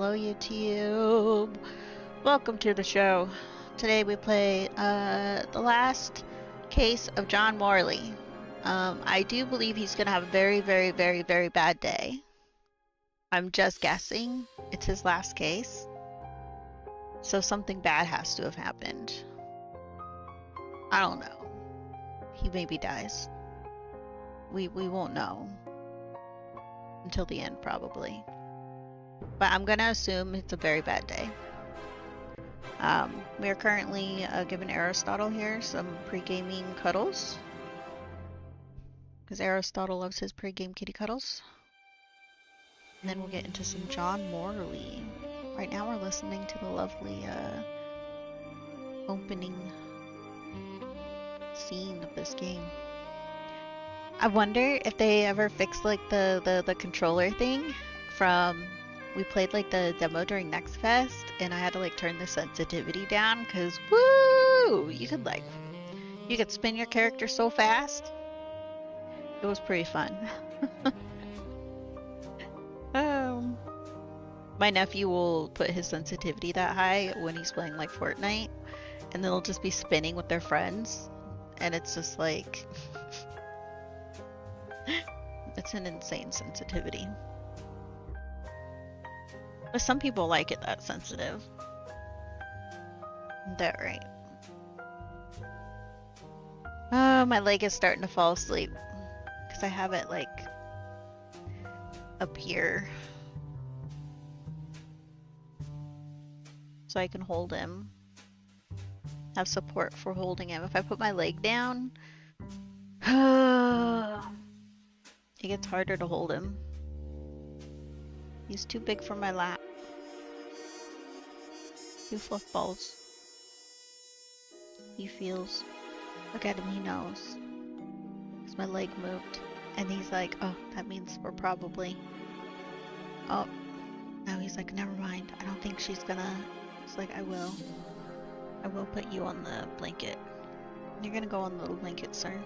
Hello YouTube! Welcome to the show. Today we play the last case of John Morley. I do believe he's gonna have a very bad day. I'm just guessing. It's his last case. So something bad has to have happened. I don't know. He maybe dies. We won't know. Until the end probably. But I'm gonna assume it's a very bad day. We are currently giving Aristotle here some pre-gaming cuddles. Because Aristotle loves his pre-game kitty cuddles. And then we'll get into some John Morley. Right now we're listening to the lovely opening scene of this game. I wonder if they ever fixed like the controller thing from... We played like the demo during Next Fest, and I had to like turn the sensitivity down because woo! You could spin your character so fast. It was pretty fun. My nephew will put his sensitivity that high when he's playing like Fortnite, and they'll just be spinning with their friends, and it's just like it's an insane sensitivity. But some people like it that sensitive. Is that right? Oh, my leg is starting to fall asleep. Because I have it like up here. So I can hold him. Have support for holding him. If I put my leg down, it gets harder to hold him. He's too big for my lap. Two fluff balls. He feels. Look at him, he knows. Because my leg moved. And he's like, oh, that means we're probably... Oh. Now he's like, never mind. I don't think she's gonna... It's like, I will. I will put you on the blanket. You're gonna go on the little blanket, sir.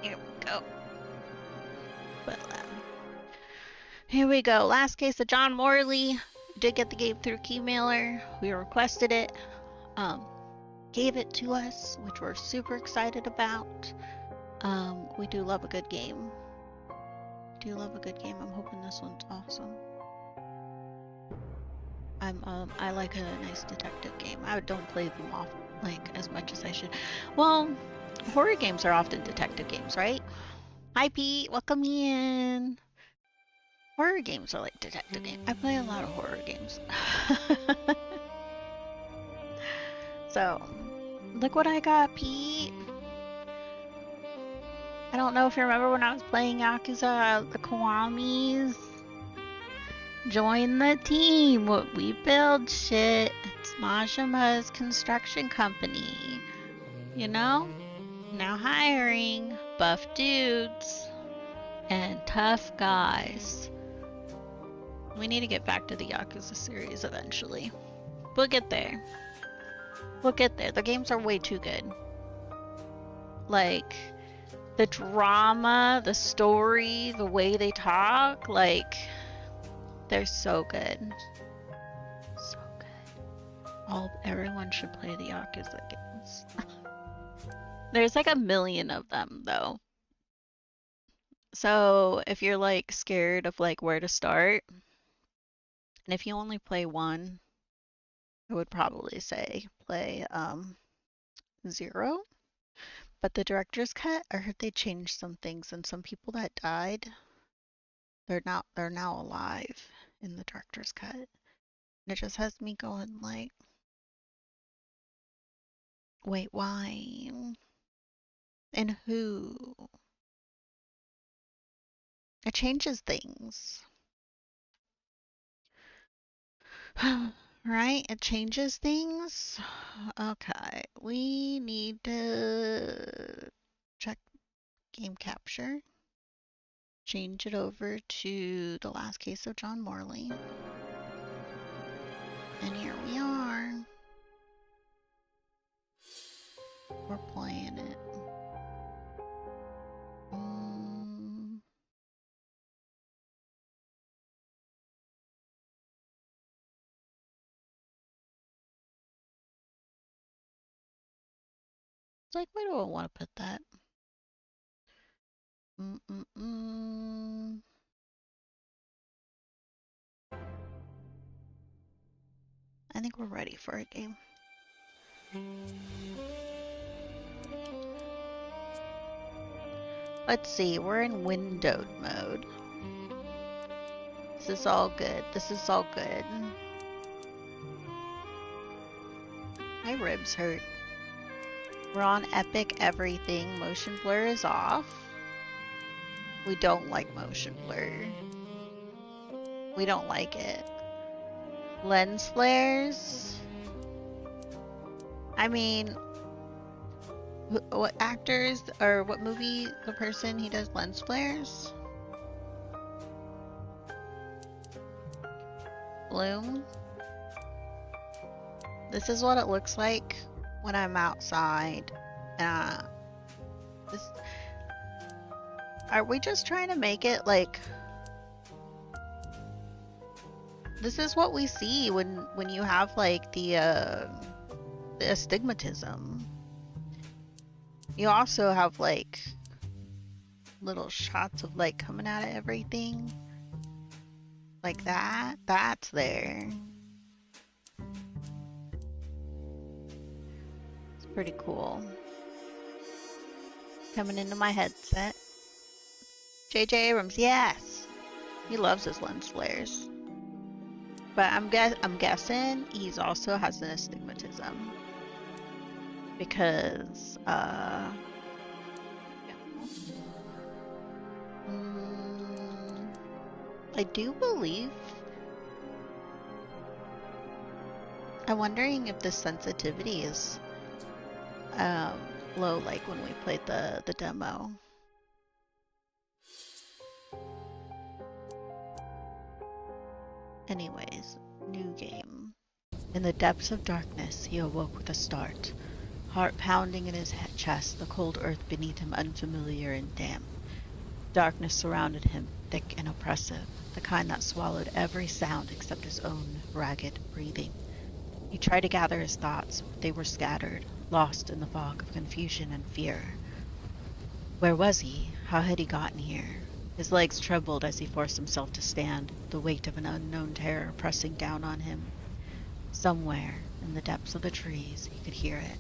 Here we go. But, here we go. Last case of John Morley. Did get the game through Keymailer. We requested it. Gave it to us, which we're super excited about. We do love a good game. Do love a good game. I'm hoping this one's awesome. I like a nice detective game. I don't play them off like as much as I should. Well, horror games are often detective games, right? Hi Pete, welcome in. Horror games are like detective games. I play a lot of horror games. So, look what I got, Pete. I don't know if you remember when I was playing Yakuza, the Kiwamis. Join the team. We build shit. It's Majima's construction company. You know? Now hiring buff dudes and tough guys. We need to get back to the Yakuza series eventually. We'll get there. We'll get there. The games are way too good. Like, the drama, the story, the way they talk, like, they're so good. So good. Everyone should play the Yakuza games. There's like a million of them, though. So, if you're like scared of like where to start, and if you only play one, I would probably say play 0. But the director's cut, I heard they changed some things, and some people that died, they're now alive in the director's cut. And it just has me going like, wait, why? And who? It changes things. Right? It changes things. Okay, we need to check game capture. Change it over to the last case of John Morley. And here we are. We're playing it. It's like, where do I want to put that? Mm-mm-mm. I think we're ready for a game. Let's see, we're in windowed mode. This is all good. This is all good. My ribs hurt. We're on epic everything. Motion blur is off. We don't like motion blur. We don't like it. Lens flares. I mean, what actors or what movie the person he does lens flares? Bloom. This is what it looks like when I'm outside. This. Are we just trying to make it like? This is what we see when you have like the astigmatism. You also have like little shots of light coming out of everything. Like that. That's there. It's pretty cool. Coming into my headset. J.J. Abrams, yes! He loves his lens flares. But I'm guessing he's also has an astigmatism. Because, yeah. I do believe... I'm wondering if the sensitivity is low like when we played the demo. Anyways, new game. In the depths of darkness, he awoke with a start. Heart pounding in his chest, the cold earth beneath him unfamiliar and damp. Darkness surrounded him, thick and oppressive, the kind that swallowed every sound except his own ragged breathing. He tried to gather his thoughts, but they were scattered, lost in the fog of confusion and fear. Where was he? How had he gotten here? His legs trembled as he forced himself to stand, the weight of an unknown terror pressing down on him. Somewhere, in the depths of the trees, he could hear it.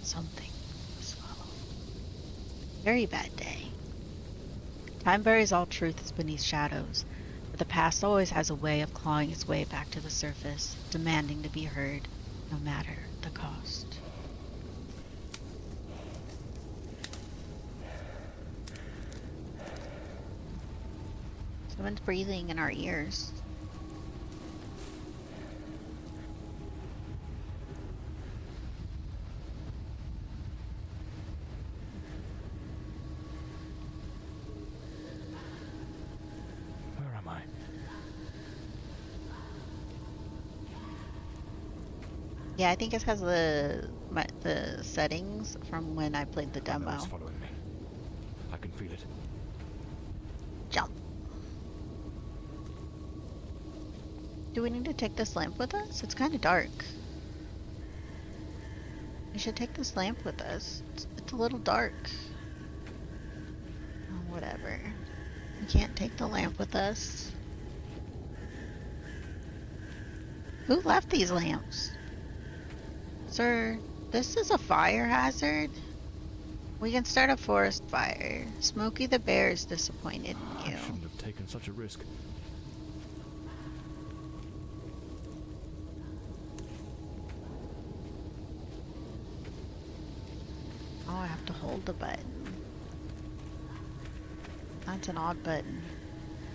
Something was following. Very bad day. Time buries all truths beneath shadows, but the past always has a way of clawing its way back to the surface, demanding to be heard, no matter the cost. Someone's breathing in our ears. Where am I? Yeah, I think it's because of the settings from when I played the demo. It's following me. I can feel it. Jump. Do we need to take this lamp with us? It's kind of dark. We should take this lamp with us. It's a little dark. Oh, whatever. We can't take the lamp with us. Who left these lamps? Sir, this is a fire hazard. We can start a forest fire. Smokey the Bear is disappointed in you. I shouldn't have taken such a risk. Oh, I have to hold the button. That's an odd button.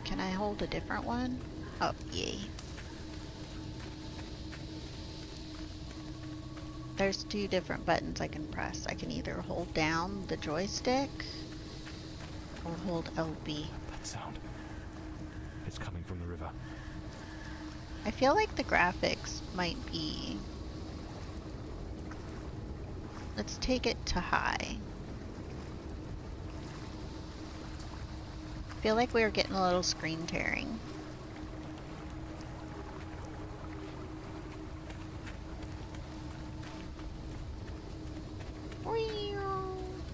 Can I hold a different one? Oh, yay. There's two different buttons I can press. I can either hold down the joystick or hold LB. That sound. It's coming from the river. I feel like the graphics might be... Let's take it to high. I feel like we were getting a little screen tearing.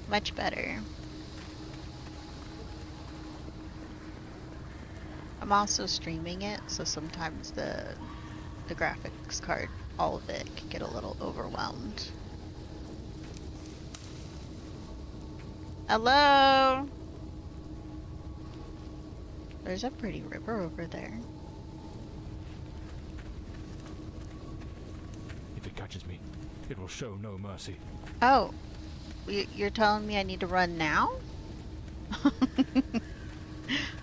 Much better. I'm also streaming it, so sometimes the graphics card, all of it, can get a little overwhelmed. Hello? There's a pretty river over there. If it catches me, it will show no mercy. Oh, you're telling me I need to run now?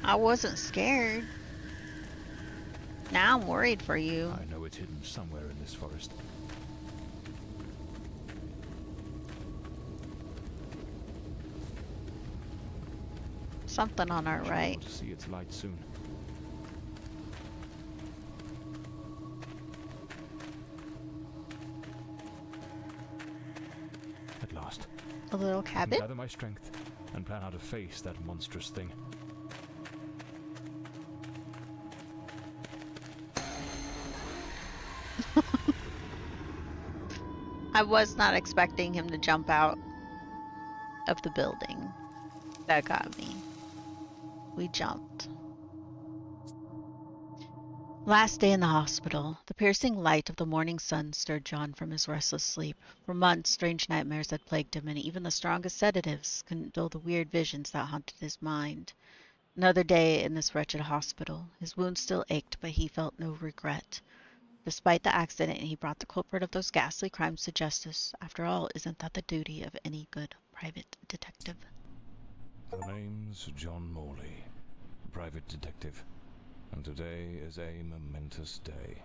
I wasn't scared. Now I'm worried for you. I know it's hidden somewhere in this forest. Something on our right. To see its light soon. At last. A little I can cabin? gather my strength and plan how to face that monstrous thing. I was not expecting him to jump out of the building. That got me. We jumped. Last day in the hospital. The piercing light of the morning sun stirred John from his restless sleep. For months, strange nightmares had plagued him, and even the strongest sedatives couldn't dull the weird visions that haunted his mind. Another day in this wretched hospital. His wounds still ached, but he felt no regret. Despite the accident, he brought the culprit of those ghastly crimes to justice. After all, isn't that the duty of any good private detective? The name's John Morley, private detective, and today is a momentous day.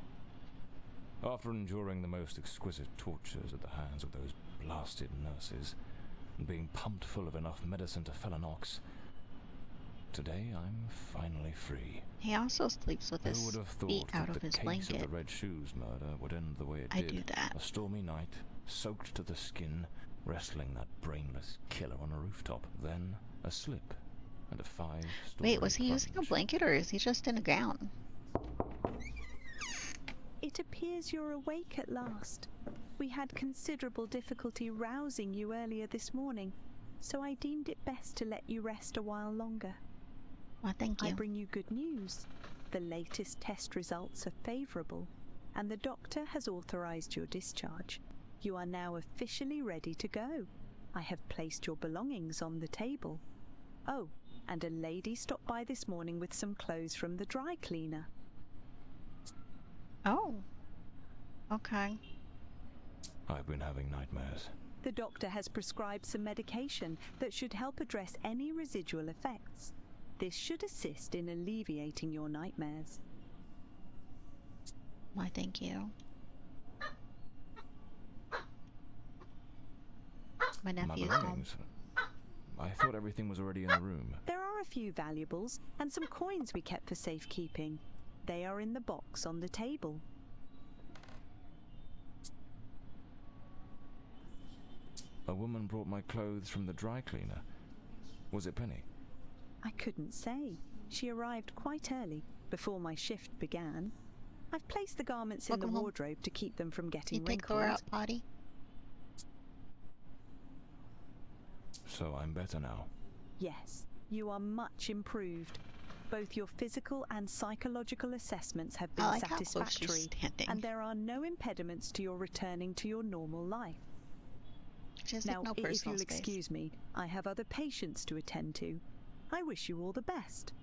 After enduring the most exquisite tortures at the hands of those blasted nurses, and being pumped full of enough medicine to fell an ox, today I'm finally free. He also sleeps with his Who would have feet thought out that of the his case blanket. of the Red Shoes murder would end the way it I did? do that. A stormy night, soaked to the skin, wrestling that brainless killer on a rooftop. Then a slip and a 5-story Wait, was he using a plunge. blanket or is he just in a gown? It appears you're awake at last. We had considerable difficulty rousing you earlier this morning, so I deemed it best to let you rest a while longer. Well, thank you. I bring you good news. The latest test results are favourable, and the doctor has authorised your discharge. You are now officially ready to go. I have placed your belongings on the table. Oh, and a lady stopped by this morning with some clothes from the dry cleaner. Oh. Okay. I've been having nightmares. The doctor has prescribed some medication that should help address any residual effects. This should assist in alleviating your nightmares. Why, thank you. My My nephew's home. belongings. I thought everything was already in the room. There are a few valuables and some coins we kept for safekeeping. They are in the box on the table. A woman brought my clothes from the dry cleaner. Was it Penny? I couldn't say. She arrived quite early, before my shift began. I've placed the garments in Welcome the home. wardrobe to keep them from getting You take Laura wrinkled. out potty? So I'm better now. Yes, you are much improved. Both your physical and psychological assessments have been I like how close she's satisfactory, standing. and there are no impediments to your returning to your normal life. She has Now, like no if personal you'll space. excuse me, I have other patients to attend to. I wish you all the best.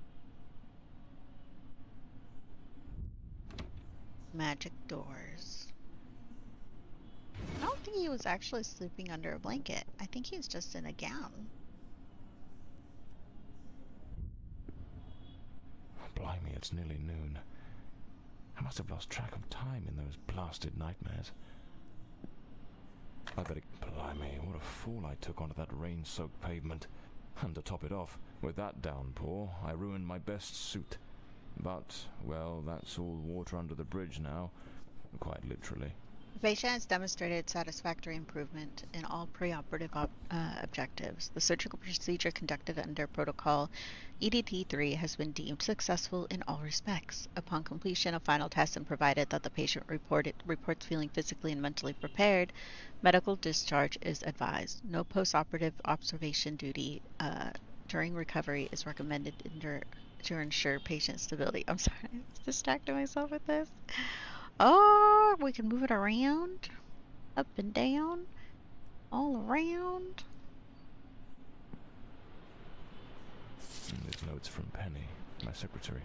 Magic doors. I don't think he was actually sleeping under a blanket. I think he's just in a gown. Blimey, it's nearly noon. I must have lost track of time in those blasted nightmares. I better... Blimey, what a fool I took onto that rain-soaked pavement. And to top it off, with that downpour, I ruined my best suit. But, well, that's all water under the bridge now. Quite literally. The patient has demonstrated satisfactory improvement in all preoperative objectives. The surgical procedure conducted under protocol EDT-3 has been deemed successful in all respects. Upon completion of final tests and provided that the patient reports feeling physically and mentally prepared, medical discharge is advised. No postoperative observation duty during recovery is recommended to ensure patient stability. I'm sorry, I was distracting myself with this. Oh, we can move it around, up and down, all around. There's notes from Penny, my secretary.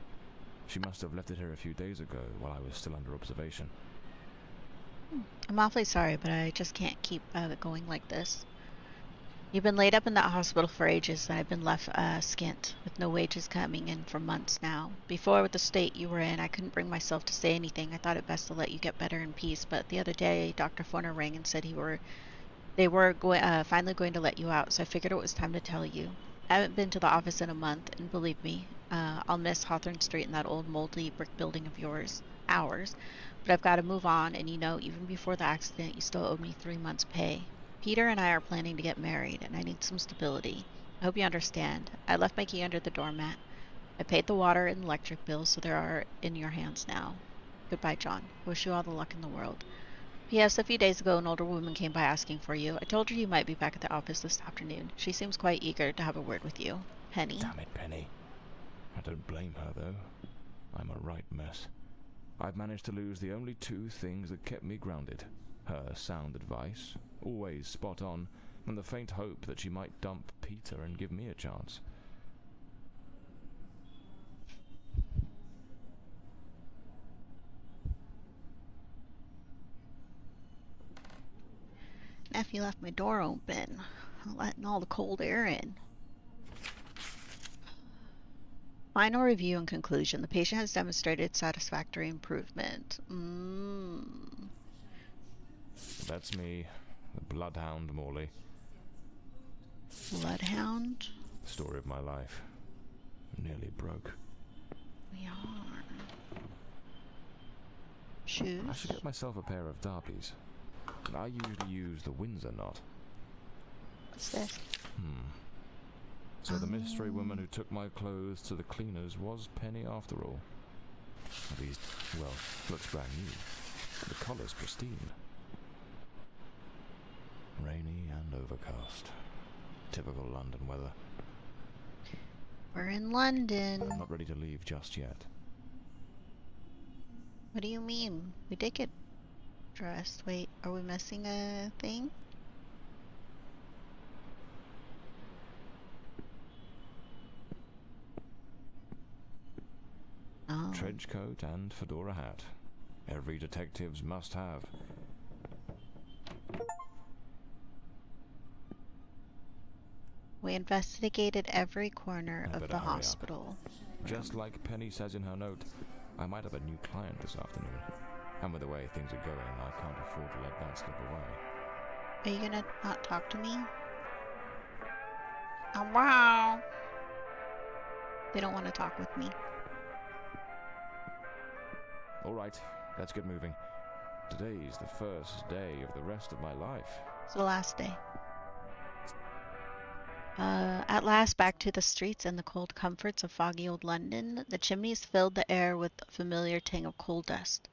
She must have left it here a few days ago while I was still under observation. I'm awfully sorry, but I just can't keep it going like this. You've been laid up in that hospital for ages, and I've been left skint, with no wages coming in for months now. Before, with the state you were in, I couldn't bring myself to say anything. I thought it best to let you get better in peace, but the other day, Dr. Forner rang and said they were finally going to let you out, so I figured it was time to tell you. I haven't been to the office in a month, and believe me, I'll miss Hawthorne Street and that old moldy brick building of ours, but I've got to move on, and you know, even before the accident, you still owe me 3 months' pay. Peter and I are planning to get married, and I need some stability. I hope you understand. I left my key under the doormat. I paid the water and electric bills, so they are in your hands now. Goodbye, John. Wish you all the luck in the world. P.S. A few days ago, an older woman came by asking for you. I told her you might be back at the office this afternoon. She seems quite eager to have a word with you. Penny. Damn it, Penny. I don't blame her, though. I'm a right mess. I've managed to lose the only 2 things that kept me grounded. Her sound advice, always spot on, and the faint hope that she might dump Peter and give me a chance. Nephew left my door open, letting all the cold air in. Final review and conclusion. The patient has demonstrated satisfactory improvement. That's me, the bloodhound Morley. Bloodhound? Story of my life. Nearly broke. We are. Shoes? I should get myself a pair of derbies. I usually use the Windsor knot. What's this? So the mystery woman who took my clothes to the cleaners was Penny after all. At least, well, looks brand new. The collar's pristine. Rainy and overcast. Typical London weather. We're in London. I'm not ready to leave just yet. What do you mean? We did get dressed. Wait, are we missing a thing? Oh. Trench coat and fedora hat. Every detective's must have. We investigated every corner of the hospital. Just like Penny says in her note, I might have a new client this afternoon. And with the way things are going, I can't afford to let that slip away. Are you gonna not talk to me? Oh, wow. They don't want to talk with me. Alright, let's get moving. Today's the first day of the rest of my life. It's the last day. At last, back to the streets and the cold comforts of foggy old London. The chimneys filled the air with a familiar tang of coal dust,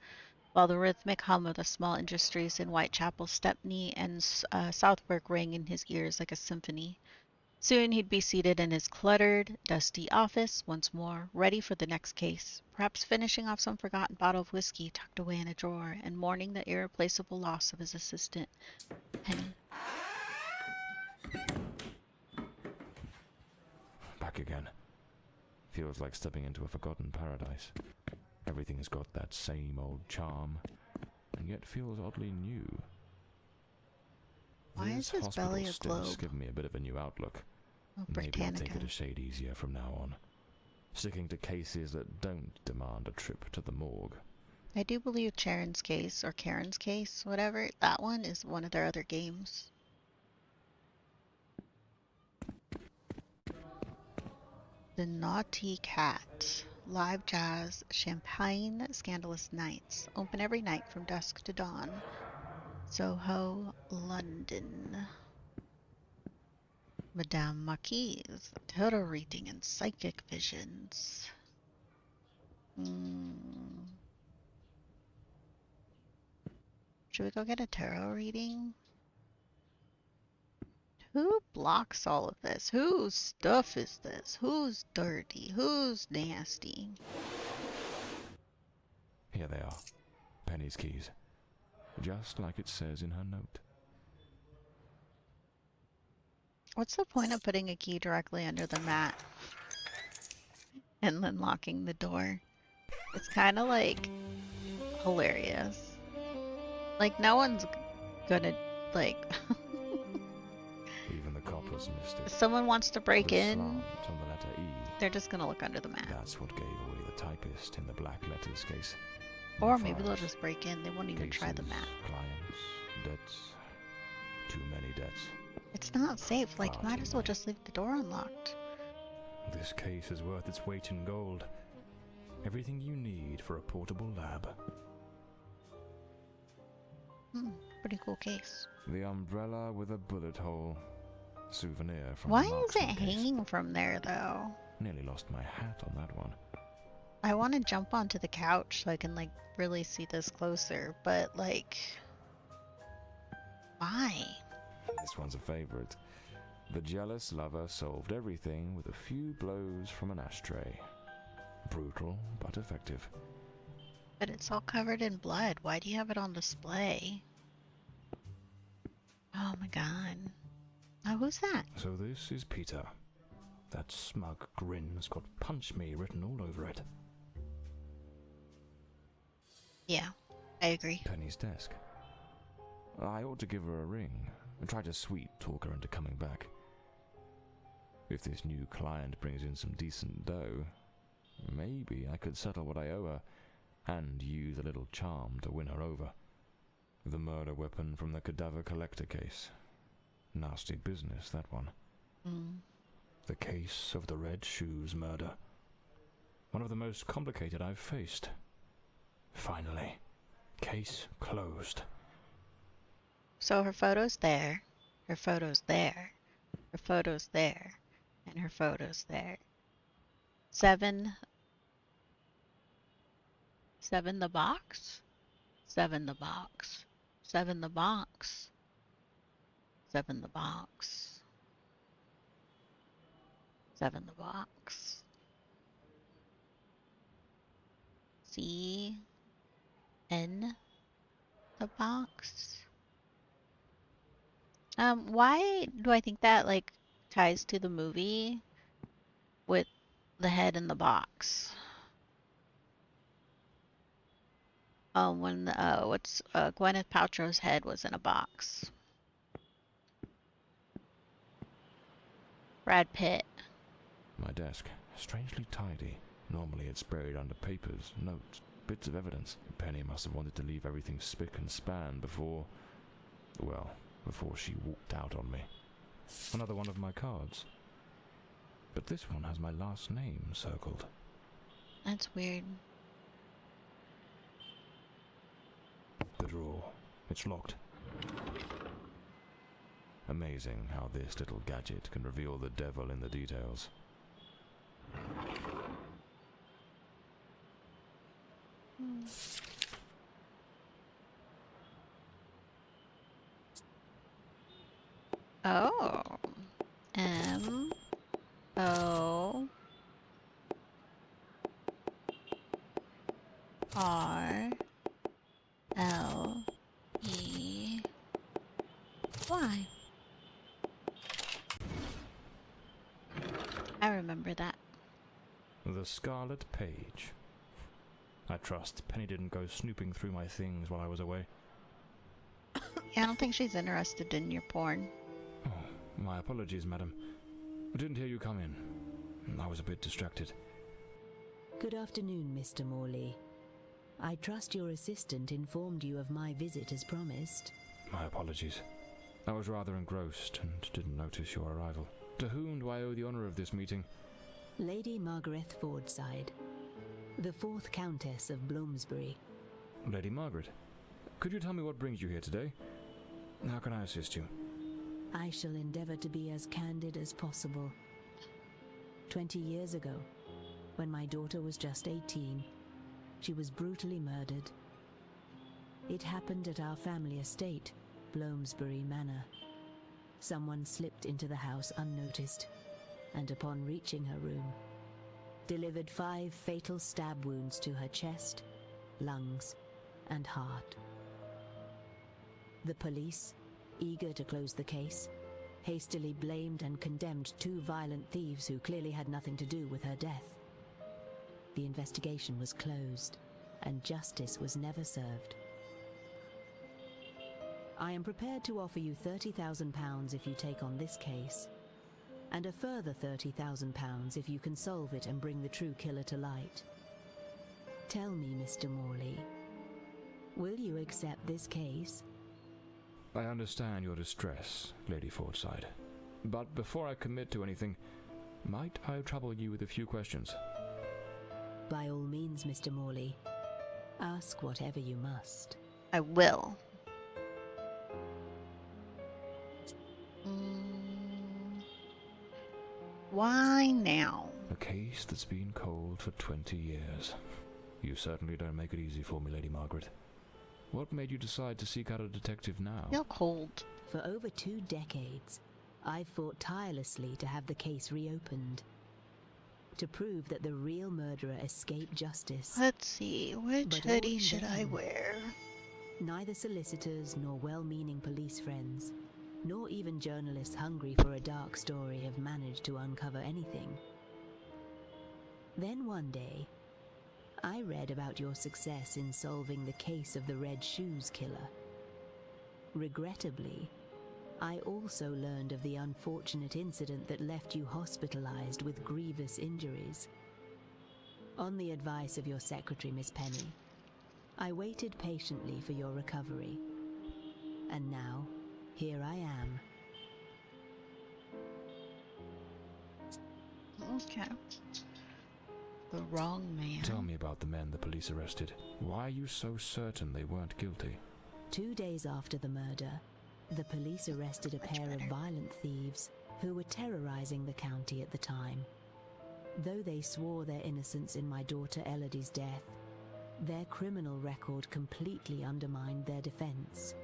while the rhythmic hum of the small industries in Whitechapel, Stepney, and Southwark rang in his ears like a symphony. Soon he'd be seated in his cluttered, dusty office once more, ready for the next case, perhaps finishing off some forgotten bottle of whiskey tucked away in a drawer, and mourning the irreplaceable loss of his assistant, Penny. Back again. Feels like stepping into a forgotten paradise. Everything's got that same old charm, and yet feels oddly new. Why is his belly a globe? This given me a bit of a new outlook. Oh, Maybe I'll take it a shade easier from now on, sticking to cases that don't demand a trip to the morgue. I do believe Charon's case, or Karen's case, whatever, that one is one of their other games. The Naughty Cat. Live jazz, champagne, scandalous nights. Open every night from dusk to dawn. Soho, London. Madame Marquise, tarot reading and psychic visions. Should we go get a tarot reading? Who blocks all of this? Whose stuff is this? Who's dirty? Who's nasty? Here they are. Penny's keys. Just like it says in her note. What's the point of putting a key directly under the mat and then locking the door? It's kind of like hilarious. Like no one's gonna like. Even the coppers missed If it. someone wants to break The in, slant on the letter E. they're just gonna look under the mat. That's what gave away the typist in the black letters case. Or maybe they'll just break in. They won't even try the Cases, mat. Clients, debts, too many debts. It's not safe. Like, Far might too as well many. just leave the door unlocked. This case is worth its weight in gold. Everything you need for a portable lab. Pretty cool case. The umbrella with a bullet hole. Souvenir from Why the is it marksman case. hanging from there, though? Nearly lost my hat on that one. I want to jump onto the couch so I can, like, really see this closer, but, like... Why? This one's a favorite. The jealous lover solved everything with a few blows from an ashtray. Brutal, but effective. But it's all covered in blood. Why do you have it on display? Oh my god. Oh, who's that? So this is Peter. That smug grin's got "punch me" written all over it. Yeah, I agree. Penny's desk. I ought to give her a ring and try to sweet talk her into coming back. If this new client brings in some decent dough, maybe I could settle what I owe her and use a little charm to win her over. The murder weapon from the cadaver collector case. Nasty business, that one. The case of the Red Shoes murder. One of the most complicated I've faced. Finally. Case closed. So her photo's there, her photo's there, her photo's there, and her photo's there. Seven the box? Seven the box. Seven the box. Seven the box. Seven the box. C N the box. Why do I think that like ties to the movie with the head in the box? When Gwyneth Paltrow's head was in a box. Brad Pitt. My desk, strangely tidy. Normally it's buried under papers, notes, bits of evidence. Penny must have wanted to leave everything spick and span before she walked out on me. Another one of my cards. But this one has my last name circled. That's weird. The drawer. It's locked. Amazing how this little gadget can reveal the devil in the details. Oh. M O R L E Y. I remember that. The Scarlet Page. I trust Penny didn't go snooping through my things while I was away. Yeah, I don't think she's interested in your porn. Oh, my apologies, madam. I didn't hear you come in. I was a bit distracted. Good afternoon, Mr. Morley. I trust your assistant informed you of my visit as promised. My apologies. I was rather engrossed and didn't notice your arrival. To whom do I owe the honor of this meeting? Lady Margaret Fordside, the 4th Countess of Bloomsbury. Lady Margaret, could you tell me what brings you here today? How can I assist you? I shall endeavor to be as candid as possible. 20 years ago, when my daughter was just 18, she was brutally murdered. It happened at our family estate, Bloomsbury Manor. Someone slipped into the house unnoticed, and upon reaching her room, delivered 5 fatal stab wounds to her chest, lungs, and heart. The police, eager to close the case, hastily blamed and condemned 2 violent thieves who clearly had nothing to do with her death. The investigation was closed, and justice was never served. I am prepared to offer you £30,000 if you take on this case, and a further £30,000 if you can solve it and bring the true killer to light. Tell me, Mr. Morley, will you accept this case? I understand your distress, Lady Fordside. But before I commit to anything, might I trouble you with a few questions? By all means, Mr. Morley. Ask whatever you must. I will. Why now? A case that's been cold for 20 years. You certainly don't make it easy for me, Lady Margaret. What made you decide to seek out a detective now? Feel cold. For over 2 decades, I've fought tirelessly to have the case reopened. To prove that the real murderer escaped justice. Let's see, which But all hoodie in should I vain. wear? Neither solicitors nor well-meaning police friends, nor even journalists hungry for a dark story have managed to uncover anything. Then one day, I read about your success in solving the case of the Red Shoes killer. Regrettably, I also learned of the unfortunate incident that left you hospitalized with grievous injuries. On the advice of your secretary, Miss Penny, I waited patiently for your recovery. And now, here I am. Okay. The wrong man. Tell me about the men the police arrested. Why are you so certain they weren't guilty? 2 days after the murder, the police arrested a pair of violent thieves who were terrorizing the county at the time. Though they swore their innocence in my daughter Elodie's death, their criminal record completely undermined their defense.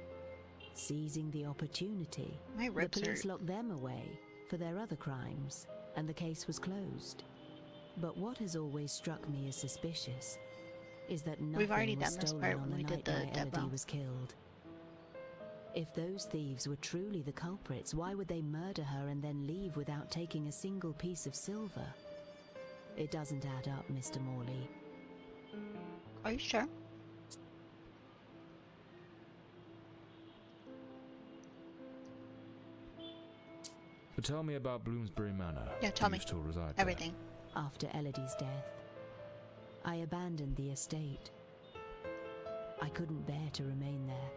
Seizing the opportunity, My the ribs police hurt. locked them away for their other crimes, and the case was closed. But what has always struck me as suspicious is that We've already nothing was done this stolen part on when the we night did the my Elodie demo. was killed. If those thieves were truly the culprits, why would they murder her and then leave without taking a single piece of silver? It doesn't add up, Mr. Morley. Are you sure? But tell me about Bloomsbury Manor. Yeah, tell Do me. you still reside Everything. After Elodie's death, I abandoned the estate. I couldn't bear to remain there,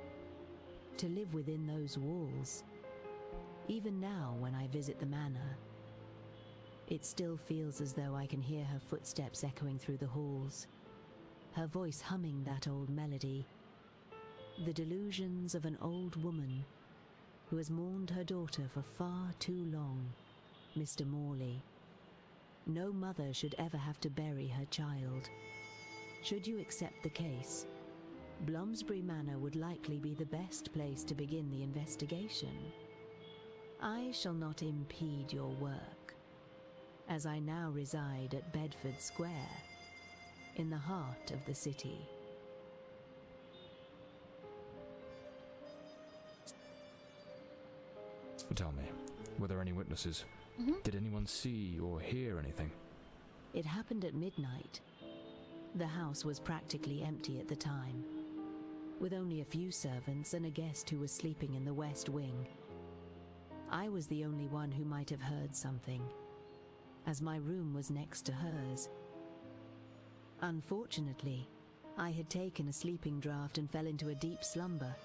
to live within those walls. Even now, when I visit the manor, it still feels as though I can hear her footsteps echoing through the halls, her voice humming that old melody. The delusions of an old woman who has mourned her daughter for far too long, Mr. Morley. No mother should ever have to bury her child. Should you accept the case, Bloomsbury Manor would likely be the best place to begin the investigation. I shall not impede your work, as I now reside at Bedford Square, in the heart of the city. Tell me, were there any witnesses? Did anyone see or hear anything? It happened at midnight. The house was practically empty at the time, with only a few servants and a guest who was sleeping in the west wing. I was the only one who might have heard something, as my room was next to hers. Unfortunately, I had taken a sleeping draught and fell into a deep slumber.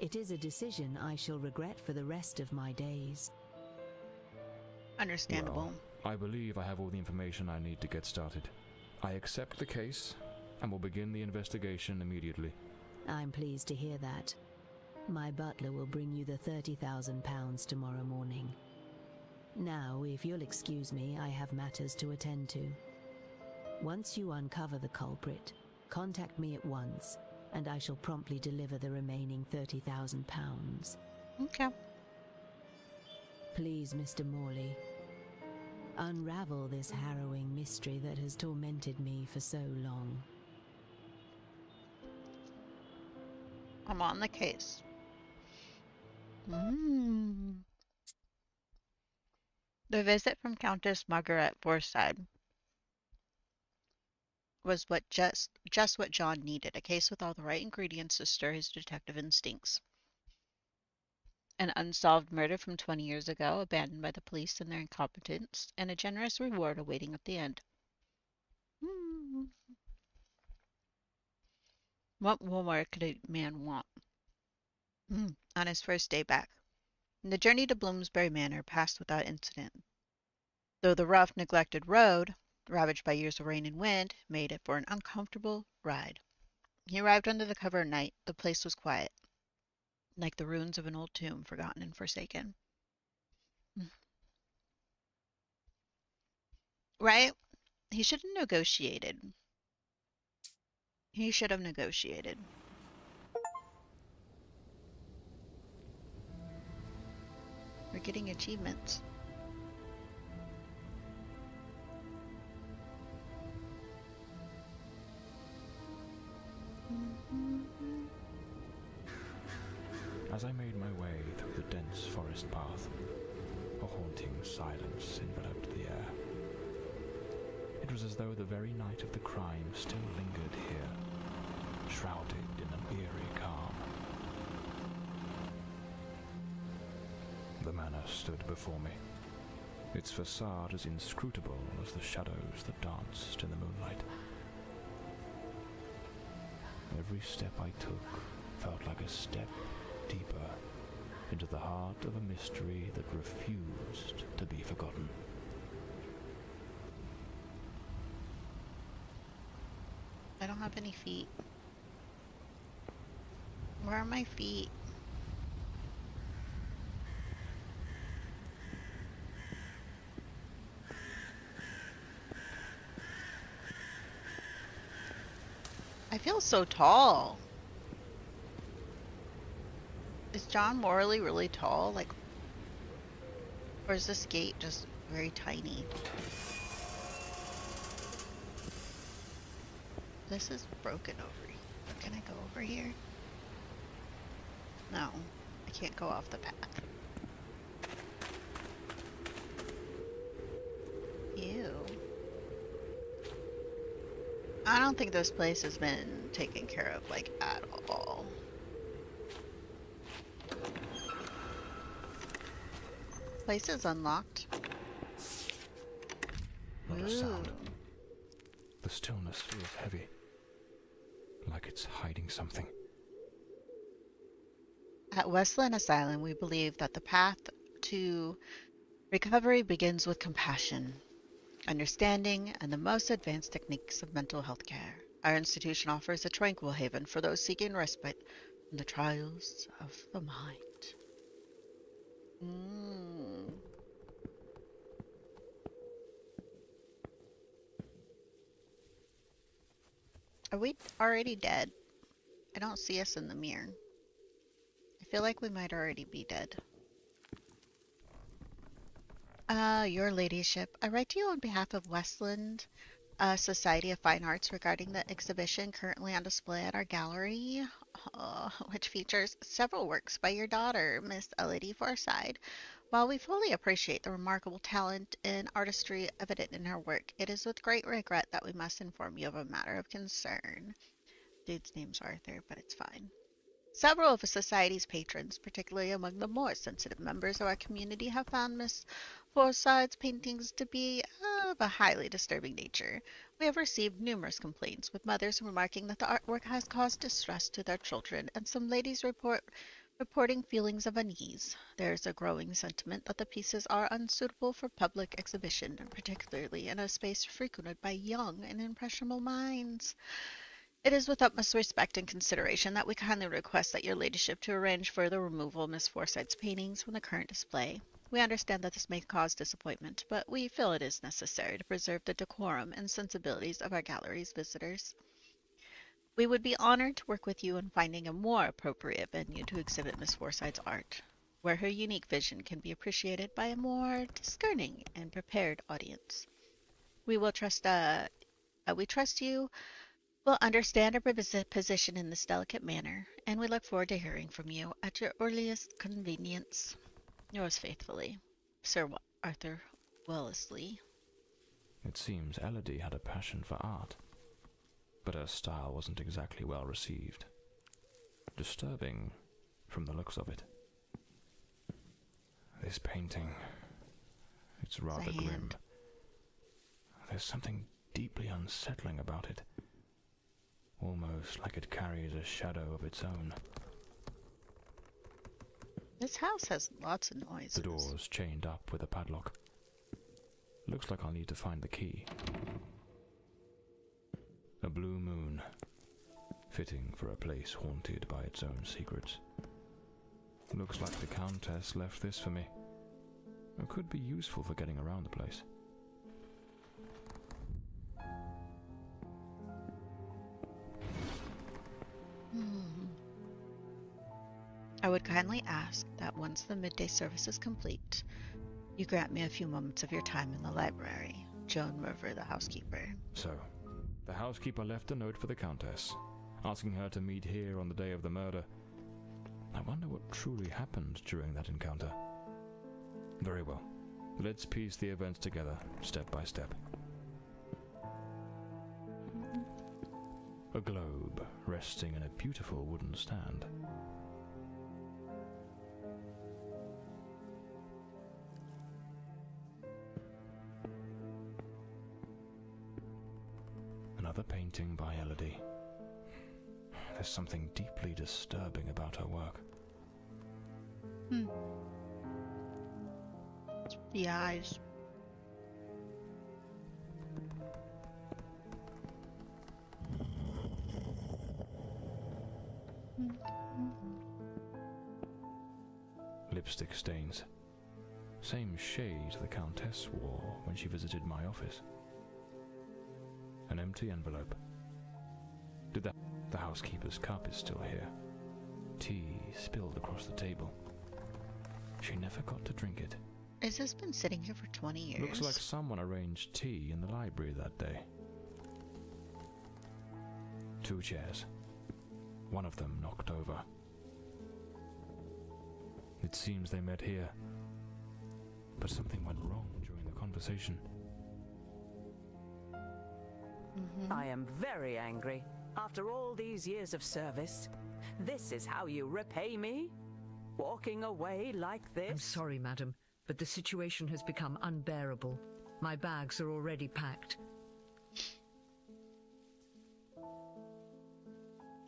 It is a decision I shall regret for the rest of my days. Understandable. Well, I believe I have all the information I need to get started. I accept the case and will begin the investigation immediately. I'm pleased to hear that. My butler will bring you the £30,000 tomorrow morning. Now, if you'll excuse me, I have matters to attend to. Once you uncover the culprit, contact me at once, and I shall promptly deliver the remaining £30,000. Okay. Please, Mr. Morley, unravel this harrowing mystery that has tormented me for so long. I'm on the case. The visit from Countess Margaret Fordside was just what John needed, a case with all the right ingredients to stir his detective instincts. An unsolved murder from 20 years ago, abandoned by the police and their incompetence, and a generous reward awaiting at the end. What more could a man want? On his first day back. The journey to Bloomsbury Manor passed without incident, though the rough, neglected road, ravaged by years of rain and wind, made it for an uncomfortable ride. He arrived under the cover of night. The place was quiet, like the ruins of an old tomb, forgotten and forsaken. Right? He should have negotiated. He should have negotiated. We're getting achievements. As I made my way through the dense forest path, a haunting silence enveloped the air. It was as though the very night of the crime still lingered here, shrouded in an eerie calm. The manor stood before me, its facade as inscrutable as the shadows that danced in the moonlight. Every step I took felt like a step deeper into the heart of a mystery that refused to be forgotten. I don't have any feet. Where are my feet? I feel so tall. Is John Morley really tall? Like, or is this gate just very tiny? This is broken over here. Can I go over here? No, I can't go off the path. Ew. I don't think this place has been taken care of, like, at all. Place is unlocked. Not a sound. The stillness feels heavy, like it's hiding something. At Westland Asylum, we believe that the path to recovery begins with compassion, understanding, and the most advanced techniques of mental health care. Our institution offers a tranquil haven for those seeking respite from the trials of the mind. Are we already dead? I don't see us in the mirror. I feel like we might already be dead. Your ladyship, I write to you on behalf of Westland Society of Fine Arts regarding the exhibition currently on display at our gallery, which features several works by your daughter, Miss Lady Fordside. While we fully appreciate the remarkable talent and artistry evident in her work, it is with great regret that we must inform you of a matter of concern. Dude's name's Arthur, but it's fine. Several of the Society's patrons, particularly among the more sensitive members of our community, have found Miss Forsyde's paintings to be of a highly disturbing nature. We have received numerous complaints, with mothers remarking that the artwork has caused distress to their children, and some ladies reporting feelings of unease. There is a growing sentiment that the pieces are unsuitable for public exhibition, particularly in a space frequented by young and impressionable minds. It is with utmost respect and consideration that we kindly request that your ladyship to arrange further removal of Miss Forsyte's paintings from the current display. We understand that this may cause disappointment, but we feel it is necessary to preserve the decorum and sensibilities of our gallery's visitors. We would be honored to work with you in finding a more appropriate venue to exhibit Miss Forsyte's art, where her unique vision can be appreciated by a more discerning and prepared audience. We will we trust you will understand our position in this delicate manner, and we look forward to hearing from you at your earliest convenience. Yours faithfully, Sir Arthur Wellesley. It seems Elodie had a passion for art, but her style wasn't exactly well received. Disturbing from the looks of it. This painting, it's rather grim. There's something deeply unsettling about it. Almost like it carries a shadow of its own. This house has lots of noises. The door's chained up with a padlock. Looks like I'll need to find the key. A blue moon, fitting for a place haunted by its own secrets. Looks like the countess left this for me. It could be useful for getting around the place. I would kindly ask that once the midday service is complete, you grant me a few moments of your time in the library. Joan Merver, the housekeeper. So, the housekeeper left a note for the countess, asking her to meet here on the day of the murder. I wonder what truly happened during that encounter. Very well. Let's piece the events together, step by step. A globe resting in a beautiful wooden stand. Another painting by Elodie. There's something deeply disturbing about her work. The eyes. Lipstick stains. Same shade the countess wore when she visited my office. An empty envelope. The housekeeper's cup is still here. Tea spilled across the table. She never got to drink it. Has this been sitting here for 20 years? Looks like someone arranged tea in the library that day. 2 chairs. One of them knocked over. It seems they met here. But something went wrong during the conversation. I am very angry. After all these years of service, this is how you repay me? Walking away like this? I'm sorry, madam, but the situation has become unbearable. My bags are already packed.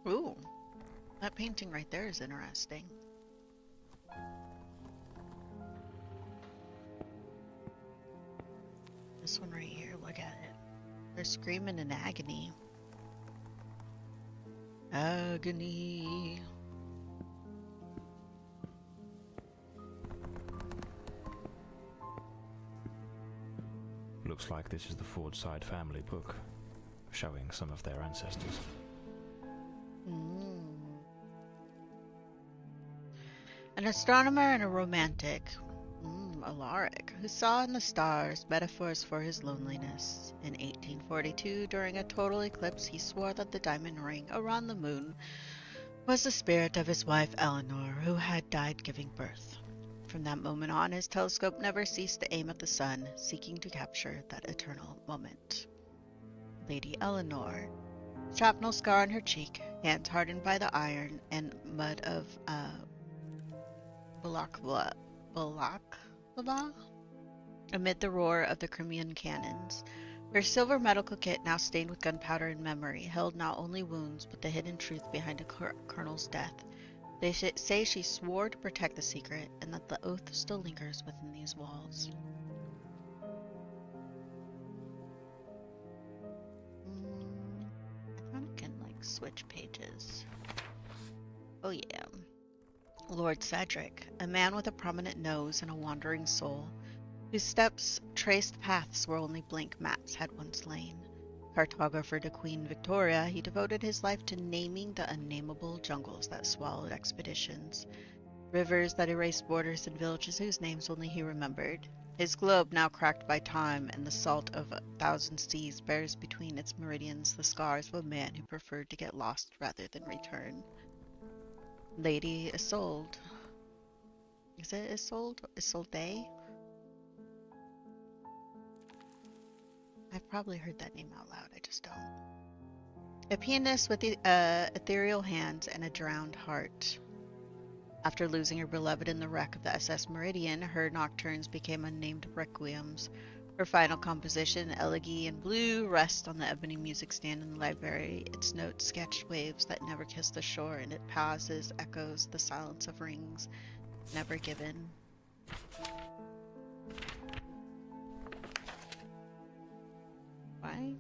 Ooh, that painting right there is interesting. This one right here, look at it. They're screaming in agony. Agony. Looks like this is the Fordside family book, showing some of their ancestors. An astronomer and a romantic, Alaric, who saw in the stars metaphors for his loneliness. In 1842, during a total eclipse, he swore that the diamond ring around the moon was the spirit of his wife Eleanor, who had died giving birth. From that moment on, his telescope never ceased to aim at the sun, seeking to capture that eternal moment. Lady Eleanor, shrapnel scar on her cheek, hands hardened by the iron and mud of Balaclava, amid the roar of the Crimean cannons. Her silver medical kit, now stained with gunpowder and memory, held not only wounds, but the hidden truth behind a colonel's death. They say she swore to protect the secret, and that the oath still lingers within these walls. I thought I can, like, switch pages. Oh yeah. Lord Cedric, a man with a prominent nose and a wandering soul, whose steps traced paths where only blank maps had once lain. Cartographer to Queen Victoria, he devoted his life to naming the unnameable jungles that swallowed expeditions, rivers that erased borders and villages whose names only he remembered. His globe, now cracked by time and the salt of 1,000 seas, bears between its meridians the scars of a man who preferred to get lost rather than return. Lady Isolde. Is it Isolde? Isolde? I've probably heard that name out loud, I just don't. A pianist with ethereal hands and a drowned heart. After losing her beloved in the wreck of the SS Meridian, her nocturnes became unnamed requiems. Her final composition, Elegy in Blue, rests on the ebony music stand in the library. Its notes sketch waves that never kiss the shore, and it pauses, echoes the silence of rings never given. Why?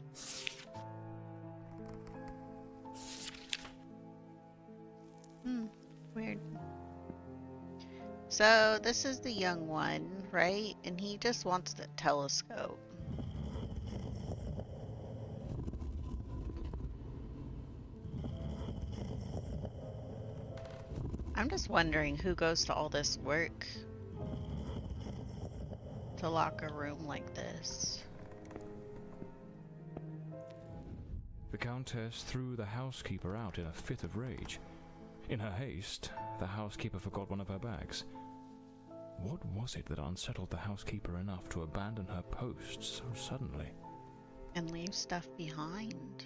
Weird. So this is the young one, right? And he just wants the telescope. I'm just wondering who goes to all this work to lock a room like this. The Countess threw the housekeeper out in a fit of rage. In her haste, the housekeeper forgot one of her bags. What was it that unsettled the housekeeper enough to abandon her post so suddenly? And leave stuff behind.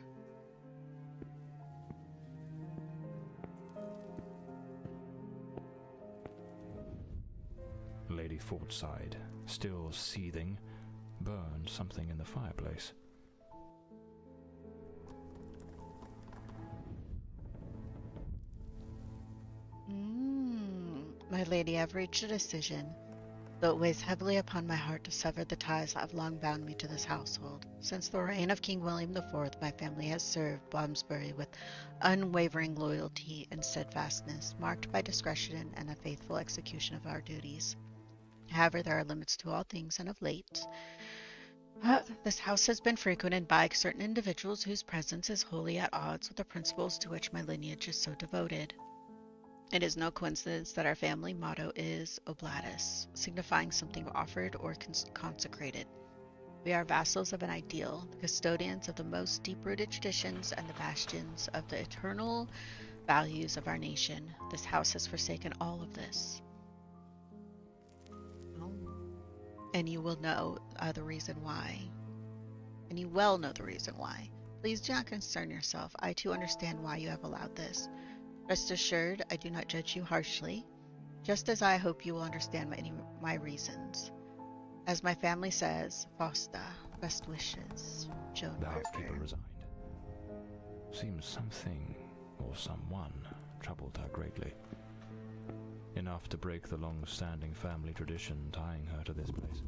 Lady Fordside, still seething, burned something in the fireplace. My lady, I've reached a decision, though it weighs heavily upon my heart to sever the ties that have long bound me to this household. Since the reign of King William IV, my family has served Bloomsbury with unwavering loyalty and steadfastness, marked by discretion and a faithful execution of our duties. However, there are limits to all things, and of late, this house has been frequented by certain individuals whose presence is wholly at odds with the principles to which my lineage is so devoted. It is no coincidence that our family motto is Oblatus, signifying something offered or consecrated. We are vassals of an ideal, the custodians of the most deep-rooted traditions and the bastions of the eternal values of our nation. This house has forsaken all of this. And you will know the reason why. And you well know the reason why. Please do not concern yourself. I too understand why you have allowed this. Rest assured, I do not judge you harshly, just as I hope you will understand my reasons. As my family says, Fausta, best wishes, Joan The Parker. housekeeper resigned. Seems something, or someone, troubled her greatly. Enough to break the long-standing family tradition tying her to this place.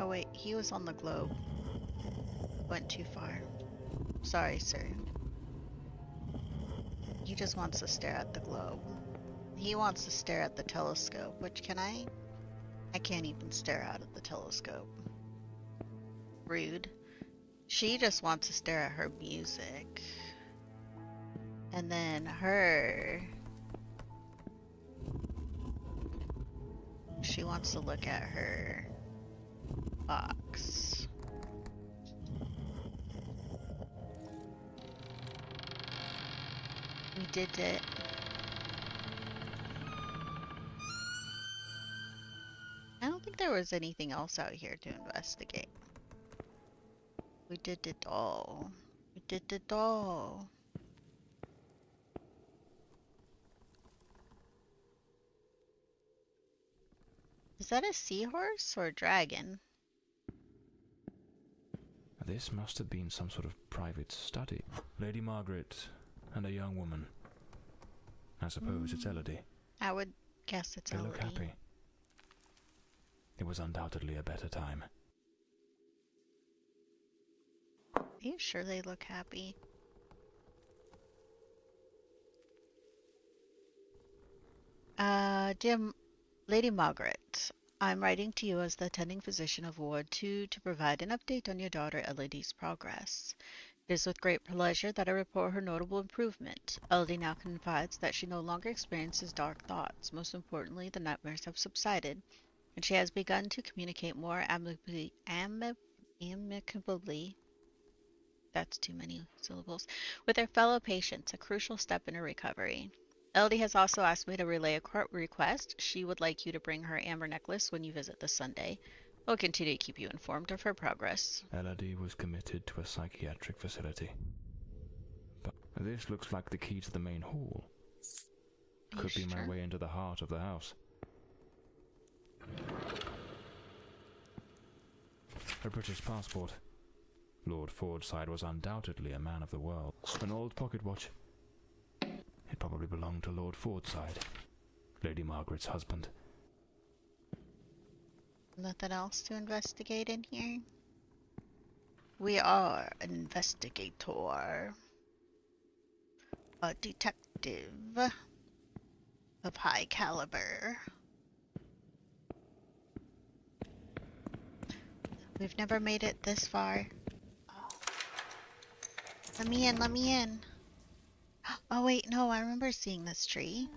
Oh wait, he was on the globe. Went too far. Sorry, sir. He just wants to stare at the globe. He wants to stare at the telescope, which can I? I can't even stare out at the telescope. Rude. She just wants to stare at her music. And then her... She wants to look at her box. We did it. I don't think there was anything else out here to investigate. We did it all. We did it all. Is that a seahorse or a dragon? This must have been some sort of private study. Lady Margaret and a young woman. I suppose it's Elodie. I would guess it's They look Elodie. happy. It was undoubtedly a better time. Are you sure they look happy? Dear Lady Margaret, I'm writing to you as the attending physician of Ward 2 to provide an update on your daughter Elodie's progress. It is with great pleasure that I report her notable improvement. Elodie now confides that she no longer experiences dark thoughts. Most importantly, the nightmares have subsided, and she has begun to communicate more amicably, that's too many syllables, with her fellow patients, a crucial step in her recovery. Elodie has also asked me to relay a court request. She would like you to bring her amber necklace when you visit this Sunday. I'll continue to keep you informed of her progress. Elodie was committed to a psychiatric facility. But this looks like the key to the main hall. Could be my way into the heart of the house. A British passport. Lord Fordside was undoubtedly a man of the world. An old pocket watch. It probably belonged to Lord Fordside, Lady Margaret's husband. Nothing else to investigate in here? We are an investigator. A detective of high caliber. We've never made it this far. Oh. Let me in, let me in. Oh wait, no, I remember seeing this tree.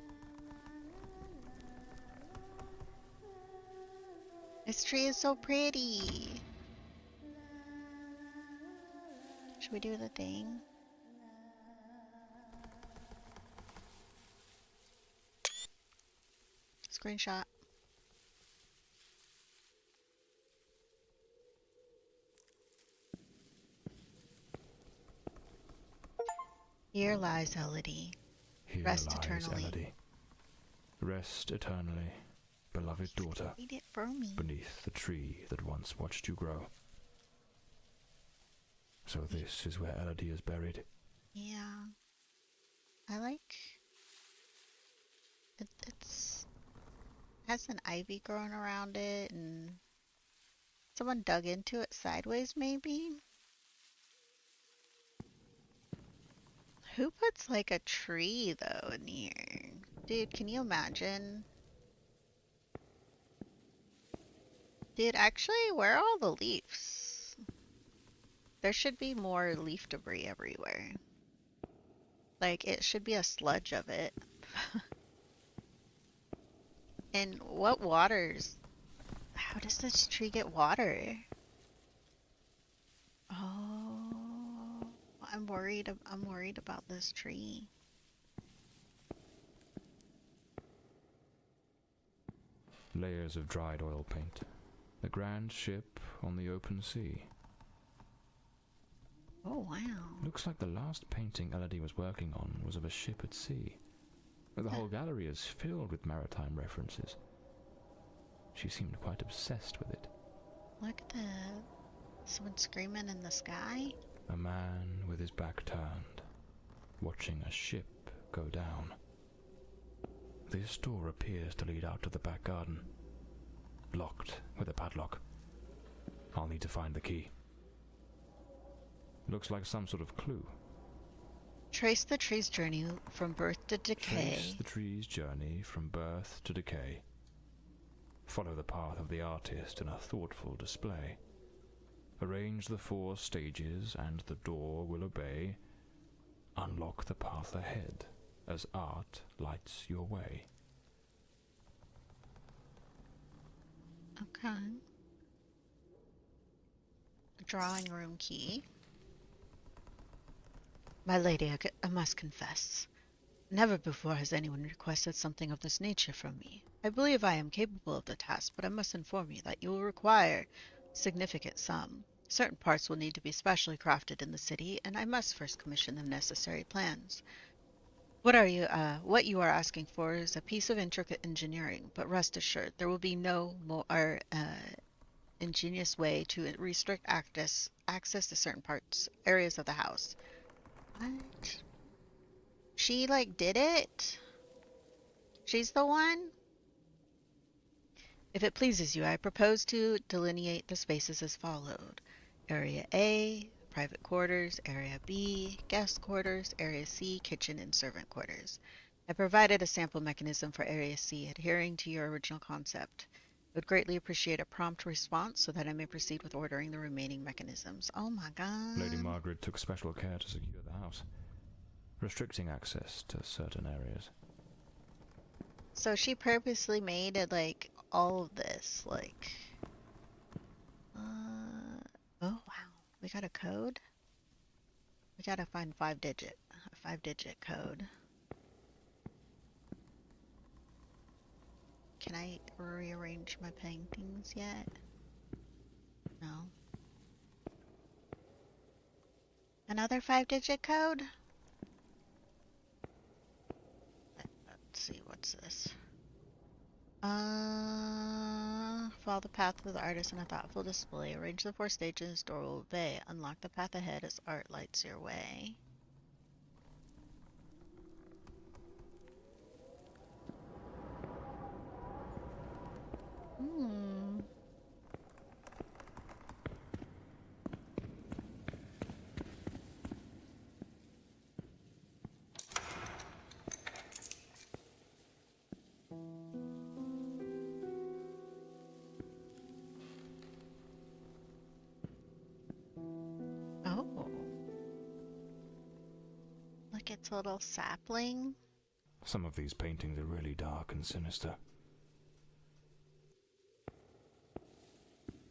This tree is so pretty. Should we do the thing? Screenshot. Here lies Elodie. Here Rest lies eternally. Elodie. Rest eternally, beloved daughter, Read it for me. beneath the tree that once watched you grow. So this is where Elodie is buried. Yeah. I like... It's... has an ivy growing around it, and... someone dug into it sideways, maybe? Who puts, like, a tree, though, in here? Dude, can you imagine? Dude, actually, where are all the leaves? There should be more leaf debris everywhere. Like, it should be a sludge of it. And what waters? How does this tree get water? Oh, I'm worried about this tree. Layers of dried oil paint. The grand ship on the open sea. Oh, wow. Looks like the last painting Elodie was working on was of a ship at sea. The whole gallery is filled with maritime references. She seemed quite obsessed with it. Look at that. Someone screaming in the sky? A man with his back turned, watching a ship go down. This door appears to lead out to the back garden. Locked with a padlock. I'll need to find the key. Looks like some sort of clue. Trace the tree's journey from birth to decay. Trace the tree's journey from birth to decay. Follow the path of the artist in a thoughtful display. Arrange the 4 stages and the door will obey. Unlock the path ahead as art lights your way. Okay. Drawing room key. My lady, I must confess. Never before has anyone requested something of this nature from me. I believe I am capable of the task, but I must inform you that you will require a significant sum. Certain parts will need to be specially crafted in the city, and I must first commission the necessary plans. What you are asking for is a piece of intricate engineering, but rest assured, there will be no more ingenious way to restrict access to certain areas of the house. What? She, like, did it? She's the one? If it pleases you, I propose to delineate the spaces as followed. Area A, private quarters. Area B, guest quarters. Area C, kitchen and servant quarters. I provided a sample mechanism for Area C, adhering to your original concept. I would greatly appreciate a prompt response so that I may proceed with ordering the remaining mechanisms. Oh my god. Lady Margaret took special care to secure the house, restricting access to certain areas. So she purposely made it like all of this, like, oh wow, we got a code? We gotta find a 5-digit code. Can I rearrange my paintings yet? No. Another 5-digit code? Let's see, what's this? Follow the path of the artist in a thoughtful display. Arrange the 4 stages, door will obey. Unlock the path ahead as art lights your way. Oh. Look, it's a little sapling. Some of these paintings are really dark and sinister.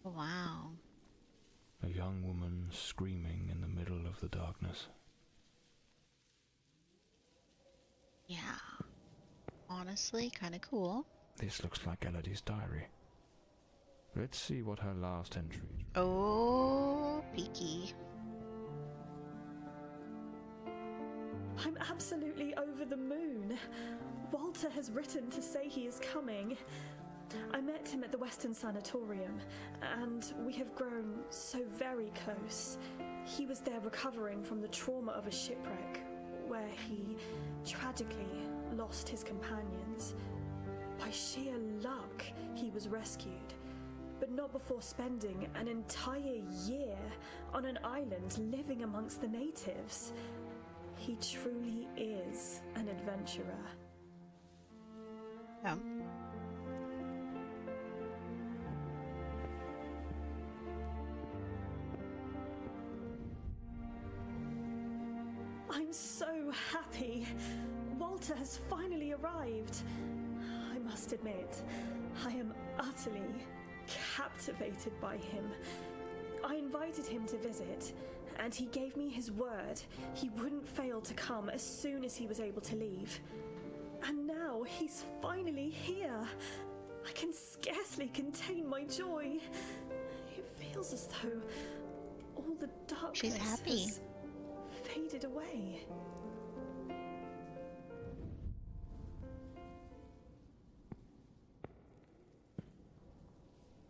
Wow. A young woman screaming in the middle of the darkness. Yeah. Honestly, kind of cool. This looks like Elodie's diary. Let's see what her last entry. Oh, peaky. I'm absolutely over the moon. Walter has written to say he is coming. I met him at the Western Sanatorium, and we have grown so very close. He was there recovering from the trauma of a shipwreck, where he tragically lost his companions. By sheer luck, he was rescued, but not before spending an entire year on an island living amongst the natives. He truly is an adventurer. Yeah. I'm so happy. Walter has finally arrived. I must admit, I am utterly captivated by him. I invited him to visit, and he gave me his word he wouldn't fail to come as soon as he was able to leave. And now he's finally here. I can scarcely contain my joy. It feels as though all the darkness She's happy. has faded away.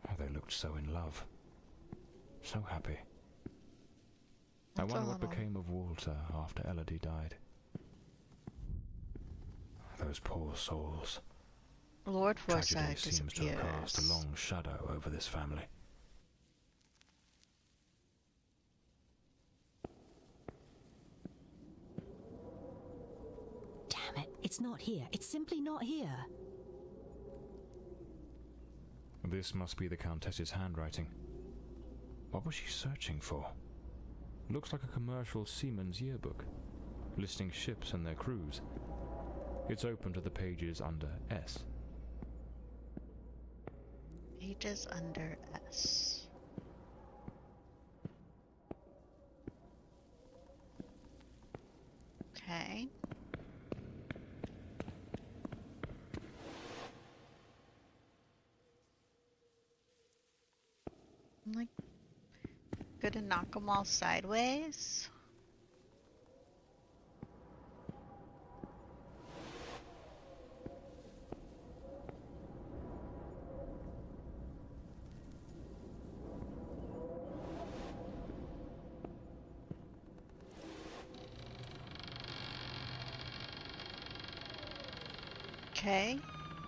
Oh, they looked so in love. So happy. That's I wonder what became of Walter after Elodie died. Those poor souls. Lord Tragedy Fordside seems to have cast a disappears. long shadow over this family. Damn it, it's not here. It's simply not here. This must be the Countess's handwriting. What was she searching for? Looks like a commercial seaman's yearbook, listing ships and their crews. It's open to the pages under S. Pages under S. Okay. I'm like, gonna knock them all sideways. Okay.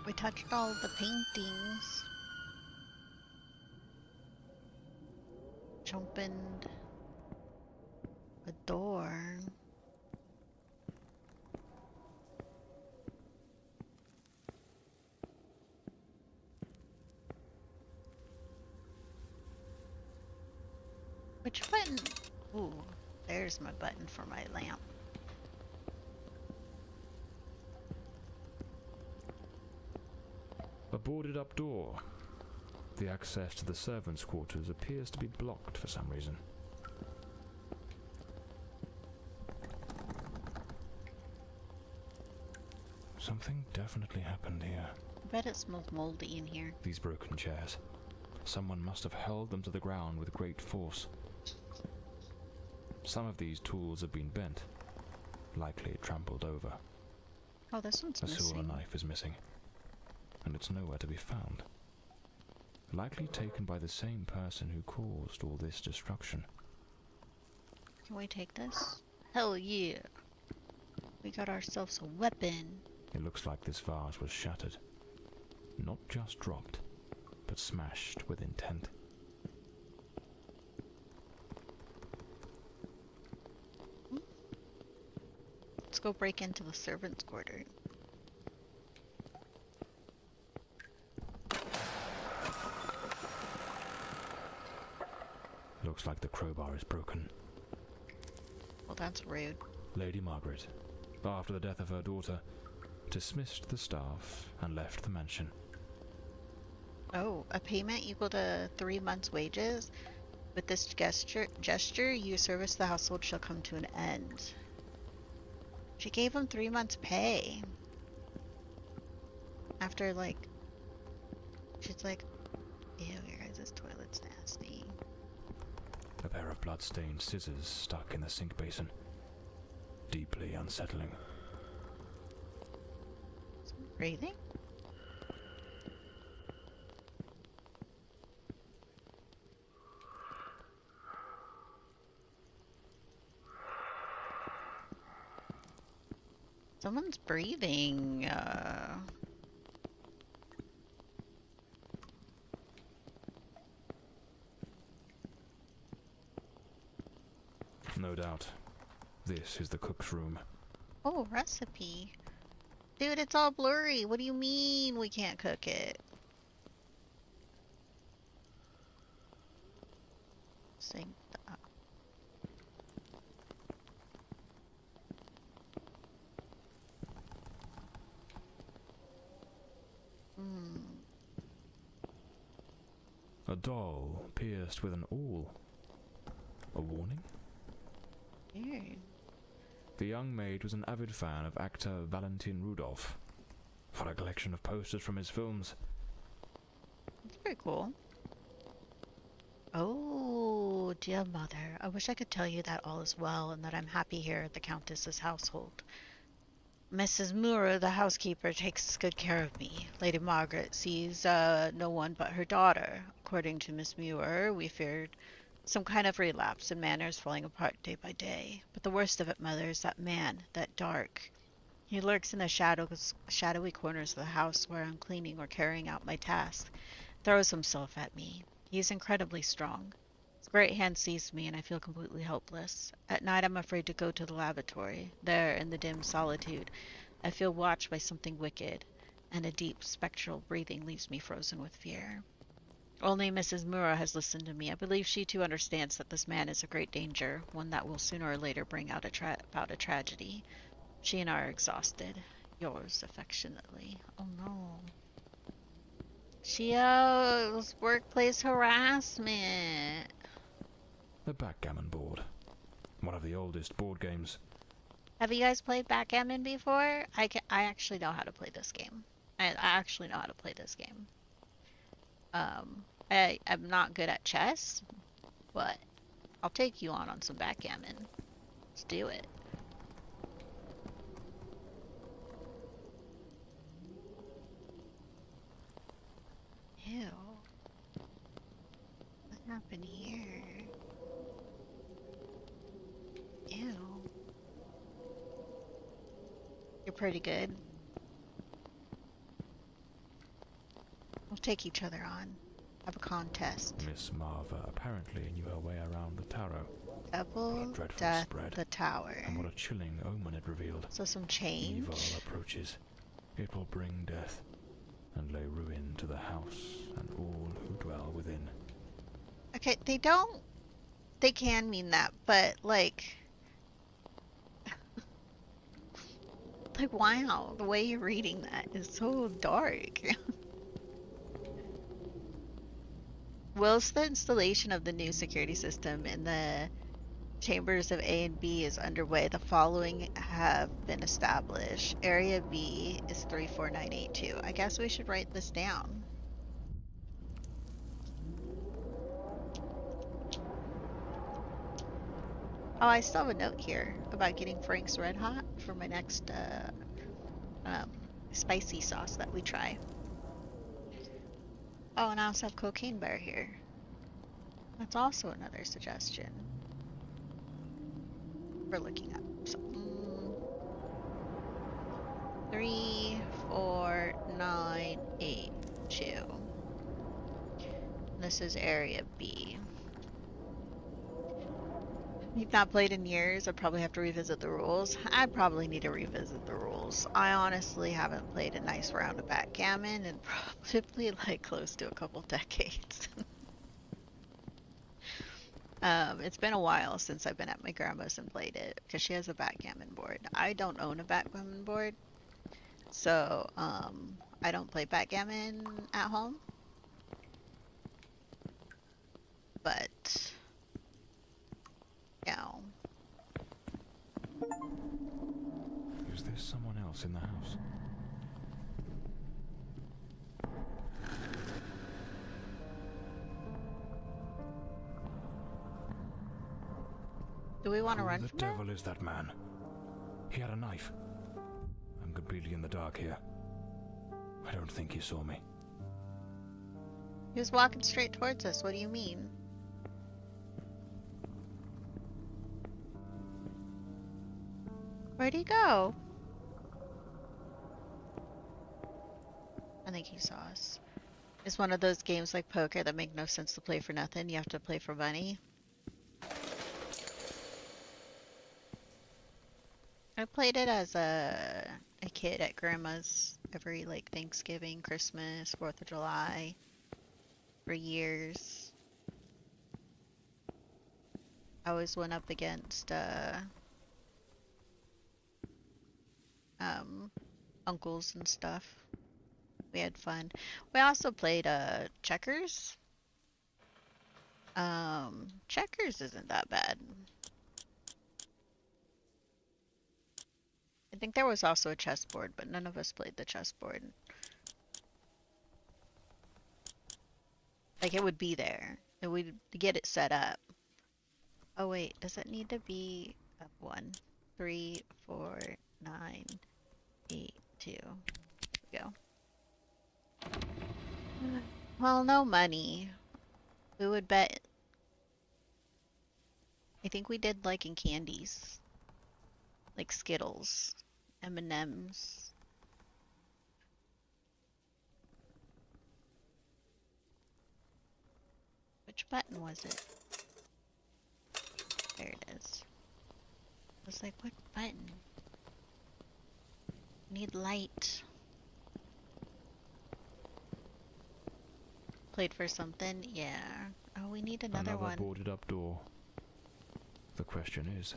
We touched all the paintings. Which opened a door. Which button? Ooh, there's my button for my lamp. A boarded up door. The access to the servants' quarters appears to be blocked for some reason. Something definitely happened here. I bet it smells moldy in here. These broken chairs. Someone must have held them to the ground with great force. Some of these tools have been bent, likely trampled over. Oh, this one's A missing. silver knife is missing, and it's nowhere to be found. Likely taken by the same person who caused all this destruction. Can we take this? Hell yeah! We got ourselves a weapon. It looks like this vase was shattered. Not just dropped, but smashed with intent. Let's go break into the servants' quarter. Looks like the crowbar is broken. Well, that's rude. Lady Margaret, after the death of her daughter, dismissed the staff and left the mansion. Oh, a payment equal to 3 months' wages? With this gesture, your service to the household shall come to an end. She gave him 3 months' pay. After, like... She's like, ew, your guys' toilet's nasty. A pair of blood-stained scissors stuck in the sink basin. Deeply unsettling. Breathing? Someone's breathing. No doubt. This is the cook's room. Oh, recipe. Dude, it's all blurry. What do you mean we can't cook it? Sync that. A doll pierced with an awl. A warning? Weird. The young maid was an avid fan of actor Valentin Rudolph. For a collection of posters from his films. That's pretty cool. Oh, dear mother. I wish I could tell you that all is well and that I'm happy here at the Countess's household. Mrs. Moore, the housekeeper, takes good care of me. Lady Margaret sees no one but her daughter. According to Miss Muir, we feared some kind of relapse and manners falling apart day by day. But the worst of it, mother, is that man, that dark. He lurks in the shadowy corners of the house where I'm cleaning or carrying out my task. Throws himself at me. He is incredibly strong. His great hand seized me and I feel completely helpless. At night I'm afraid to go to the lavatory. There, in the dim solitude, I feel watched by something wicked, and a deep, spectral breathing leaves me frozen with fear. Only Mrs. Moore has listened to me. I believe she too understands that this man is a great danger, one that will sooner or later bring out about a tragedy. She and I are exhausted. Yours affectionately. Oh no. Shio's workplace harassment. The backgammon board. One of the oldest board games. Have you guys played backgammon before? I actually know how to play this game. I actually know how to play this game. I'm not good at chess, but I'll take you on some backgammon. Let's do it. Ew. What happened here? Ew. You're pretty good. take each other on. Have a contest. Miss Marva apparently knew her way around the tarot. Devil, dreadful death, spread. the tower. And what a chilling omen it revealed. So some change. Evil approaches. It will bring death, and lay ruin to the house and all who dwell within. Okay, they don't... They can mean that, but, like... like, wow, the way you're reading that is so dark. Whilst the installation of the new security system in the chambers of A and B is underway, the following have been established. Area B is 34982. I guess we should write this down. Oh, I still have a note here about getting Frank's Red Hot for my next spicy sauce that we try. Oh, and I also have Cocaine Bear here. That's also another suggestion for looking up. So, 3, 4, 9, 8, 2. This is Area B. You've not played in years. I'd probably have to revisit the rules. I probably need to revisit the rules. I honestly haven't played a nice round of backgammon in probably like close to a couple decades. It's been a while since I've been at my grandma's and played it because she has a backgammon board. I don't own a backgammon board, so I don't play backgammon at home. But yeah. Is there someone else in the house? Do we want to run Who from the her? devil is that man? He had a knife. I'm completely in the dark here. I don't think he saw me. He was walking straight towards us. What do you mean? Where'd he go? I think he saw us. It's one of those games like poker that make no sense to play for nothing. You have to play for money. I played it as a kid at grandma's every like Thanksgiving, Christmas, 4th of July for years. I always went up against uncles and stuff. We had fun. We also played checkers. Checkers isn't that bad. I think there was also a chessboard, but none of us played the chessboard. Like, it would be there, and we'd get it set up. Oh wait, does it need to be up 1, 3, 4, 9, 8, 2? Here we go. Well, no money. We would bet. I think we did like in candies. Like Skittles, M&Ms. Which button was it? There it is. I was like, what button? Need light. Played for something? Yeah. Oh, we need another one. Boarded up door. The question is,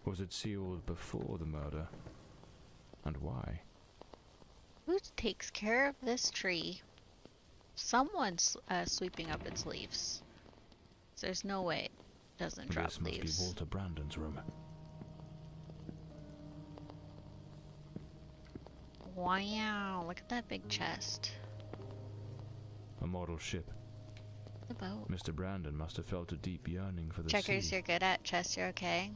was it sealed before the murder? And why? Who takes care of this tree? Someone's sweeping up its leaves. So there's no way it doesn't drop This must leaves. be Walter Brandon's room. Wow, look at that big chest. A model ship. The boat. Mr. Brandon must have felt a deep yearning for the Checkers, sea. you're good at. Chess, you're okay.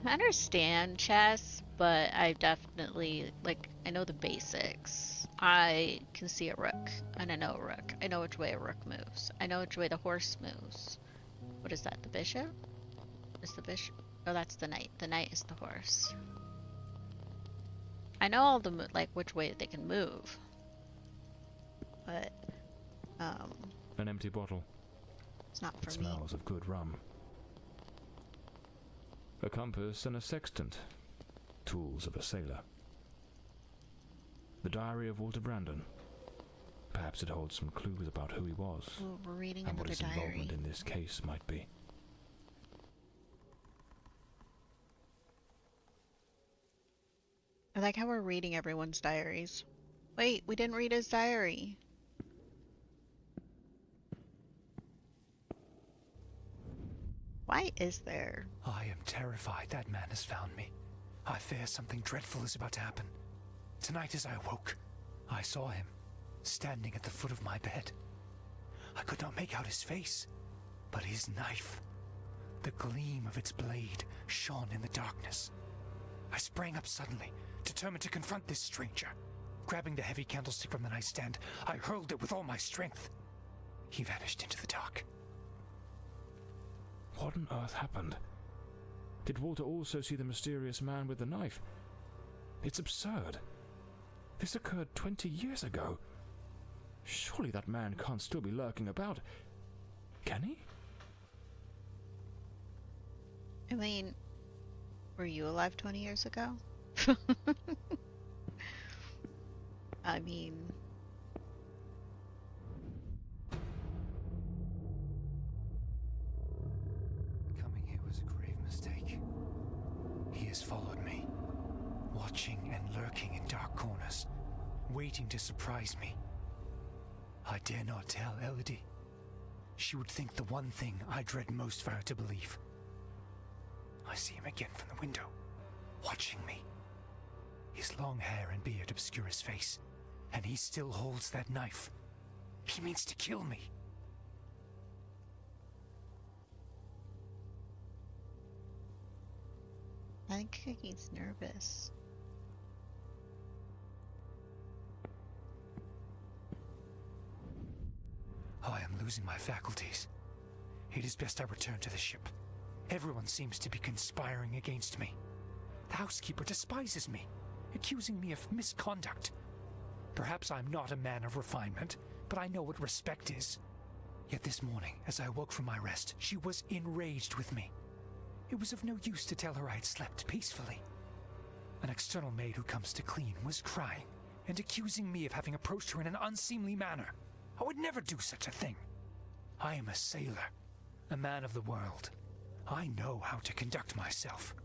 I understand chess, but I definitely, like, I know the basics. I can see a rook, and I know a rook. I know which way a rook moves. I know which way the horse moves. What is that, the bishop? Is the bishop? Oh, that's the knight. The knight is the horse. I know all the, like, which way they can move. but An empty bottle. it's not for me. Smells of good rum. A compass and a sextant. Tools of a sailor. The diary of Walter Brandon. Perhaps it holds some clues about who he was. Ooh, we're reading and what another his diary. involvement in this case might be. I like how we're reading everyone's diaries. Wait, we didn't read his diary. Why is there? I am terrified that man has found me. I fear something dreadful is about to happen. Tonight as I awoke, I saw him, standing at the foot of my bed. I could not make out his face, but his knife. The gleam of its blade shone in the darkness. I sprang up suddenly, determined to confront this stranger. Grabbing the heavy candlestick from the nightstand, I hurled it with all my strength. He vanished into the dark. What on earth happened? Did Walter also see the mysterious man with the knife? It's absurd. This occurred 20 years ago. Surely that man can't still be lurking about. Can he? I mean, were you alive 20 years ago? I mean... Coming here was a grave mistake. He has followed me, watching and lurking in dark corners, waiting to surprise me. I dare not tell Elodie. She would think the one thing I dread most for her to believe. I see him again from the window, watching me. His long hair and beard obscure his face, and he still holds that knife. He means to kill me. I think he's nervous. I am losing my faculties. It is best I return to the ship. Everyone seems to be conspiring against me. The housekeeper despises me, accusing me of misconduct. Perhaps I'm not a man of refinement, but I know what respect is. Yet this morning, as I woke from my rest, she was enraged with me. It was of no use to tell her I had slept peacefully. An external maid who comes to clean was crying and accusing me of having approached her in an unseemly manner. I would never do such a thing. I am a sailor, a man of the world. I know how to conduct myself.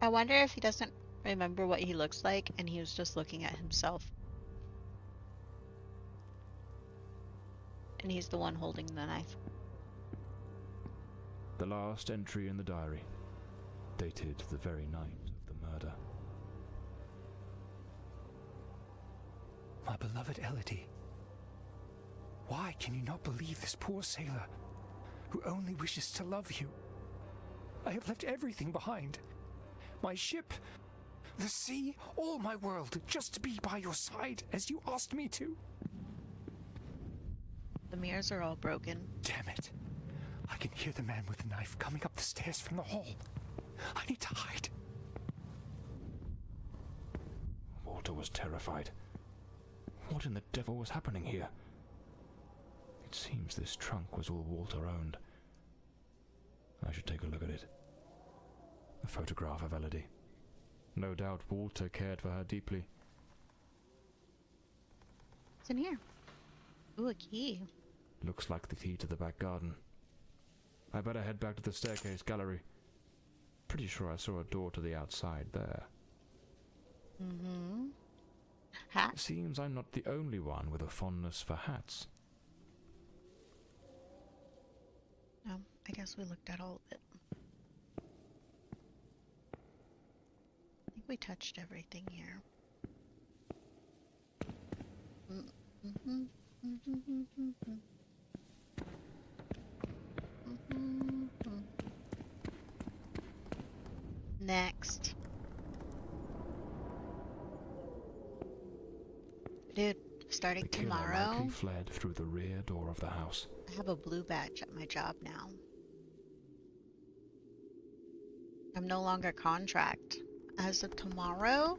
I wonder if he doesn't remember what he looks like and he was just looking at himself. And he's the one holding the knife. The last entry in the diary, dated the very night of the murder. My beloved Elodie, why can you not believe this poor sailor who only wishes to love you? I have left everything behind. My ship, the sea, all my world, just to be by your side as you asked me to. The mirrors are all broken. Damn it. I can hear the man with the knife coming up the stairs from the hall. I need to hide. Walter was terrified. What in the devil was happening here? It seems this trunk was all Walter owned. I should take a look at it. A photograph of Elodie. No doubt Walter cared for her deeply. What's in here? Ooh, a key. Looks like the key to the back garden. I better head back to the staircase gallery. Pretty sure I saw a door to the outside there. Mm-hmm. Hat? Seems I'm not the only one with a fondness for hats. No, I guess we looked at all of it. I think we touched everything here. Mm-hmm. Mm-hmm. Next. Dude, starting The killer tomorrow, likely fled through the rear door of the house. I have a blue badge at my job now. I'm no longer contract. As of tomorrow,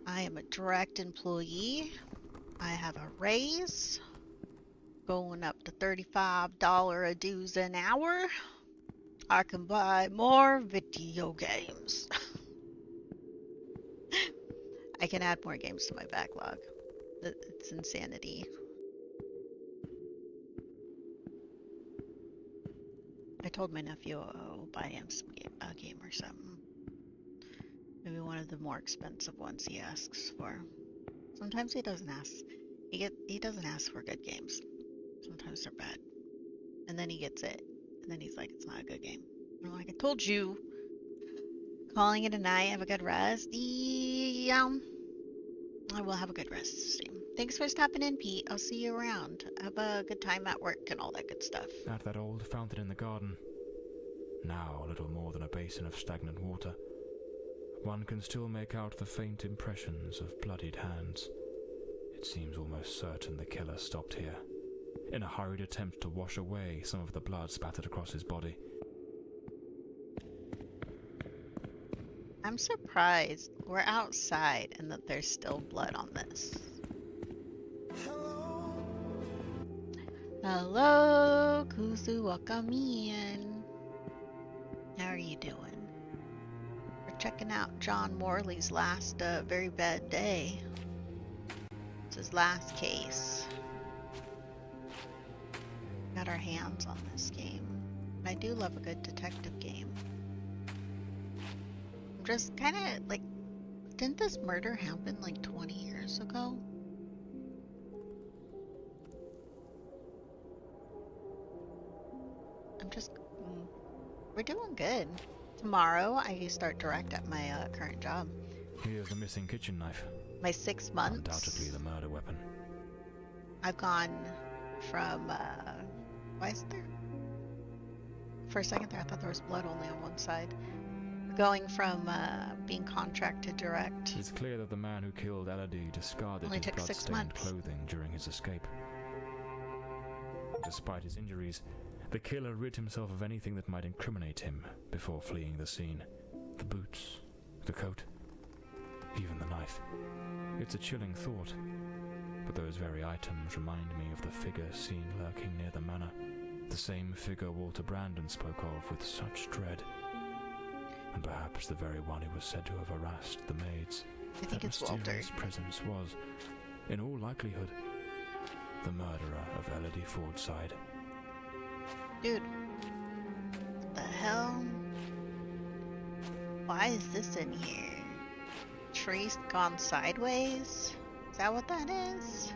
I am a direct employee. I have a raise going up to $35 a dues an hour. I can buy more video games. I can add more games to my backlog. It's insanity. I told my nephew I'll buy him a game or something. Maybe one of the more expensive ones he asks for. Sometimes he doesn't ask. He doesn't ask for good games. Sometimes they're bad. And then he gets it. And then he's like, it's not a good game. And I'm like, I told you. Calling it a night. Have a good rest. I will have a good rest stream. Thanks for stopping in, Pete. I'll see you around. Have a good time at work and all that good stuff. At that old fountain in the garden. Now little more than a basin of stagnant water. One can still make out the faint impressions of bloodied hands. It seems almost certain the killer stopped here, in a hurried attempt to wash away some of the blood spattered across his body. I'm surprised we're outside and that there's still blood on this. Hello, Kuzu, welcome in. How are you doing? We're checking out John Morley's last very bad day. It's his last case. Got our hands on this game. I do love a good detective game. I'm just kind of like, didn't this murder happen like 20 years ago? We're doing good. Tomorrow I start direct at my current job. Here's the missing kitchen knife. My 6 months. Undoubtedly the murder weapon. I've gone from, why is there? For a second there I thought there was blood only on one side. Going from being contract to direct. It's clear that the man who killed Elodie discarded only his took 6 blood-stained months. clothing during his escape. Despite his injuries, the killer rid himself of anything that might incriminate him before fleeing the scene. The boots, the coat, even the knife. It's a chilling thought, but those very items remind me of the figure seen lurking near the manor. The same figure Walter Brandon spoke of with such dread. And perhaps the very one who was said to have harassed the maids. I think it's Walter. That mysterious presence was, in all likelihood, the murderer of Lady Fordside. Dude, what the hell? Why is this in here? Trees gone sideways? Is that what that is?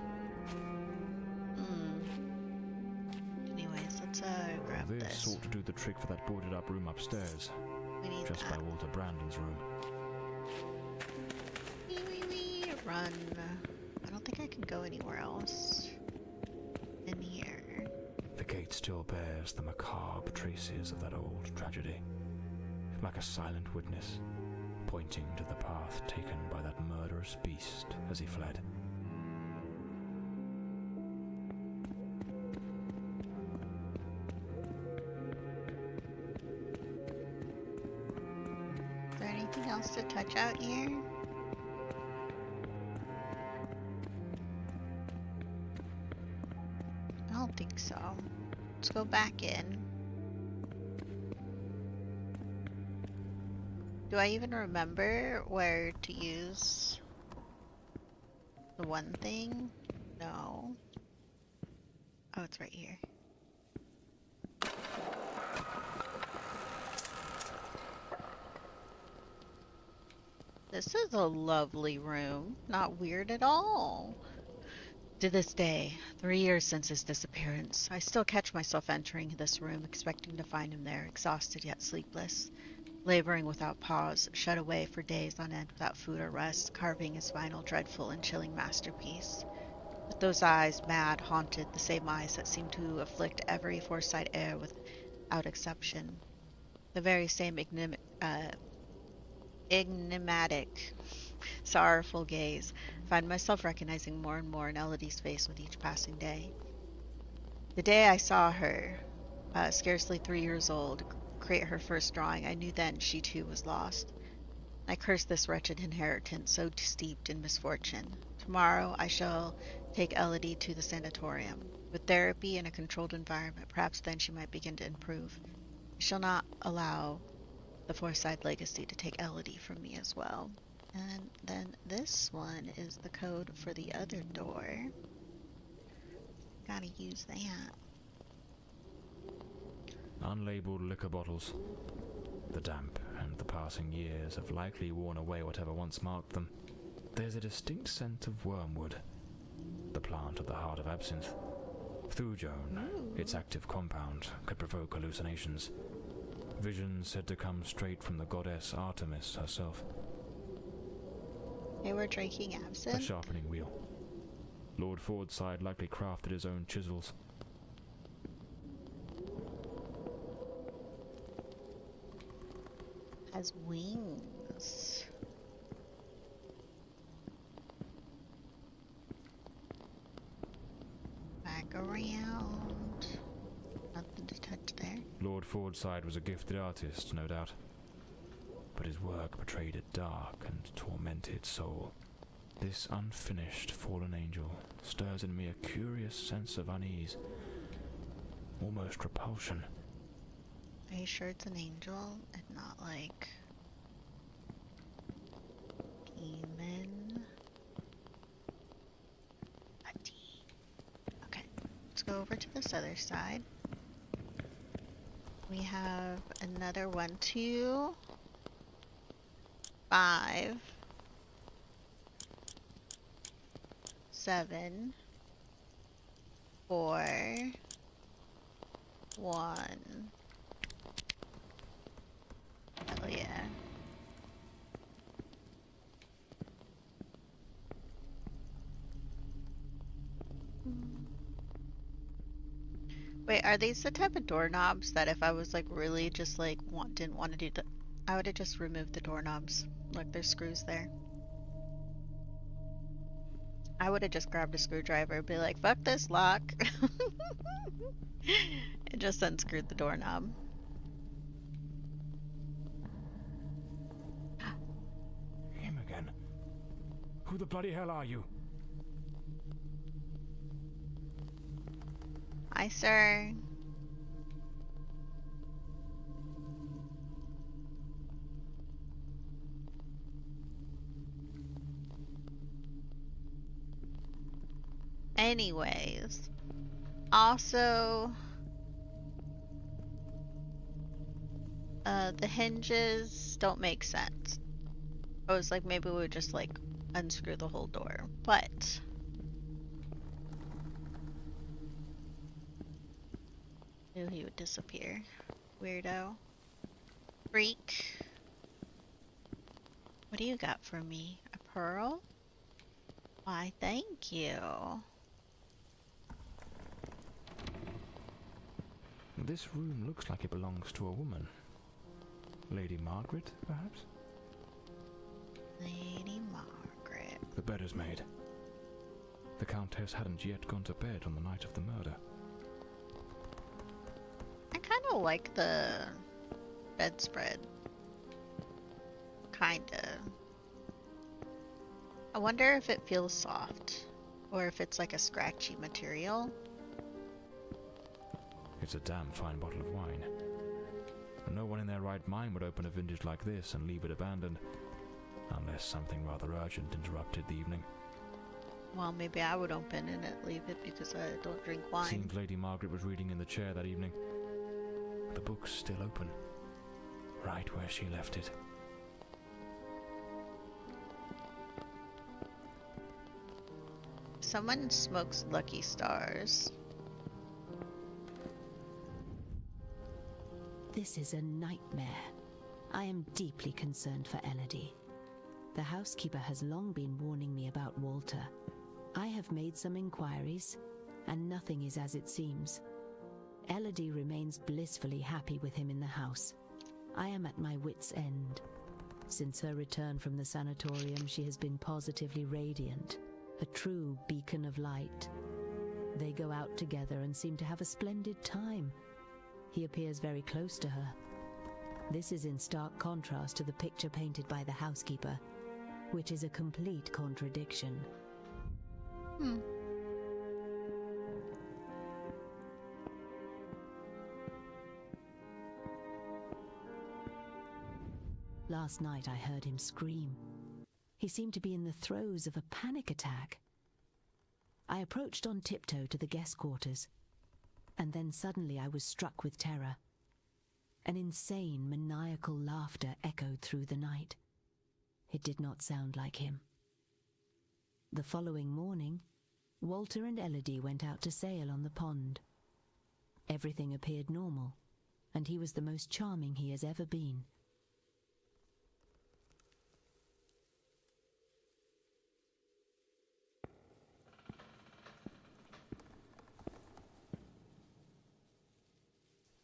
Anyways, let's grab This this. ought to do the trick for that boarded up room upstairs, We need just that. by Walter Brandon's room. Wee, run. I don't think I can go anywhere else in here. The gate still bears the macabre traces of that old tragedy, like a silent witness, pointing to the path taken by that murderous beast as he fled. Is there anything else to touch out here? I don't think so. Let's go back in. Do I even remember where to use the one thing? No. Oh, it's right here. This is a lovely room. Not weird at all. To this day, 3 years since his disappearance, I still catch myself entering this room, expecting to find him there, exhausted yet sleepless, laboring without pause, shut away for days on end without food or rest, carving his final dreadful and chilling masterpiece. With those eyes, mad, haunted, the same eyes that seem to afflict every Fordside heir without exception. The very same enigmatic, sorrowful gaze. I find myself recognizing more and more in Elodie's face with each passing day. The day I saw her, scarcely 3 years old, create her first drawing, I knew then she too was lost. I curse this wretched inheritance so steeped in misfortune. Tomorrow I shall take Elodie to the sanatorium. With therapy and a controlled environment, perhaps then she might begin to improve. I shall not allow the Fordside legacy to take Elodie from me as well. And then this one is the code for the other door. Gotta use that. Unlabeled liquor bottles. The damp and the passing years have likely worn away whatever once marked them. There's a distinct scent of wormwood, the plant at the heart of absinthe. Thujone, its active compound, could provoke hallucinations. Visions said to come straight from the goddess Artemis herself. They were drinking A absinthe. sharpening wheel. Lord Fordside likely crafted his own chisels. Has wings. Back around. Nothing to touch there. Lord Fordside was a gifted artist, no doubt. But his work betrayed a dark and tormented soul. This unfinished fallen angel stirs in me a curious sense of unease, almost repulsion. Are you sure it's an angel and not like demon? A demon. Okay, let's go over to this other side. We have another 1, 2, 5, 7, 4, 1. Hell yeah. Wait, are these the type of doorknobs that if I was like really just like didn't want to do that, I would have just removed the doorknobs? Look, there's screws there. I would have just grabbed a screwdriver and be like, fuck this lock. And just unscrewed the doorknob. Him again. Who the bloody hell are you? Hi, sir. Anyways, also, the hinges don't make sense. I was like, maybe we would just like unscrew the whole door, but knew he would disappear. Weirdo. Freak. What do you got for me? A pearl? Why, thank you. This room looks like it belongs to a woman. Lady Margaret, perhaps? Lady Margaret. The bed is made. The countess hadn't yet gone to bed on the night of the murder. I kind of like the bedspread. Kinda. I wonder if it feels soft, or if it's like a scratchy material. It's a damn fine bottle of wine. No one in their right mind would open a vintage like this and leave it abandoned, unless something rather urgent interrupted the evening. Well, maybe I would open it and leave it because I don't drink wine. Seems Lady Margaret was reading in the chair that evening. The book's still open, right where she left it. Someone smokes Lucky Stars. This is a nightmare. I am deeply concerned for Elodie. The housekeeper has long been warning me about Walter. I have made some inquiries, and nothing is as it seems. Elodie remains blissfully happy with him in the house. I am at my wit's end. Since her return from the sanatorium, she has been positively radiant, a true beacon of light. They go out together and seem to have a splendid time. He appears very close to her. This is in stark contrast to the picture painted by the housekeeper, which is a complete contradiction. Last night I heard him scream. He seemed to be in the throes of a panic attack. I approached on tiptoe to the guest quarters, and then suddenly I was struck with terror. An insane, maniacal laughter echoed through the night. It did not sound like him. The following morning, Walter and Elodie went out to sail on the pond. Everything appeared normal, and he was the most charming he has ever been.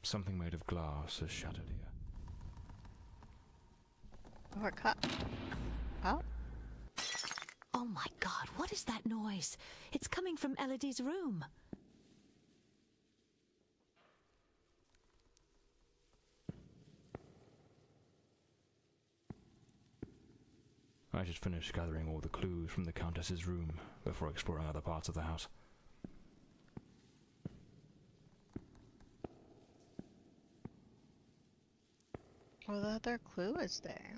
Something made of glass has shattered here. Or cup. Oh. Oh my God, what is that noise? It's coming from Elodie's room. I should finish gathering all the clues from the countess's room before exploring other parts of the house. What other clue is there?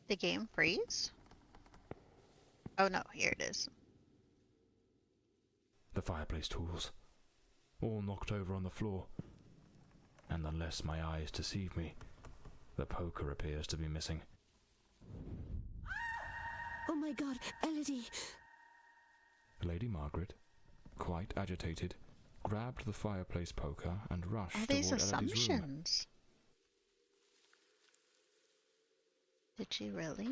The game freeze? Oh no, here it is. The fireplace tools, all knocked over on the floor. And unless my eyes deceive me, the poker appears to be missing. Oh my God, Elodie! Lady Margaret, quite agitated, grabbed the fireplace poker and rushed All toward these Elodie's room. assumptions. Did she really?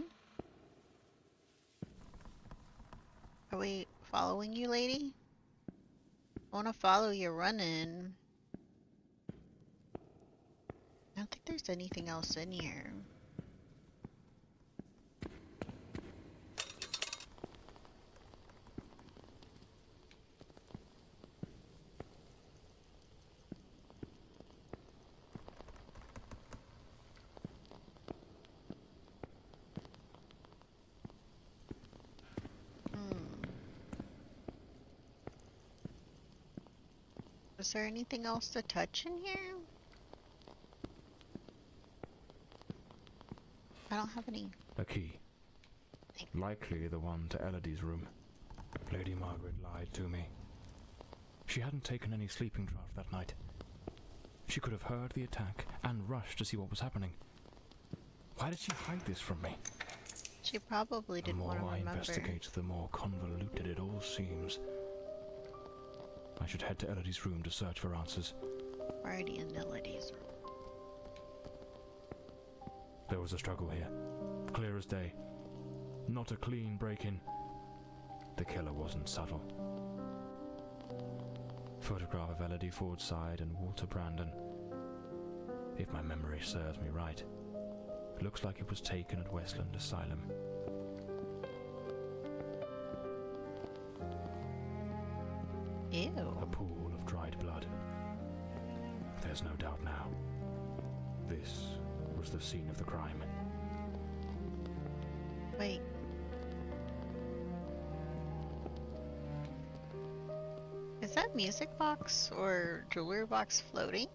Are we following you, lady? I wanna follow you running. I don't think there's anything else in here. Is there anything else to touch in here? I don't have any. A key. Likely the one to Elodie's room. Lady Margaret lied to me. She hadn't taken any sleeping draught that night. She could have heard the attack and rushed to see what was happening. Why did she hide this from me? She probably didn't want to remember. The more I investigate, the more convoluted it all seems. I should head to Elodie's room to search for answers. Already in Elodie's room. There was a struggle here, clear as day. Not a clean break-in. The killer wasn't subtle. Photograph of Lady Fordside and Walter Brandon. If my memory serves me right, it looks like it was taken at Westland Asylum. Ew. A pool of dried blood. There's no doubt now. This was the scene of the crime. Wait. Is that music box or jewelry box floating?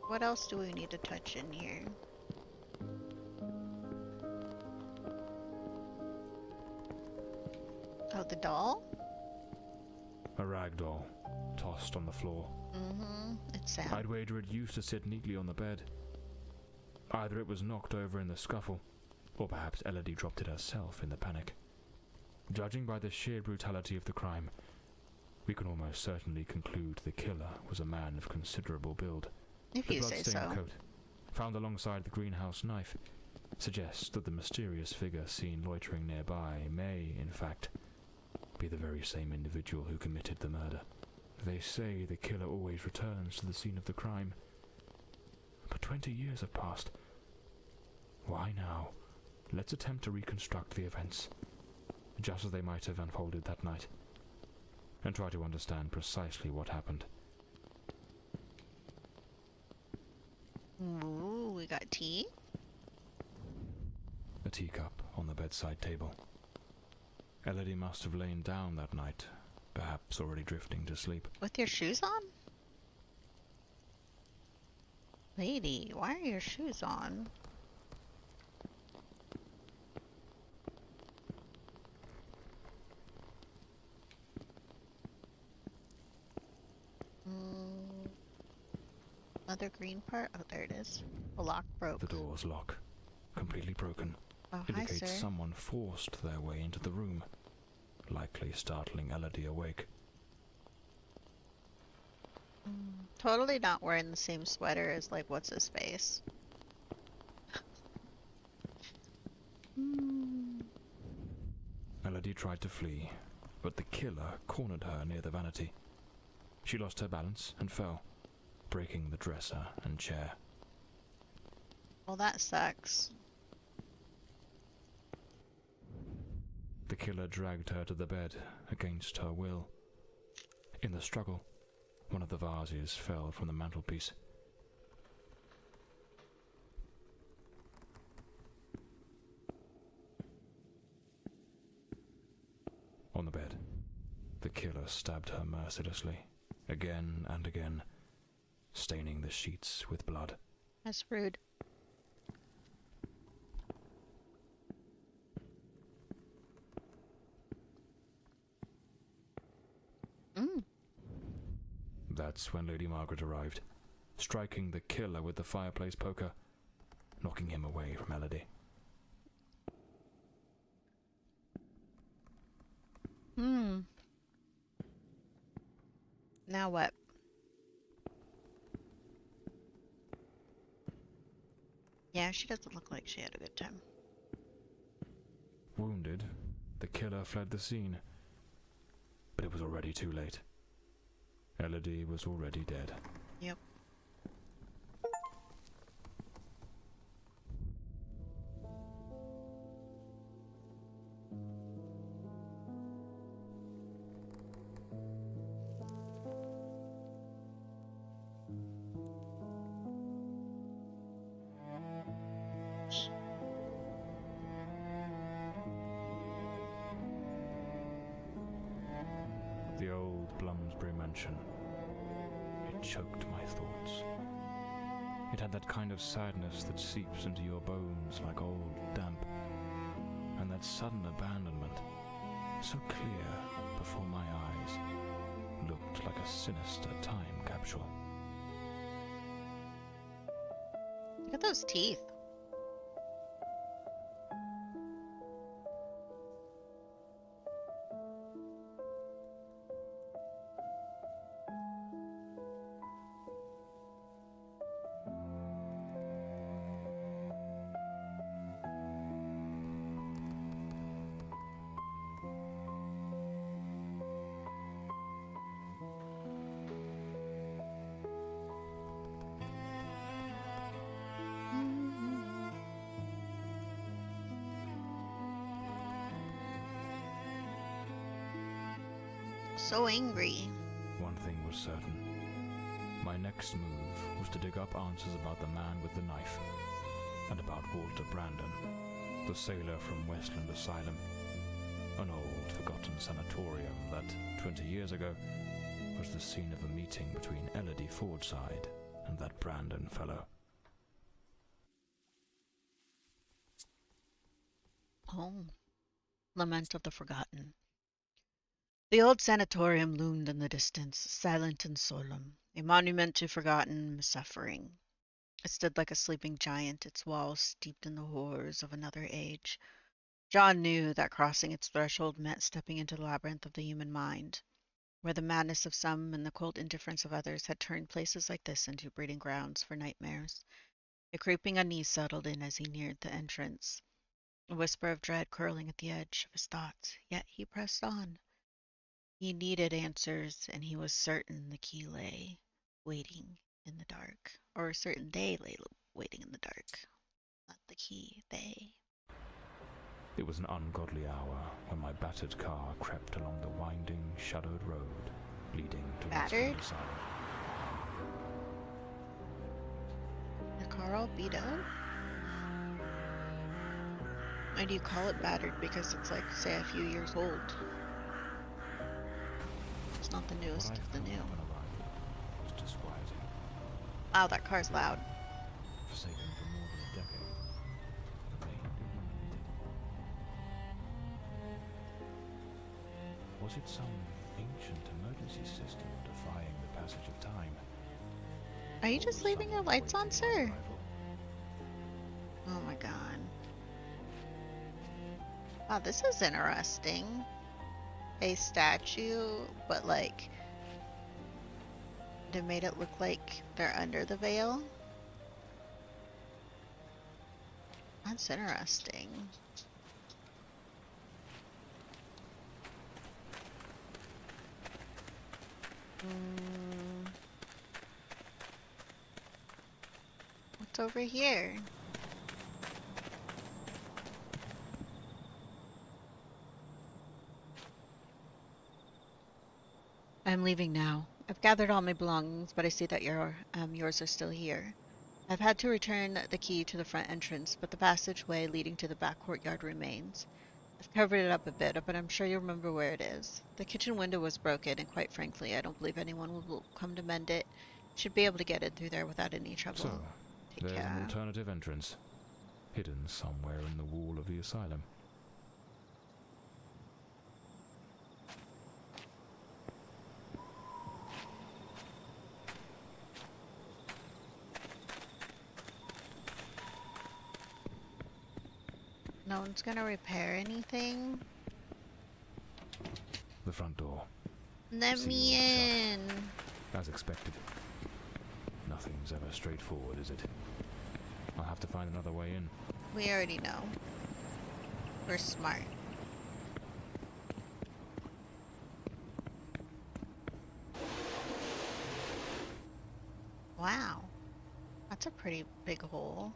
What else do we need to touch in here? Oh, the doll? A rag doll, tossed on the floor. It's sad. I'd wager it used to sit neatly on the bed. Either it was knocked over in the scuffle, or perhaps Elodie dropped it herself in the panic. Judging by the sheer brutality of the crime, we can almost certainly conclude the killer was a man of considerable build. If The you say so. blood-stained coat, found alongside the greenhouse knife, suggests that the mysterious figure seen loitering nearby may, in fact, be the very same individual who committed the murder. They say the killer always returns to the scene of the crime. But 20 years have passed. Why now? Let's attempt to reconstruct the events, just as they might have unfolded that night, and try to understand precisely what happened. Ooh, we got tea? A teacup on the bedside table. Elodie must have lain down that night, perhaps already drifting to sleep. With your shoes on? Lady, why are your shoes on? Other green part? Oh, there it is. The lock broke. The door's lock, completely broken, Oh, hi, indicates sir. someone forced their way into the room, likely startling Elodie awake. Totally not wearing the same sweater as, like, what's his face. Elodie tried to flee, but the killer cornered her near the vanity. She lost her balance and fell, breaking the dresser and chair. Well, that sucks. The killer dragged her to the bed against her will. In the struggle, one of the vases fell from the mantelpiece. On the bed, the killer stabbed her mercilessly, again and again, staining the sheets with blood. That's rude. That's when Lady Margaret arrived, striking the killer with the fireplace poker, knocking him away from Elodie. Now what? Yeah, she doesn't look like she had a good time. Wounded, the killer fled the scene, but it was already too late. Elodie was already dead. Yep. The old Bloomsbury mansion. It choked my thoughts. It had that kind of sadness that seeps into your bones like old damp, and that sudden abandonment, so clear before my eyes, looked like a sinister time capsule. Look at those teeth. So angry. One thing was certain. My next move was to dig up answers about the man with the knife, and about Walter Brandon, the sailor from Westland Asylum, an old forgotten sanatorium that, 20 years ago, was the scene of a meeting between Lady Fordside and that Brandon fellow. Oh. Lament of the Forgotten. The old sanatorium loomed in the distance, silent and solemn, a monument to forgotten suffering. It stood like a sleeping giant, its walls steeped in the horrors of another age. John knew that crossing its threshold meant stepping into the labyrinth of the human mind, where the madness of some and the cold indifference of others had turned places like this into breeding grounds for nightmares. A creeping unease settled in as he neared the entrance, a whisper of dread curling at the edge of his thoughts, yet he pressed on. He needed answers, and he was certain the key lay waiting in the dark, or a certain they lay waiting in the dark. Not the key, they. It was an ungodly hour when my battered car crept along the winding, shadowed road leading to Battered? the asylum. The car all beat up? And you call it battered because it's like, say, a few years old. It's not the newest of the new. Was disquieting. Wow, that car's loud. Forsaken for more than a decade. The maid did not need it. Was it some ancient emergency system defying the passage of time? Are you just leaving your lights on, sir? Oh my god. Wow, this is interesting. A statue, but like they made it look like they're under the veil. That's interesting. What's over here? I'm leaving now. I've gathered all my belongings, but I see that yours are still here. I've had to return the key to the front entrance, but the passageway leading to the back courtyard remains. I've covered it up a bit, but I'm sure you'll remember where it is. The kitchen window was broken, and quite frankly, I don't believe anyone will come to mend it. Should be able to get it through there without any trouble. So, there's an alternative entrance, hidden somewhere in the wall of the asylum. No one's gonna repair anything? The front door. Let me in! As expected. Nothing's ever straightforward, is it? I'll have to find another way in. We already know. We're smart. Wow. That's a pretty big hole.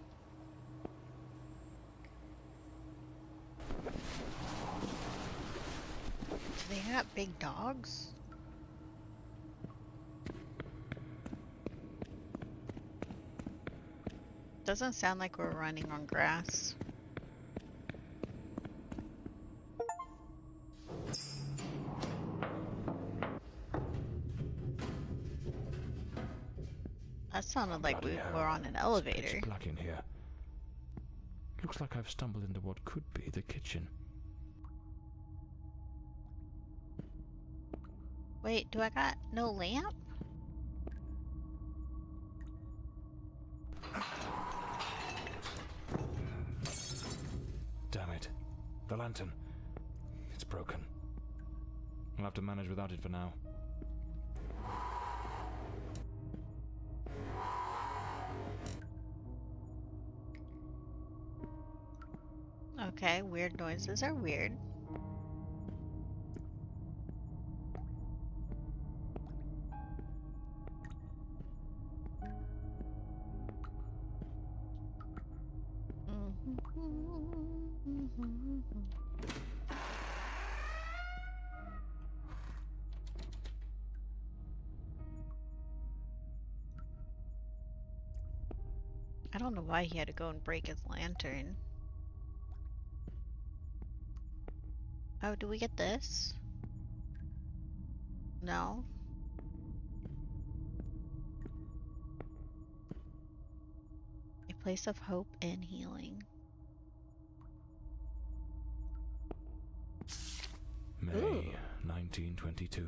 Do they got big dogs? Doesn't sound like we're running on grass. That sounded like we were on an elevator. It's pitch black in here. Looks like I've stumbled into what could be the kitchen. Wait, do I got no lamp? Damn it. The lantern. It's broken. I'll have to manage without it for now. Okay, weird noises are weird. I don't know why he had to go and break his lantern. Oh, do we get this? No. A place of hope and healing. May Ooh. 1922.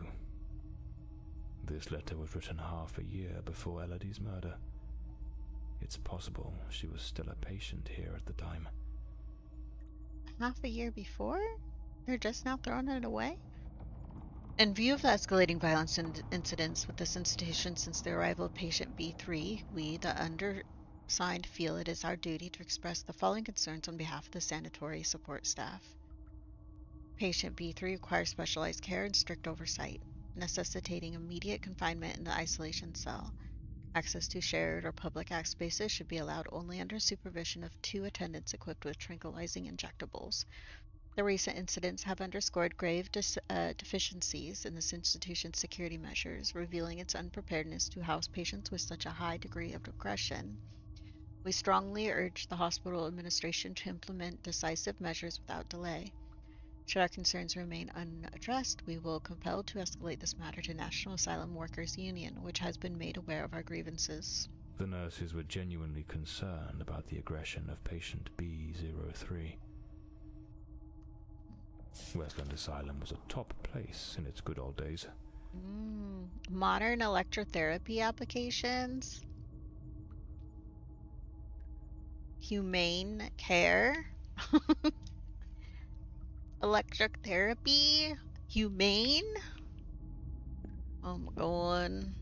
This letter was written half a year before Elodie's murder. It's possible she was still a patient here at the time. Half a year before? They're just now throwing it away? In view of the escalating violence and incidents with this institution since the arrival of patient B3, we, the Signed, feel it is our duty to express the following concerns on behalf of the sanitary support staff. Patient B3 requires specialized care and strict oversight, necessitating immediate confinement in the isolation cell. Access to shared or public spaces should be allowed only under supervision of 2 attendants equipped with tranquilizing injectables. The recent incidents have underscored grave deficiencies in this institution's security measures, revealing its unpreparedness to house patients with such a high degree of aggression. We strongly urge the hospital administration to implement decisive measures without delay. Should our concerns remain unaddressed, we will compel to escalate this matter to National Asylum Workers Union, which has been made aware of our grievances. The nurses were genuinely concerned about the aggression of patient B03. Westland Asylum was a top place in its good old days. Modern electrotherapy applications. Humane care. Electric therapy. Humane. Oh my god.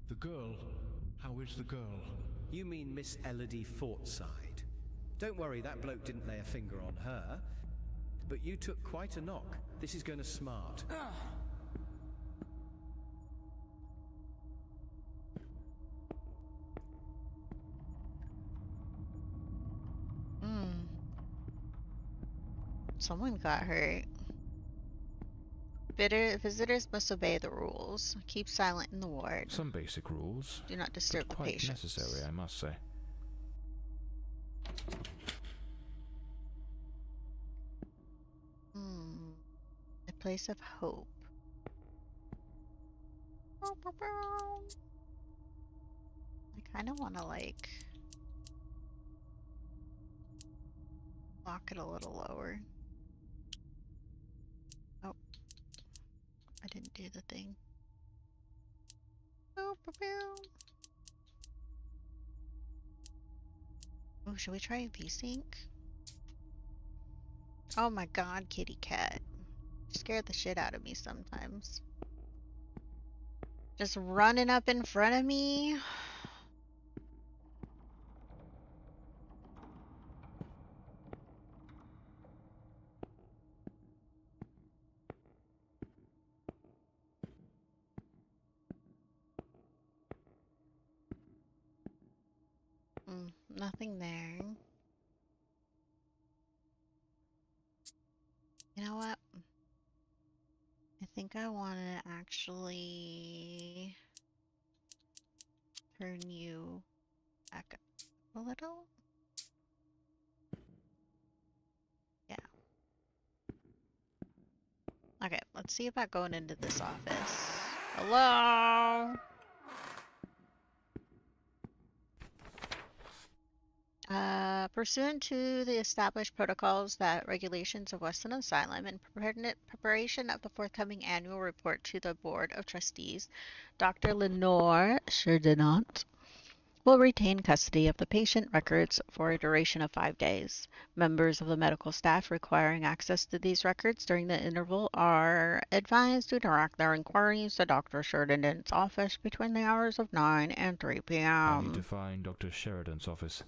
The girl? How is the girl? You mean Miss Lady Fordside. Don't worry, that bloke didn't lay a finger on her. But you took quite a knock. This is going to smart. Someone got hurt. Visitors must obey the rules. Keep silent in the ward. Some basic rules. Do not disturb the quite patients. Necessary, I must say. A place of hope. I kind of want to like lock it a little lower. Oh, I didn't do the thing. Oh, should we try VSync? Oh my god, kitty cat. You scare the shit out of me sometimes. Just running up in front of me. Nothing there. You know what? I think I want to actually turn you back up a little. Yeah. Okay, let's see about going into this office. Hello? Pursuant to the established protocols that regulations of Western Asylum and preparation of the forthcoming annual report to the Board of Trustees, Dr. Lenore Chardonnat will retain custody of the patient records for a duration of 5 days. Members of the medical staff requiring access to these records during the interval are advised to direct their inquiries to Dr. Sheridan's office between the hours of 9 and 3 p.m. I need to find Dr. Sheridan's office.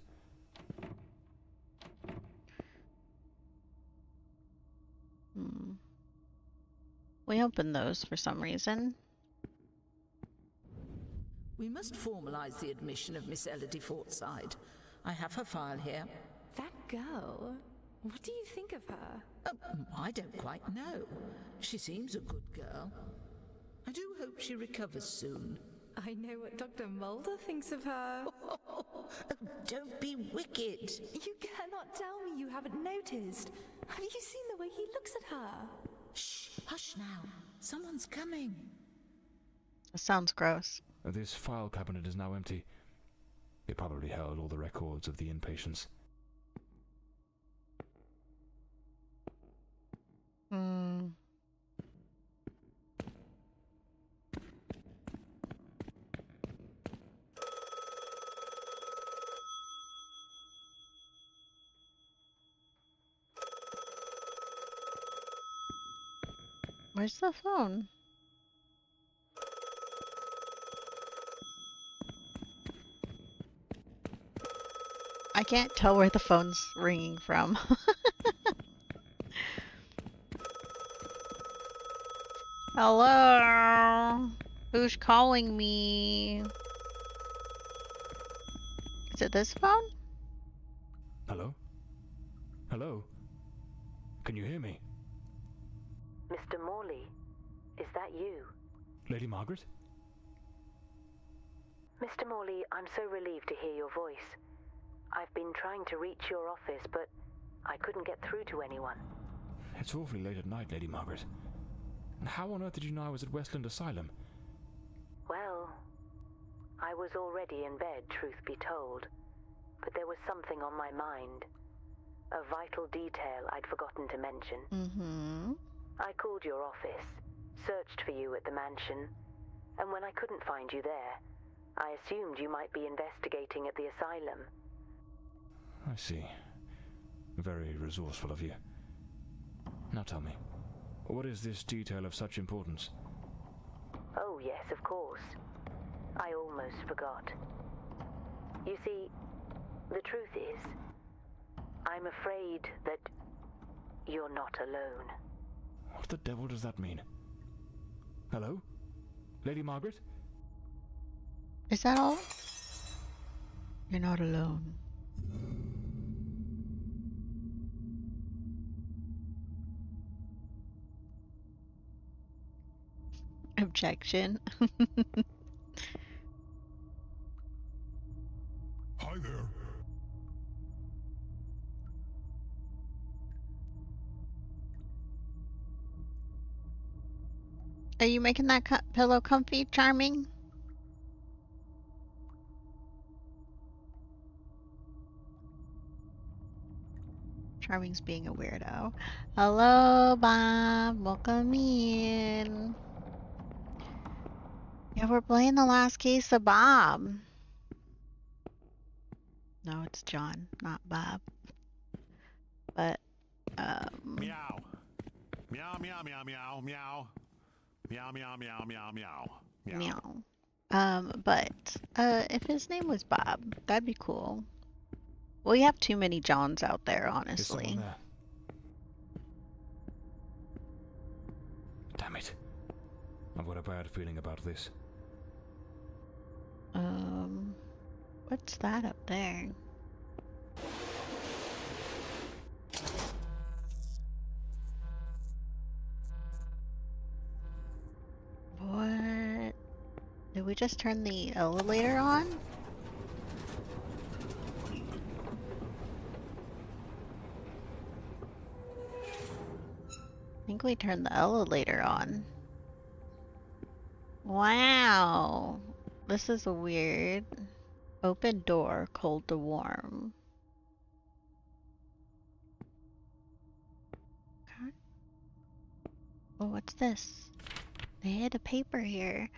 We opened those for some reason. We must formalize the admission of Miss Lady Fordside. I have her file here. That girl? What do you think of her? I don't quite know. She seems a good girl. I do hope she recovers soon. I know what Dr. Mulder thinks of her. Oh, don't be wicked. You cannot tell me you haven't noticed. Have you seen the way he looks at her? Shh, hush now. Someone's coming. That sounds gross. This file cabinet is now empty. It probably held all the records of the inpatients. Where's the phone? I can't tell where the phone's ringing from. Hello? Who's calling me? Is it this phone? Hello? Hello? Can you hear me? Mr. Morley, is that you? Lady Margaret? Mr. Morley, I'm so relieved to hear your voice. I've been trying to reach your office, but I couldn't get through to anyone. It's awfully late at night, Lady Margaret. And how on earth did you know I was at Westland Asylum? Well, I was already in bed, truth be told. But there was something on my mind. A vital detail I'd forgotten to mention. Mm-hmm. I called your office, searched for you at the mansion, and when I couldn't find you there, I assumed you might be investigating at the asylum. I see. Very resourceful of you. Now tell me, what is this detail of such importance? Oh yes, of course. I almost forgot. You see, the truth is, I'm afraid that you're not alone. What the devil does that mean? Hello? Lady Margaret? Is that all? You're not alone. Objection. Hi there. Are you making that pillow comfy, Charming? Charming's being a weirdo. Hello, Bob. Welcome in. Yeah, we're playing the last case of Bob. No, it's John, not Bob. But, Meow. Meow, meow, meow, meow, meow. Meow, meow, meow, meow, meow. Meow. If his name was Bob, that'd be cool. We have too many Johns out there, honestly. There. Damn it. I've got a bad feeling about this. What's that up there? What? Did we just turn the elevator on? I think we turned the elevator on. Wow. This is a weird. Open door, cold to warm. Okay. Oh, what's this? They had a paper here.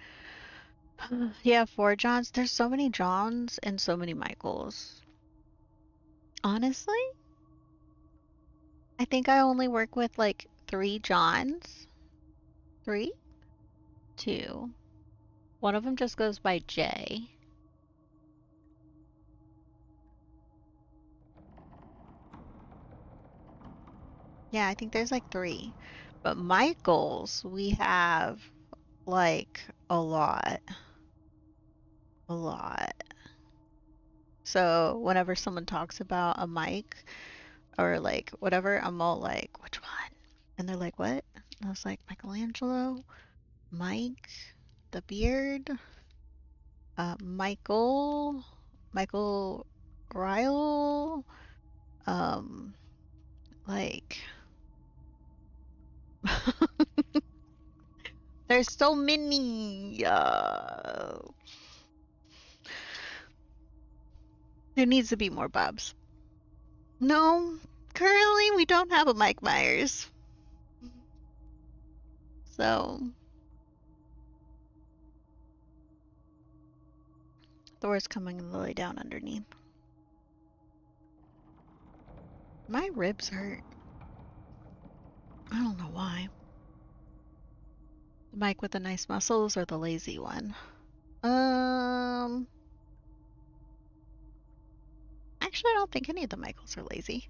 Yeah, 4 Johns. There's so many Johns and so many Michaels. Honestly, I think I only work with like 3 Johns. 3? 2. One of them just goes by J. Yeah, I think there's like 3. But Michaels, we have like a lot. A lot. So whenever someone talks about a Mike or like whatever, I'm all like, which one? And they're like, what? And I was like, Michelangelo, Mike, the beard, Michael Ryle, like, there's so many. There needs to be more Bobs. No, currently we don't have a Mike Myers. So, Thor's coming to lay down underneath. My ribs hurt. I don't know why. The Mike with the nice muscles or the lazy Actually, I don't think any of the Michaels are lazy.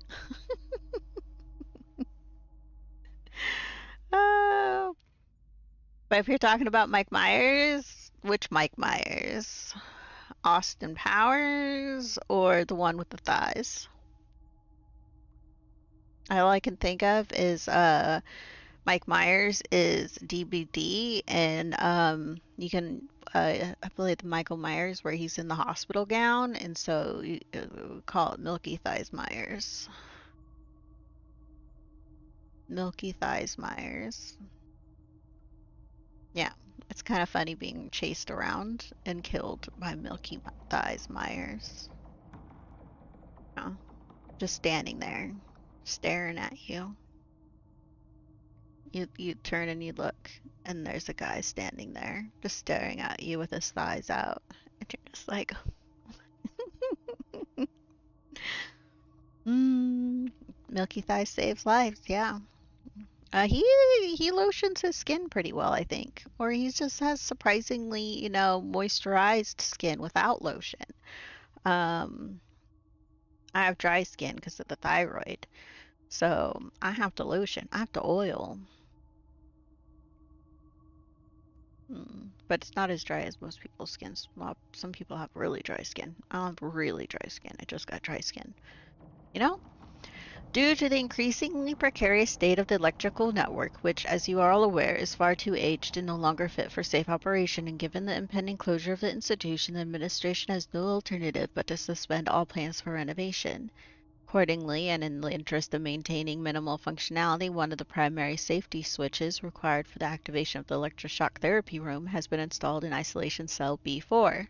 But if you're talking about Mike Myers, which Mike Myers? Austin Powers or the one with the thighs? All I can think of is Mike Myers is DBD, and you can I believe the Michael Myers where he's in the hospital gown, and so you call it Milky Thighs Myers. Milky Thighs Myers. Yeah, it's kind of funny being chased around and killed by Milky Thighs Myers. Oh, just standing there, staring at you. You turn and you look, and there's a guy standing there, just staring at you with his thighs out, and you're just like, Milky Thighs saves lives, yeah. He lotions his skin pretty well, I think, or he just has surprisingly, moisturized skin without lotion. I have dry skin because of the thyroid, so I have to lotion. I have to oil. But it's not as dry as most people's skins. Well, some people have really dry skin. I don't have really dry skin. I just got dry skin. Due to the increasingly precarious state of the electrical network, which, as you are all aware, is far too aged and no longer fit for safe operation, and given the impending closure of the institution, the administration has no alternative but to suspend all plans for renovation. Accordingly, and in the interest of maintaining minimal functionality, one of the primary safety switches required for the activation of the electroshock therapy room has been installed in isolation cell B4.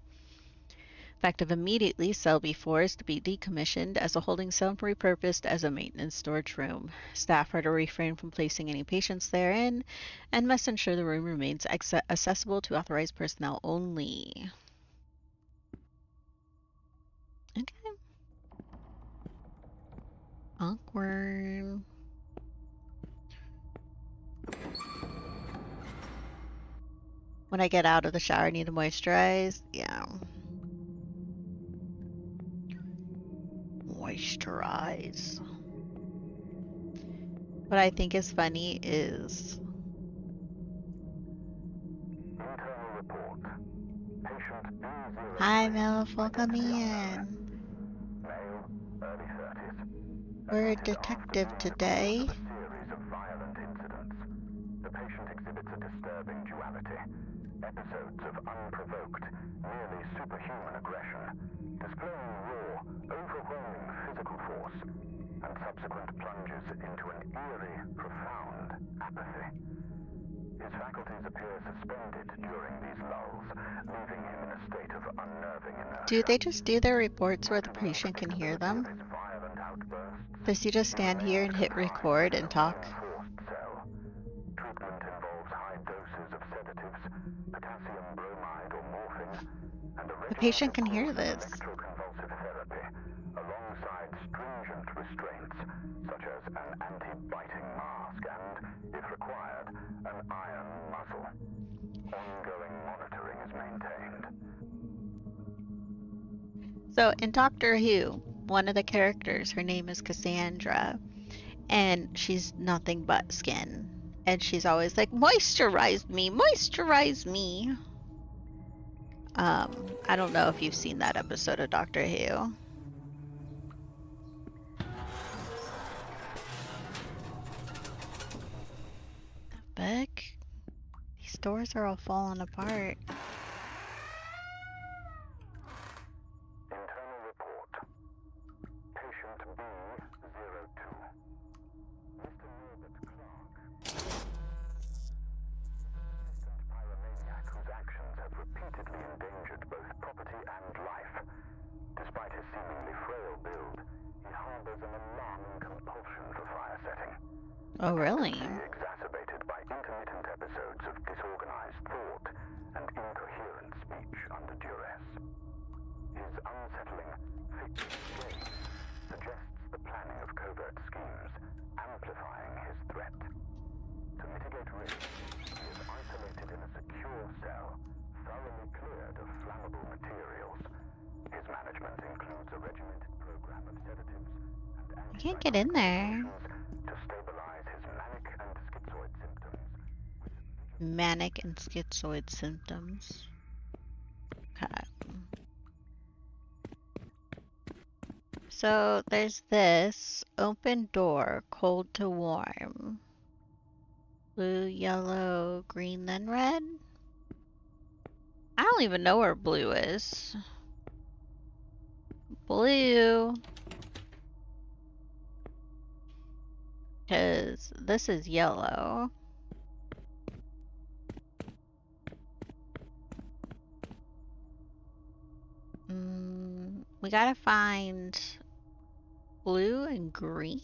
Effective immediately, cell B4 is to be decommissioned as a holding cell and repurposed as a maintenance storage room. Staff are to refrain from placing any patients therein and must ensure the room remains accessible to authorized personnel only. Okay. Awkward. When I get out of the shower, I need to moisturize. Yeah. Moisturize. What I think is funny is... Hi, Melf. Welcome in. We're a detective today. The patient exhibits a disturbing duality. Episodes of unprovoked, nearly superhuman aggression, displaying raw, overwhelming physical force, and subsequent plunges into an eerie, profound apathy. His faculties appear suspended during these lulls, leaving him in a state of unnerving inertia. Do they just do their reports where the patient can hear them? Does he just stand here and hit record and talk? Treatment involves high doses of sedatives, potassium bromide or morphine, and The patient can hear this. electroconvulsive therapy, alongside stringent restraints such as an anti-biting mask and, if required, an iron muzzle. Ongoing monitoring is maintained. So in Doctor Who, one of the characters, her name is Cassandra, and she's nothing but skin. And she's always like, moisturize me, moisturize me. I don't know if you've seen that episode of Doctor Who. Beck, these doors are all falling apart. Internal report. Patient B02. Mr. Norbert Clark. Persistent pyromaniac whose actions have repeatedly endangered both property and life. Despite his seemingly frail build, he harbors an alarming compulsion for fire setting. Oh, really? Exacerbated by intermittent episodes of disorganized thought and incoherent speech under duress. His unsettling, fictive gaze suggests the planning of covert schemes, amplifying his threat. To mitigate risk, he is isolated in a secure cell, thoroughly cleared of flammable materials. His management includes a regimented program of Can't get in there. to stabilize his manic and schizoid symptoms. Manic and schizoid symptoms. Okay. So there's this open door, cold to warm. Blue, yellow, green, then red. I don't even know where blue is. Blue. Because this is yellow. We gotta find blue and green?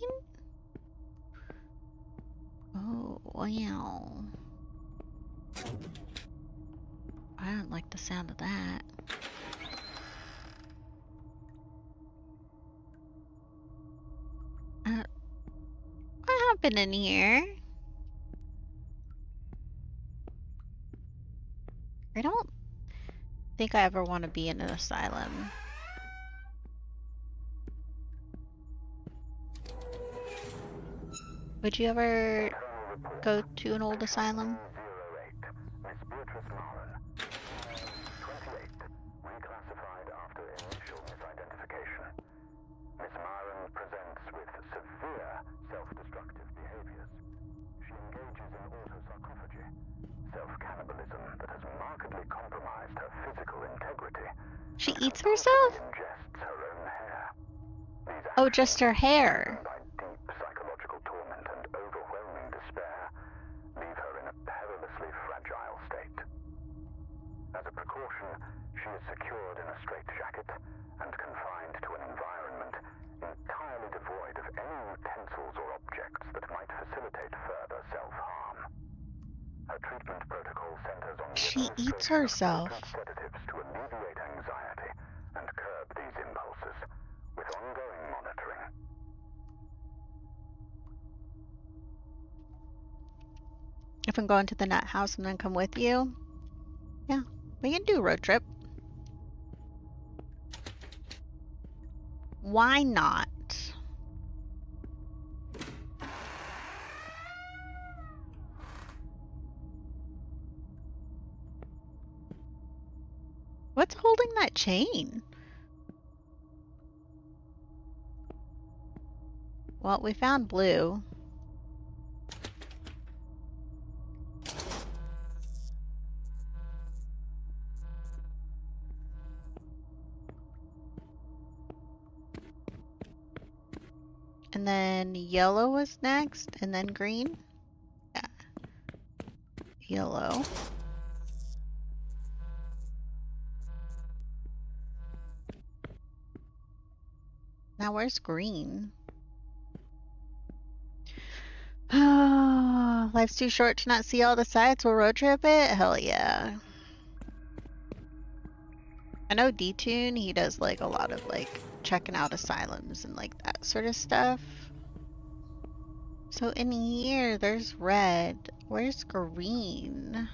Oh, wow. I don't like the sound of that. What happened in here? I don't think I ever want to be in an asylum. Would you ever go to an old asylum? Miss Beatrice Maren, 28, reclassified after initial misidentification. Miss Maren presents with severe self-destructive behaviors. She engages in autosarcophagy, self-cannibalism that has markedly compromised her physical integrity. She eats herself? Ingests her own hair. Oh, just her hair. By deep psychological torment and overwhelming despair, leave her in a perilously fragile state. As a precaution, she is secured in a straitjacket and confined to an environment entirely devoid of any utensils or objects that might facilitate further self-harm. Her treatment protocol centers on the She eats administration of herself. potent sedatives to alleviate anxiety and curb these impulses, with ongoing monitoring. If I'm going to the nut house and then come with you, yeah, we can do a road trip. Why not? What's holding that chain? Well, we found blue. And then yellow was next, and then green. Yeah. Yellow. Now where's green? Oh, life's too short to not see all the sights. We'll road trip it? Hell yeah. I know D-Tune, he does like a lot of like checking out asylums and like that sort of stuff. So in here, there's red. Where's green?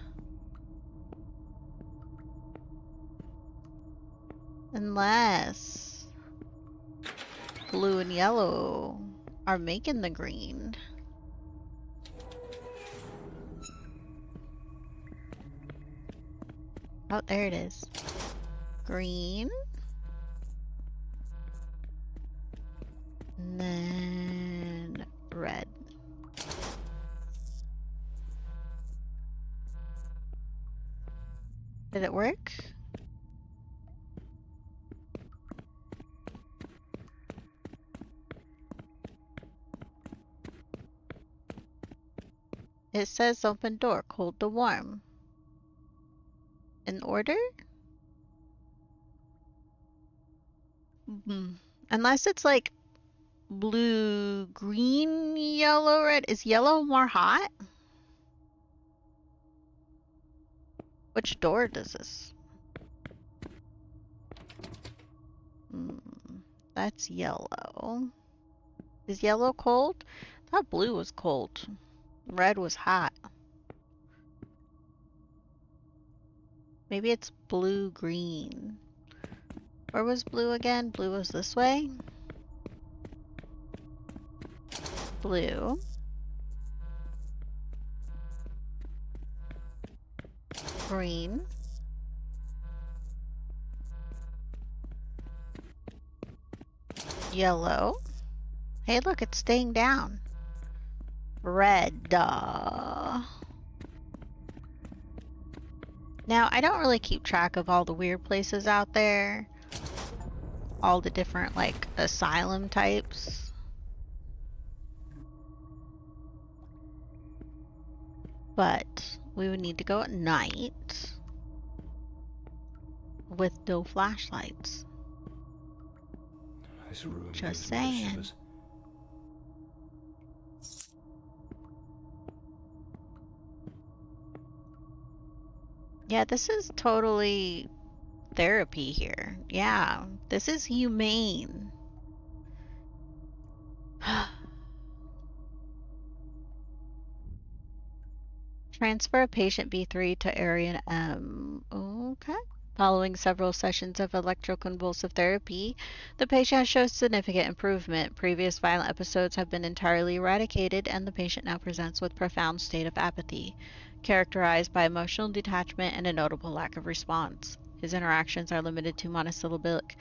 Unless blue and yellow are making the green. Oh, there it is. Green. And then red. Did it work? It says open door, cold to warm. In order? Unless it's like blue, green, yellow, red. Is yellow more hot? Which door does this? That's yellow. Is yellow cold? I thought blue was cold. Red was hot. Maybe it's blue, green. Where was blue again? Blue was this way? blue. Green. Yellow. Hey, look, it's staying down. Red. Now, I don't really keep track of all the weird places out there. All the different, like, asylum types. But we would need to go at night with no flashlights. This room Just gives me the saying. shivers. Yeah, this is totally therapy here. Yeah, this is humane. Transfer patient B3 to area M. Okay. Following several sessions of electroconvulsive therapy, the patient has shown significant improvement. Previous violent episodes have been entirely eradicated, and the patient now presents with profound state of apathy, characterized by emotional detachment and a notable lack of response. His interactions are limited to monosyllabic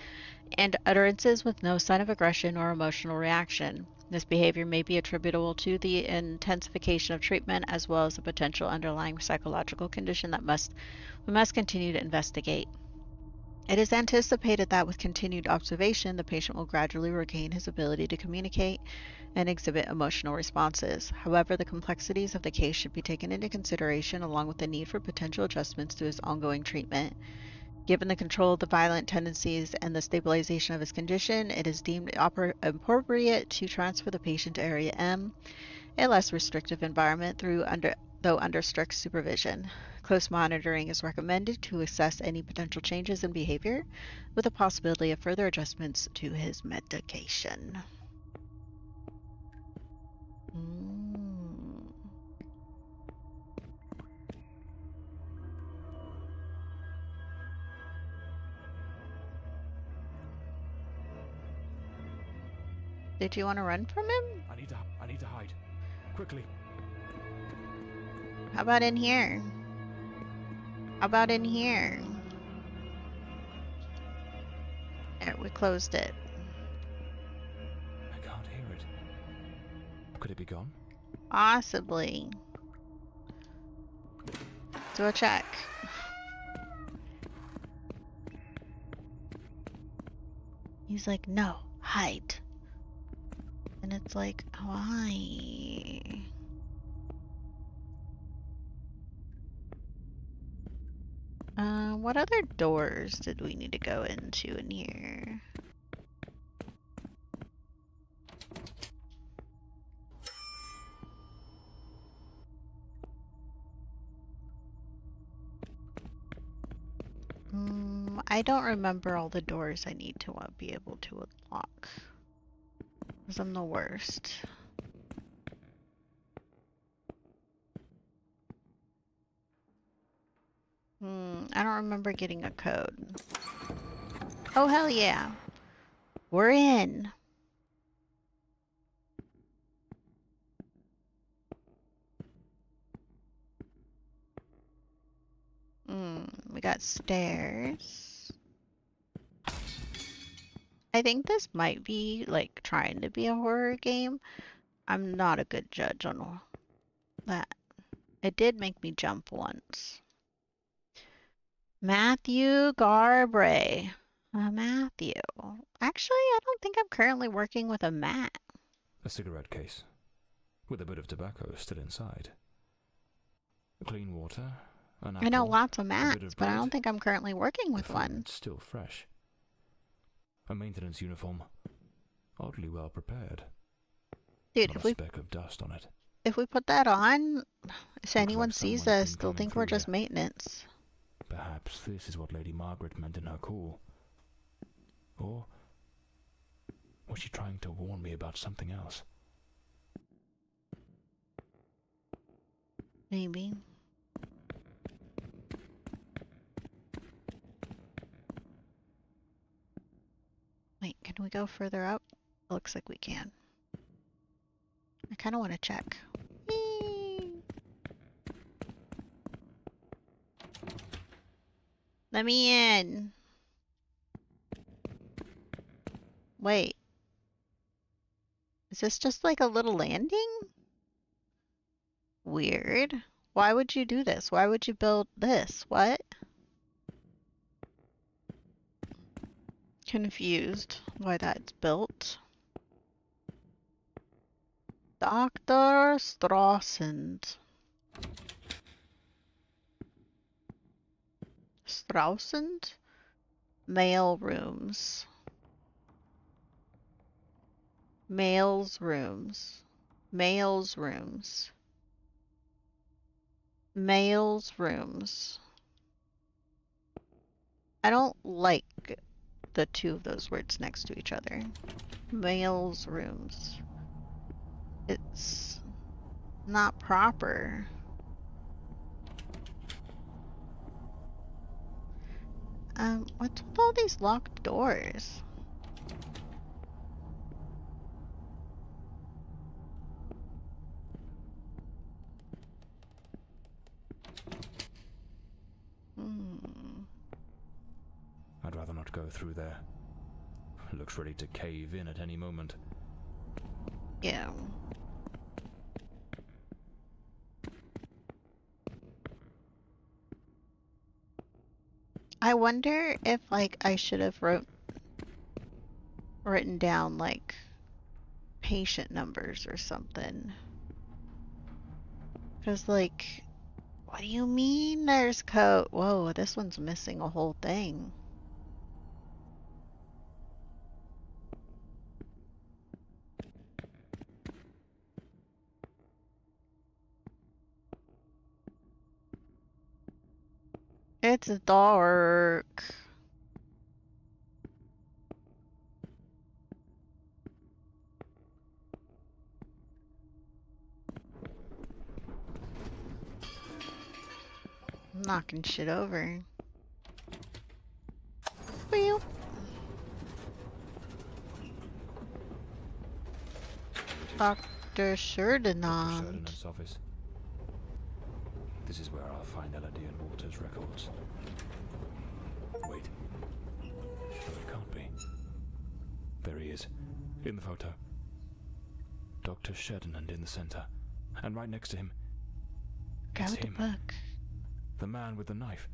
and utterances with no sign of aggression or emotional reaction. This behavior may be attributable to the intensification of treatment as well as a potential underlying psychological condition that we must continue to investigate. It is anticipated that with continued observation, the patient will gradually regain his ability to communicate and exhibit emotional responses. However, the complexities of the case should be taken into consideration along with the need for potential adjustments to his ongoing treatment. Given the control of the violent tendencies and the stabilization of his condition, it is deemed appropriate to transfer the patient to Area M, a less restrictive environment, though under strict supervision. Close monitoring is recommended to assess any potential changes in behavior, with a possibility of further adjustments to his medication. Did you want to run from him? I need to hide. Quickly. How about in here? How about in here? There, we closed it. I can't hear it. Could it be gone? Possibly. Do a check. He's like, no, hide. And it's like, why? What other doors did we need to go into in here? I don't remember all the doors I need to be able to unlock. Because I'm the worst. I don't remember getting a code. Oh, hell yeah. We're in. We got stairs. I think this might be like trying to be a horror game. I'm not a good judge on that. It did make me jump once. Matthew Garbray. Matthew. Actually, I don't think I'm currently working with a Matt. A cigarette case, with a bit of tobacco still inside. Clean water, an apple, I know lots of Matts, but bread, I don't think I'm currently working with one. Still fresh. A maintenance uniform, oddly well prepared. Dude, Not if a we speck of dust on it. If we put that on, if anyone like sees someone's us, been they'll coming think we're through just maintenance. Perhaps this is what Lady Margaret meant in her call. Or was she trying to warn me about something else? Maybe. Wait, can we go further up? Looks like we can. I kind of want to check. Whee! Let me in. Wait. Is this just like a little landing? Weird. Why would you do this? Why would you build this? What? Confused why that's built. Dr. Straussend. Straussend? Mail rooms. Mails rooms. Mails rooms. Mails rooms. I don't like the two of those words next to each other. Mails rooms. It's not proper. What's with all these locked doors? I'd rather not go through there. Looks ready to cave in at any moment. Yeah. I wonder if, like, I should have written down, like, patient numbers or something. Because, like, what do you mean there's code? Whoa, this one's missing a whole thing. It's dark. I'm knocking shit over. Wheel. Dr. Ferdinand. Office. This is where I'll find Elodie and Walter's records. Wait. No, it can't be. There he is, in the photo. Dr. Ferdinand in the center, and right next to him, it's him. Book. The man with the knife.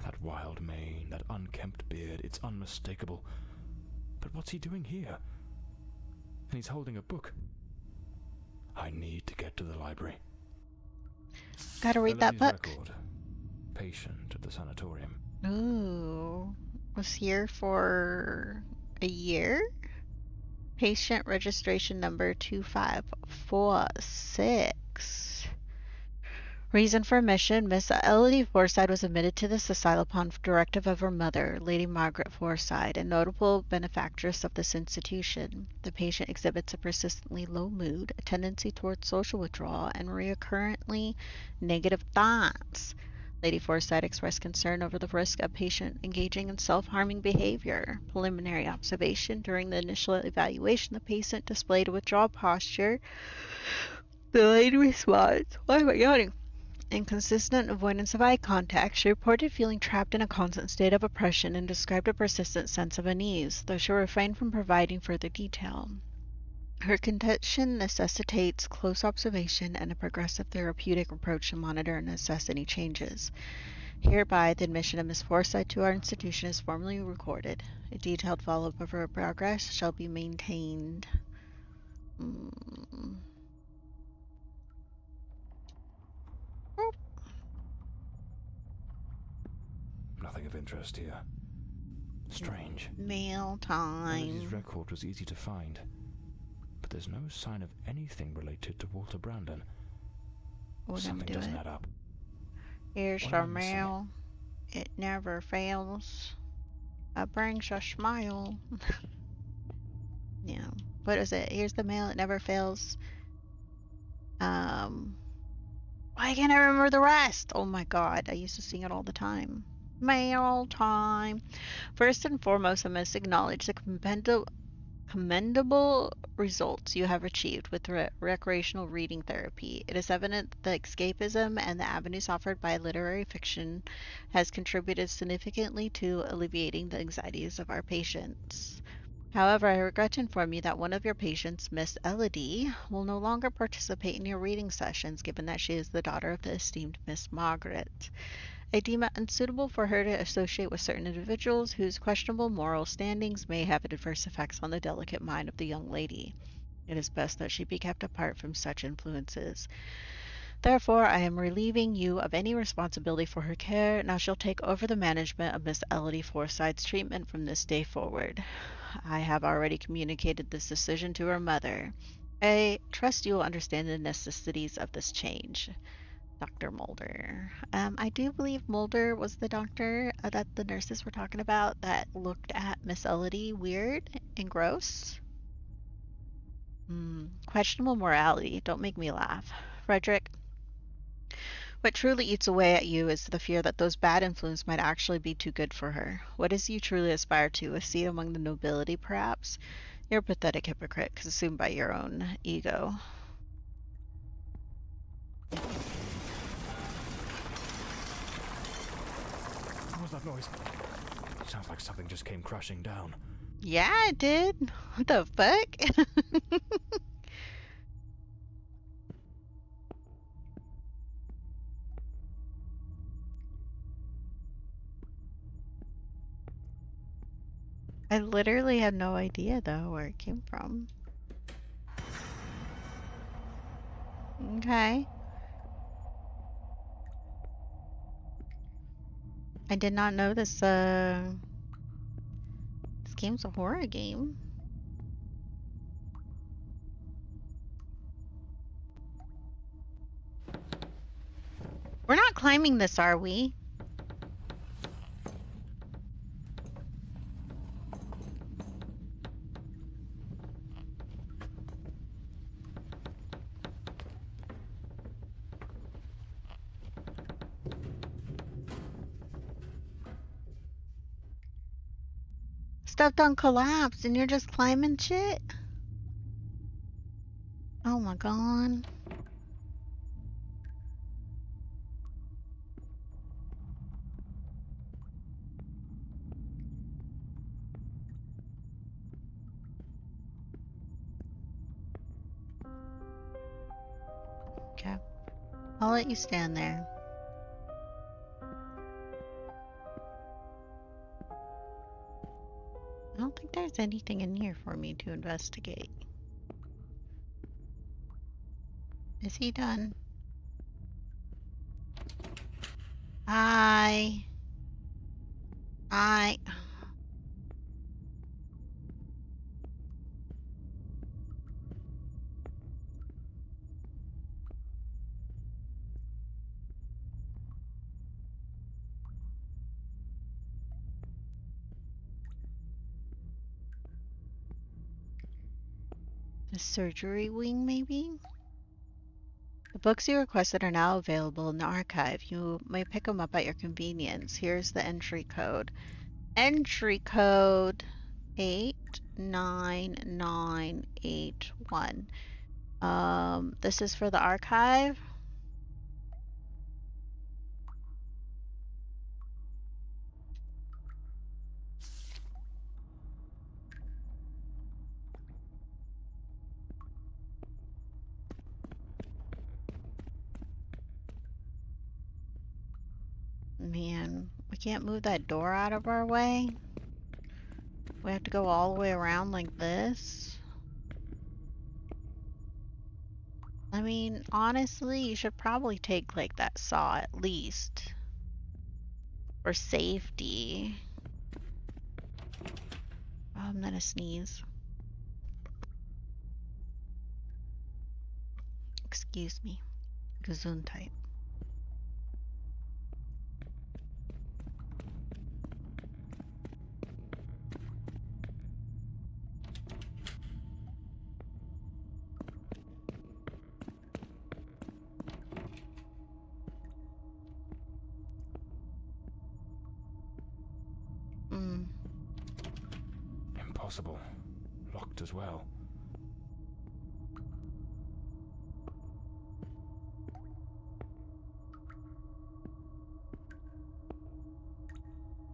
That wild mane, that unkempt beard, it's unmistakable. But what's he doing here? And he's holding a book. I need to get to the library. Gotta read that book. Record. Patient at the sanatorium. Ooh. Was here for a year? Patient registration number 2546. Reason for admission: Miss Lady Fordside was admitted to this asylum upon directive of her mother, Lady Margaret Fordside, a notable benefactress of this institution. The patient exhibits a persistently low mood, a tendency towards social withdrawal, and recurrently negative thoughts. Lady Fordside expressed concern over the risk of patient engaging in self-harming behavior. Preliminary observation: during the initial evaluation, the patient displayed a withdrawal posture. The lady responds, why am I yawning? Inconsistent avoidance of eye contact. She reported feeling trapped in a constant state of oppression and described a persistent sense of unease, though she refrained from providing further detail. Her condition necessitates close observation and a progressive therapeutic approach to monitor and assess any changes. Hereby, the admission of Miss Fordside to our institution is formally recorded. A detailed follow-up of her progress shall be maintained. Nothing of interest here. Strange. Mail time. His record was easy to find, but there's no sign of anything related to Walter Brandon. Something doesn't add up. Here's the mail. It never fails. It brings a smile. Yeah. What is it? Here's the mail. It never fails. Why can't I remember the rest? Oh my god. I used to sing it all the time. Mail time. First and foremost, I must acknowledge the commendable results you have achieved with recreational reading therapy. It is evident that the escapism and the avenues offered by literary fiction has contributed significantly to alleviating the anxieties of our patients. However, I regret to inform you that one of your patients, Miss Elodie, will no longer participate in your reading sessions, given that she is the daughter of the esteemed Miss Margaret. I deem it unsuitable for her to associate with certain individuals whose questionable moral standings may have adverse effects on the delicate mind of the young lady. It is best that she be kept apart from such influences. Therefore, I am relieving you of any responsibility for her care. Now she'll take over the management of Miss Lady Forsyde's treatment from this day forward. I have already communicated this decision to her mother. I trust you will understand the necessities of this change. Dr. Mulder. I do believe Mulder was the doctor that the nurses were talking about that looked at Miss Elodie weird and gross. Questionable morality. Don't make me laugh. Frederick, what truly eats away at you is the fear that those bad influences might actually be too good for her. What is you truly aspire to? A seat among the nobility, perhaps? You're a pathetic hypocrite, consumed by your own ego. What was that noise? Sounds like something just came crashing down. Yeah, it did. What the fuck? I literally had no idea, though, where it came from. Okay. I did not know this game's a horror game. We're not climbing this, are we? Stuff don't collapse and you're just climbing shit? Oh my god. Okay. I'll let you stand there. I don't think there's anything in here for me to investigate. Is he done? Hi. The surgery wing, maybe? The books you requested are now available in the archive. You may pick them up at your convenience. Here's the entry code. Entry code 89981. This is for the archive. Man, we can't move that door out of our way. We have to go all the way around like this. I mean, honestly, you should probably take like that saw at least. For safety. Oh, I'm gonna sneeze. Excuse me. Gesundheit. Impossible. Locked. locked as well.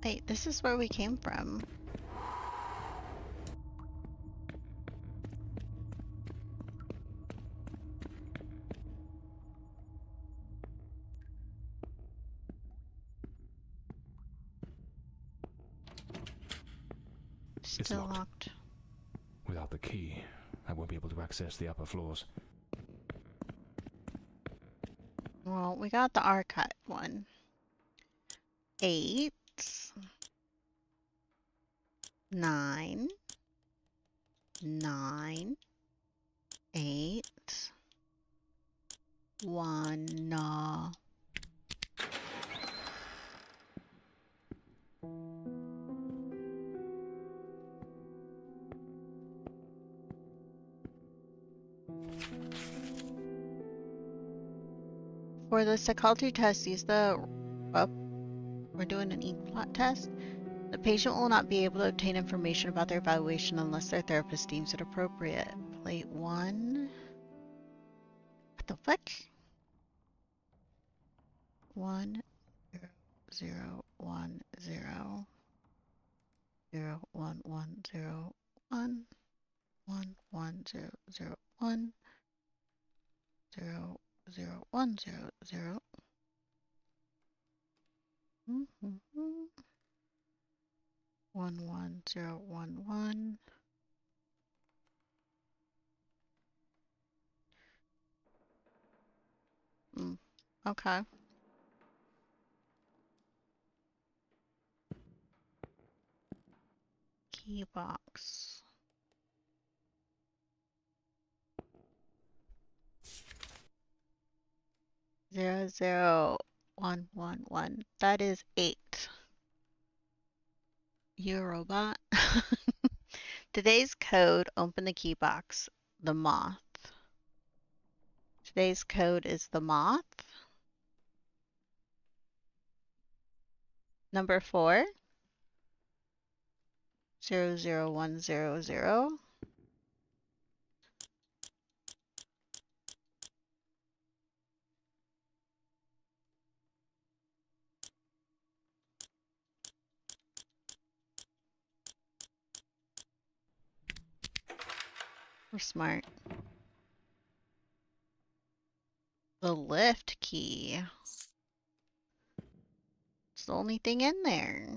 Wait, this is where we came from. It's Still locked. locked. Without the key, I won't be able to access the upper floors. Well, we got the archive one. 8, 9, 9, 8, 1. For the psychology test, use the... Oh, we're doing an ink blot test. The patient will not be able to obtain information about their evaluation unless their therapist deems it appropriate. Plate 1. What the fuck? 1, 0, 1, 0. 0, 1, 1, 0, 1. 1, 1, 0, 0, 1. 0, 0, 1, 0, 0. 1, 1, 0, 1, 1. Okay. Key box. 0, 0, 1, 1, 1. That is 8. You a robot? Today's code, open the key box. The moth. Today's code is the moth. Number 4. 0, 0, 1, 0, 0. We're smart. The lift key. It's the only thing in there.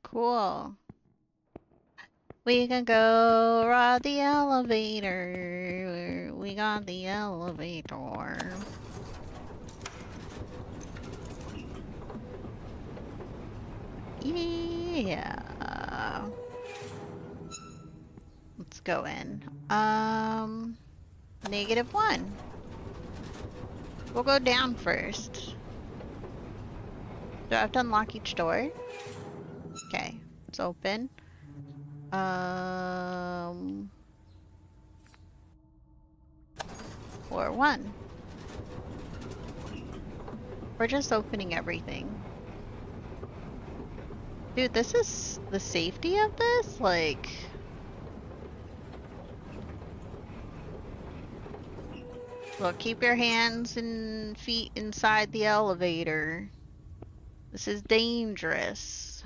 Cool. We can go ride the elevator. We got the elevator. Yeah. Let's go in. -1. We'll go down first. Do I have to unlock each door? Okay, it's open. Floor 1. We're just opening everything. Dude, this is the safety of this? Like... Look, keep your hands and feet inside the elevator. This is dangerous.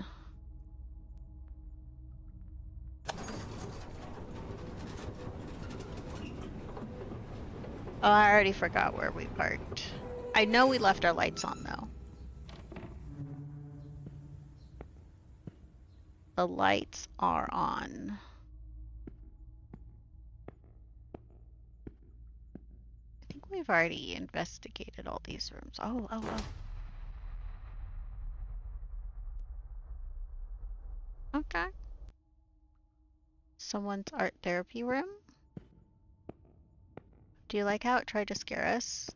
Oh, I already forgot where we parked. I know we left our lights on, though. The lights are on. I think we've already investigated all these rooms. Oh. Okay. Someone's art therapy room. Do you like how it tried to scare us?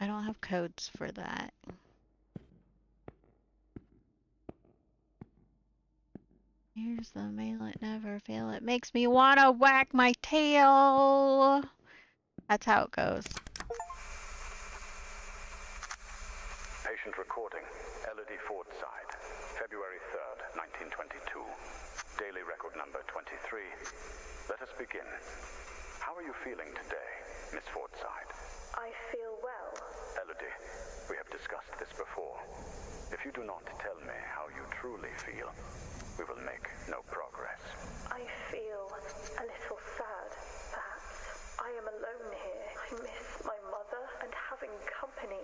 I don't have codes for that. Here's the mail it, never fail. It makes me wanna wag my tail. That's how it goes. Patient recording, Lady Fordside, February 3rd, 1922. Daily record number 23. Let us begin. How are you feeling today, Miss Fordside? I feel well. Elodie, we have discussed this before. If you do not tell me how you truly feel, we will make no progress. I feel a little sad, perhaps. I am alone here. I miss my mother and having company.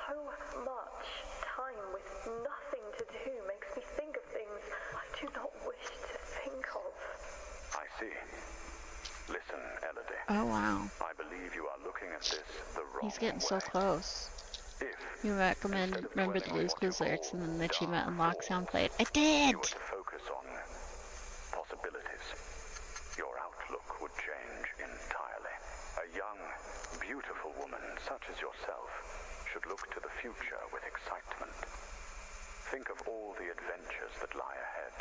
So much time with nothing to do makes me think of things I do not wish to think of. I see. Listen, Elodie. Oh, wow. I believe you are looking at this the wrong He's getting way. so close. If You recommend remember the Blue's Clues lyrics and then the achievement unlock sound played. I did! you were to focus on possibilities, your outlook would change entirely. A young, beautiful woman such as yourself should look to the future with excitement. Think of all the adventures that lie ahead.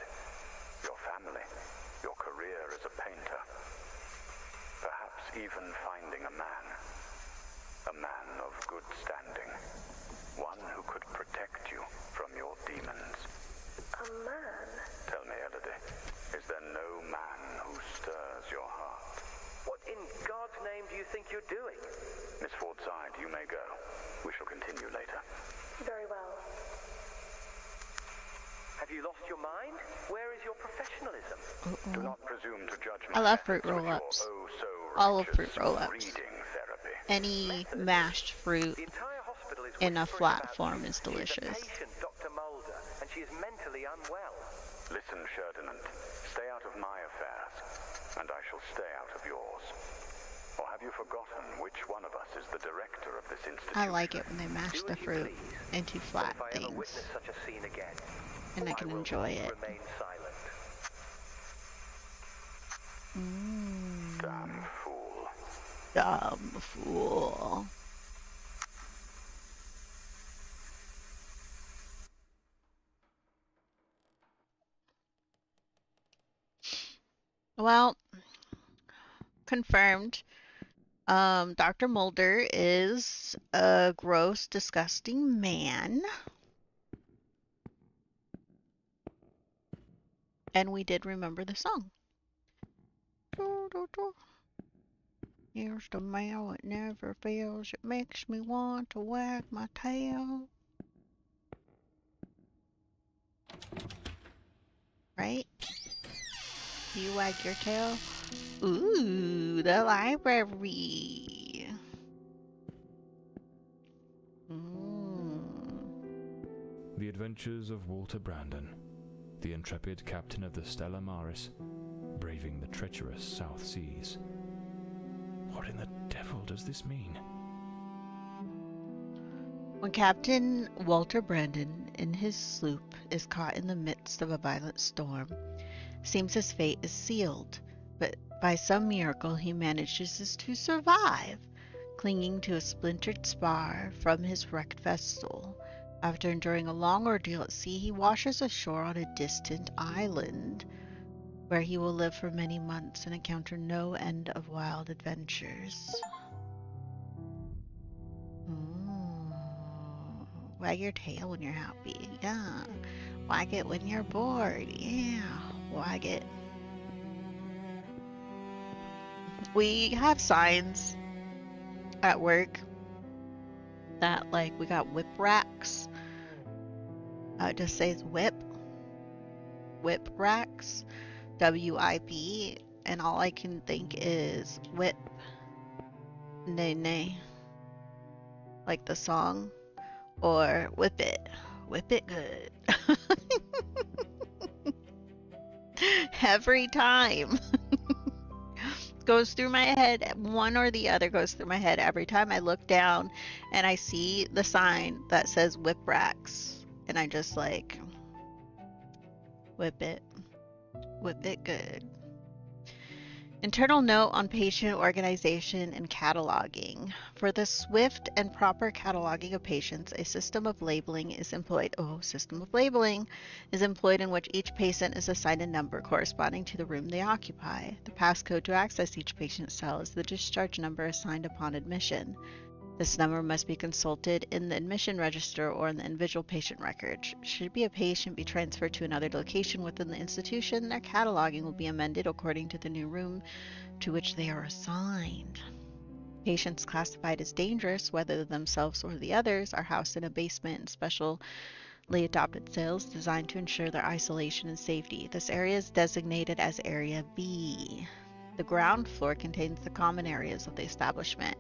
Your family, your career as a painter. Perhaps even finding a man of good standing. One who could protect you from your demons. A man? Tell me, Elodie, is there no man who stirs your heart? What in God's name do you think you're doing? Miss Fordside, you may go. We shall continue later. Very well. Have you lost your mind? Where is your professionalism? Do not presume to judge I my love fruit efforts with your roll-ups. oh-so All of righteous fruit roll-ups. reading therapy. Any mashed fruit in a flat form is delicious. Patient Dr. Mulder, and she is mentally unwell. Listen, Ferdinand, stay out of my affairs, and I shall stay out of yours. Or have you forgotten which one of us is the director of this institution? I like it when they mash the fruit into flat If I ever things, witness such a scene again, and I can enjoy it. remain silent. Damn fool. Dumb fool. Well, confirmed. Dr. Mulder is a gross, disgusting man. And we did remember the song. Here's the mail, it never fails. It makes me want to wag my tail. Right? Do you wag your tail? Ooh, the library. The Adventures of Walter Brandon, the intrepid captain of the Stella Maris, braving the treacherous South Seas. What in the devil does this mean? When Captain Walter Brandon in his sloop is caught in the midst of a violent storm, seems his fate is sealed, but by some miracle he manages to survive, clinging to a splintered spar from his wrecked vessel. After enduring a long ordeal at sea, he washes ashore on a distant island, where he will live for many months and encounter no end of wild adventures. Wag your tail when you're happy. Yeah. Wag it when you're bored. Yeah. Wag it. We have signs at work that, like, we got whip racks. It just says whip racks, WIP, and all I can think is whip, nay nay, like the song, or whip it good. Every time. Goes through my head, one or the other goes through my head every time I look down and I see the sign that says whip racks, and I just like whip it good. Internal note on patient organization and cataloging. For the swift and proper cataloging of patients, a system of labeling is employed. System of labeling is employed in which each patient is assigned a number corresponding to the room they occupy. The passcode to access each patient's cell is the discharge number assigned upon admission. This number must be consulted in the admission register or in the individual patient record. Should a patient be transferred to another location within the institution, their cataloging will be amended according to the new room to which they are assigned. Patients classified as dangerous, whether themselves or the others, are housed in a basement in specially adopted cells designed to ensure their isolation and safety. This area is designated as Area B. The ground floor contains the common areas of the establishment,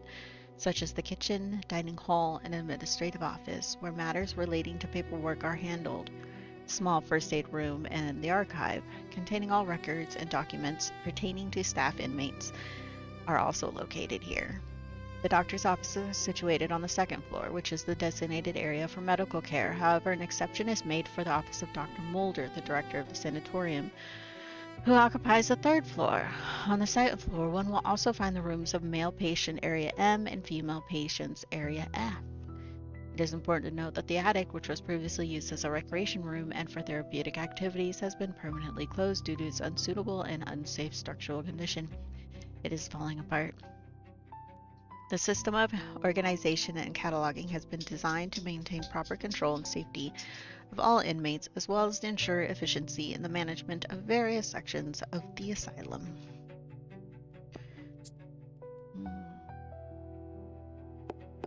such as the kitchen, dining hall, and administrative office, where matters relating to paperwork are handled. Small first aid room and the archive, containing all records and documents pertaining to staff inmates, are also located here. The doctor's office is situated on the second floor, which is the designated area for medical care. However, an exception is made for the office of Dr. Mulder, the director of the sanatorium, who occupies the third floor. On the second floor, one will also find the rooms of male patient Area M and female patients Area F. It is important to note that the attic, which was previously used as a recreation room and for therapeutic activities, has been permanently closed due to its unsuitable and unsafe structural condition. It is falling apart. The system of organization and cataloging has been designed to maintain proper control and safety of all inmates, as well as to ensure efficiency in the management of various sections of the asylum.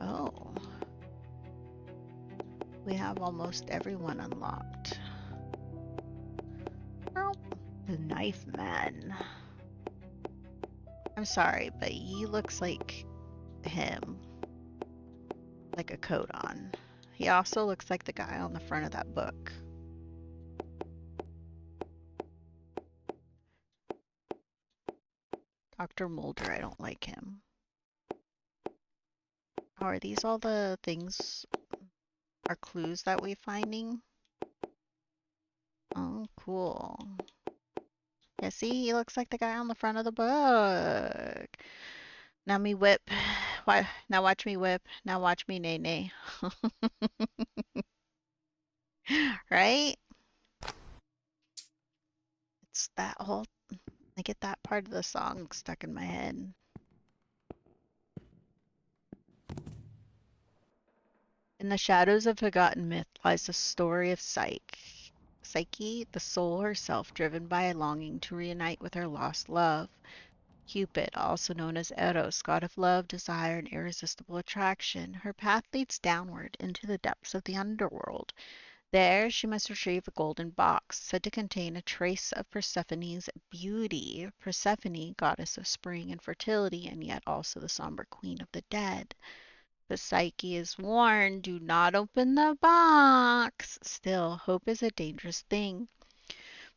Oh. We have almost everyone unlocked. Oh, the knife man. I'm sorry, but he looks like him. Like a coat on. He also looks like the guy on the front of that book. Dr. Mulder, I don't like him. Oh, are these all the things, are clues that we're finding? Oh, cool. Yeah, see, he looks like the guy on the front of the book. Now me whip. Now watch me whip. Now watch me nay nay. Right? It's that whole... I get that part of the song stuck in my head. In the shadows of forgotten myth lies the story of Psyche, the soul herself, driven by a longing to reunite with her lost love. Cupid, also known as Eros, god of love, desire, and irresistible attraction. Her path leads downward into the depths of the underworld. There she must retrieve a golden box, said to contain a trace of Persephone's beauty. Persephone, goddess of spring and fertility, and yet also the somber queen of the dead. But Psyche is warned, do not open the box. Still, hope is a dangerous thing.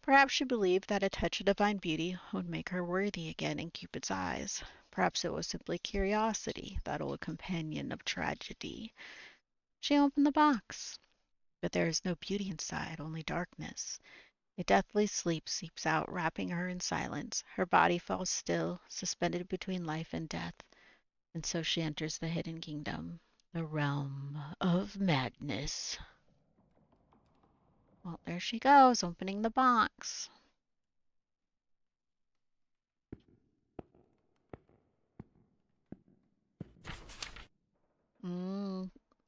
Perhaps she believed that a touch of divine beauty would make her worthy again in Cupid's eyes. Perhaps it was simply curiosity, that old companion of tragedy. She opened the box. But there is no beauty inside, only darkness. A deathly sleep seeps out, wrapping her in silence. Her body falls still, suspended between life and death. And so she enters the hidden kingdom, the realm of madness. Well, there she goes, opening the box.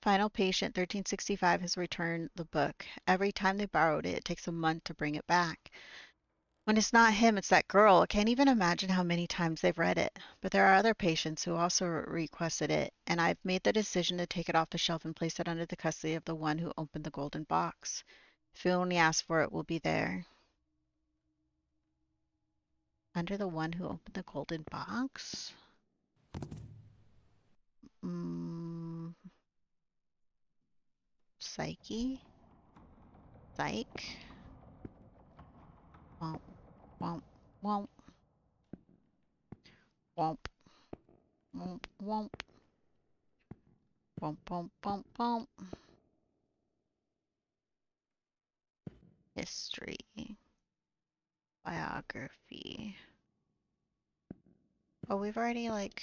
Final patient 1365 has returned the book. Every time they borrowed it, it takes a month to bring it back. When it's not him, it's that girl. I can't even imagine how many times they've read it. But there are other patients who also requested it, and I've made the decision to take it off the shelf and place it under the custody of the one who opened the golden box. If you only ask for it, it will be there. Under the one who opened the golden box? Psyche? Psych? Womp, womp, womp. Womp. Womp, womp. Womp, womp, womp, womp. History. Biography. Oh, we've already, like,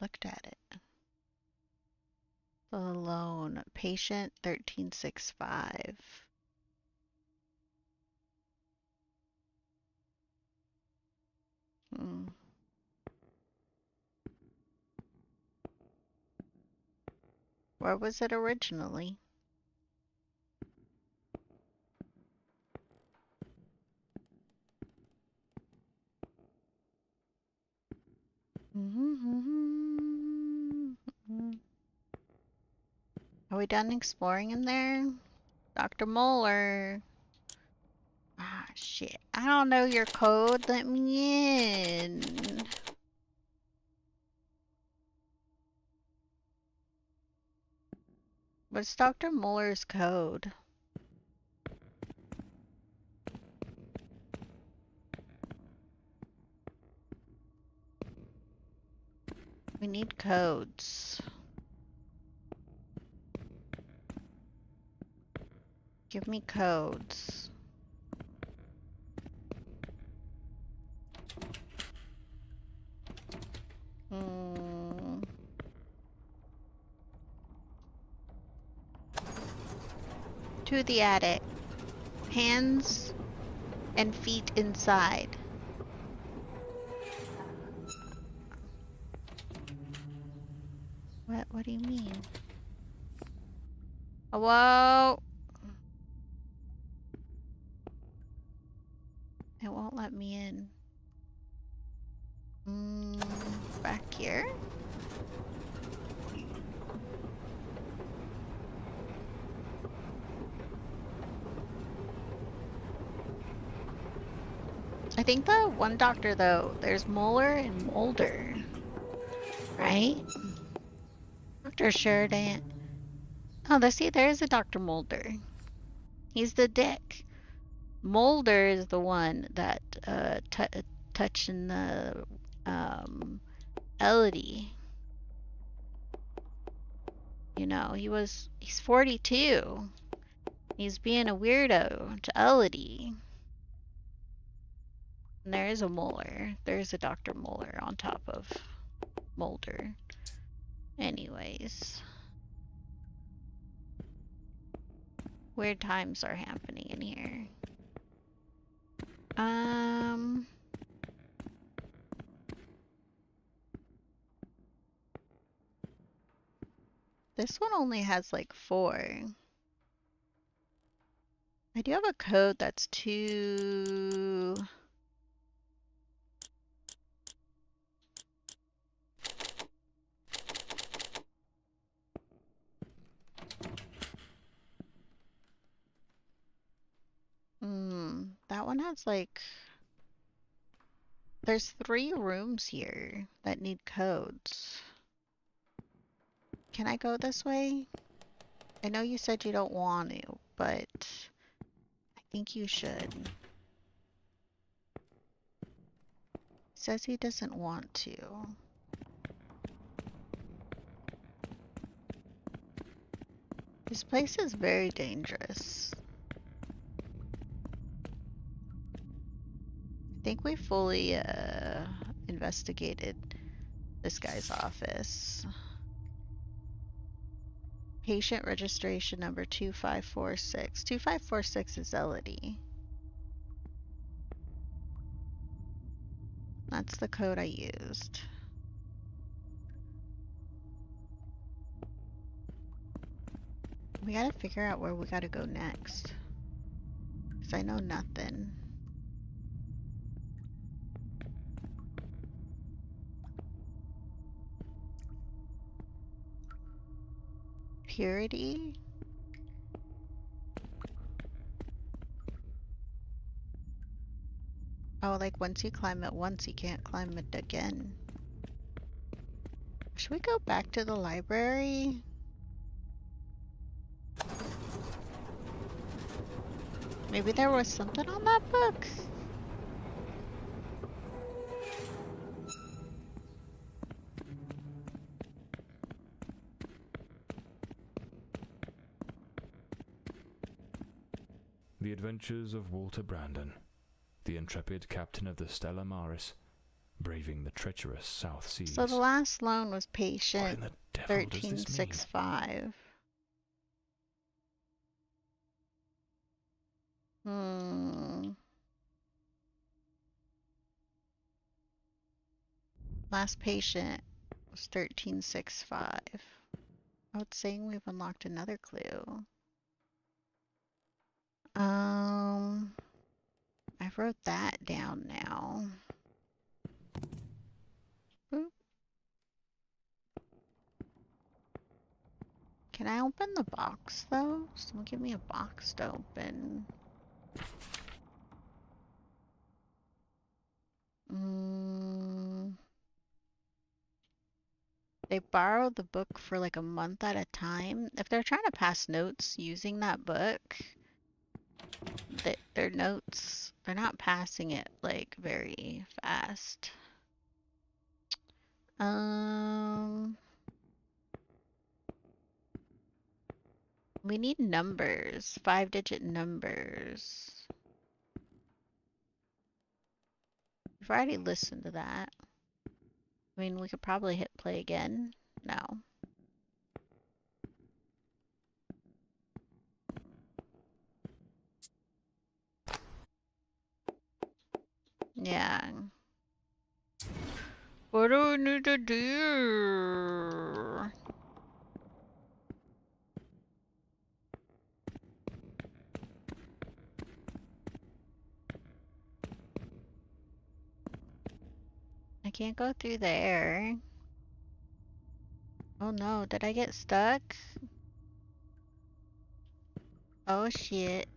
looked at it. Alone. Patient 1365. Hmm. Where was it originally? Are we done exploring in there? Dr. Moeller. Ah, shit. I don't know your code. Let me in. What's Dr. Moeller's code? We need codes. Give me codes. To the attic. Hands and feet inside. What do you mean? Hello? It won't let me in. Back here? I think the one doctor, though, there's Moeller and Mulder. Right? Dr. Sheridan. Oh, see, there's a Dr. Mulder. He's the dick. Mulder is the one that touching the Elodie. You know, he's 42. He's being a weirdo to Elodie. And there is a Moeller. There's a Dr. Moeller on top of Mulder. Anyways. Weird times are happening in here. This one only has like 4. I do have a code that's 2... That one has like... There's 3 rooms here that need codes. Can I go this way? I know you said you don't want to, but I think you should. He says he doesn't want to. This place is very dangerous. I think we fully investigated this guy's office. Patient registration number 2546. 2546 is Elodie. That's the code I used. We gotta figure out where we gotta go next. Because I know nothing. Purity? Oh, like once you climb it once, you can't climb it again. Should we go back to the library? Maybe there was something on that book? The Adventures of Walter Brandon, the intrepid captain of the Stella Maris, braving the treacherous South Seas. So the last loan was What patient in the devil does this mean? 1365. Last patient was 1365. Oh, it's saying we've unlocked another clue. I wrote that down now. Boop. Can I open the box though? Someone give me a box to open. They borrow the book for like a month at a time. If they're trying to pass notes using that book, their notes, they're not passing it like very fast. We need numbers, 5-digit numbers. We've already listened to that. I mean, we could probably hit play again. No. Yeah. What do we need to do? I can't go through there. Oh no, did I get stuck? Oh shit.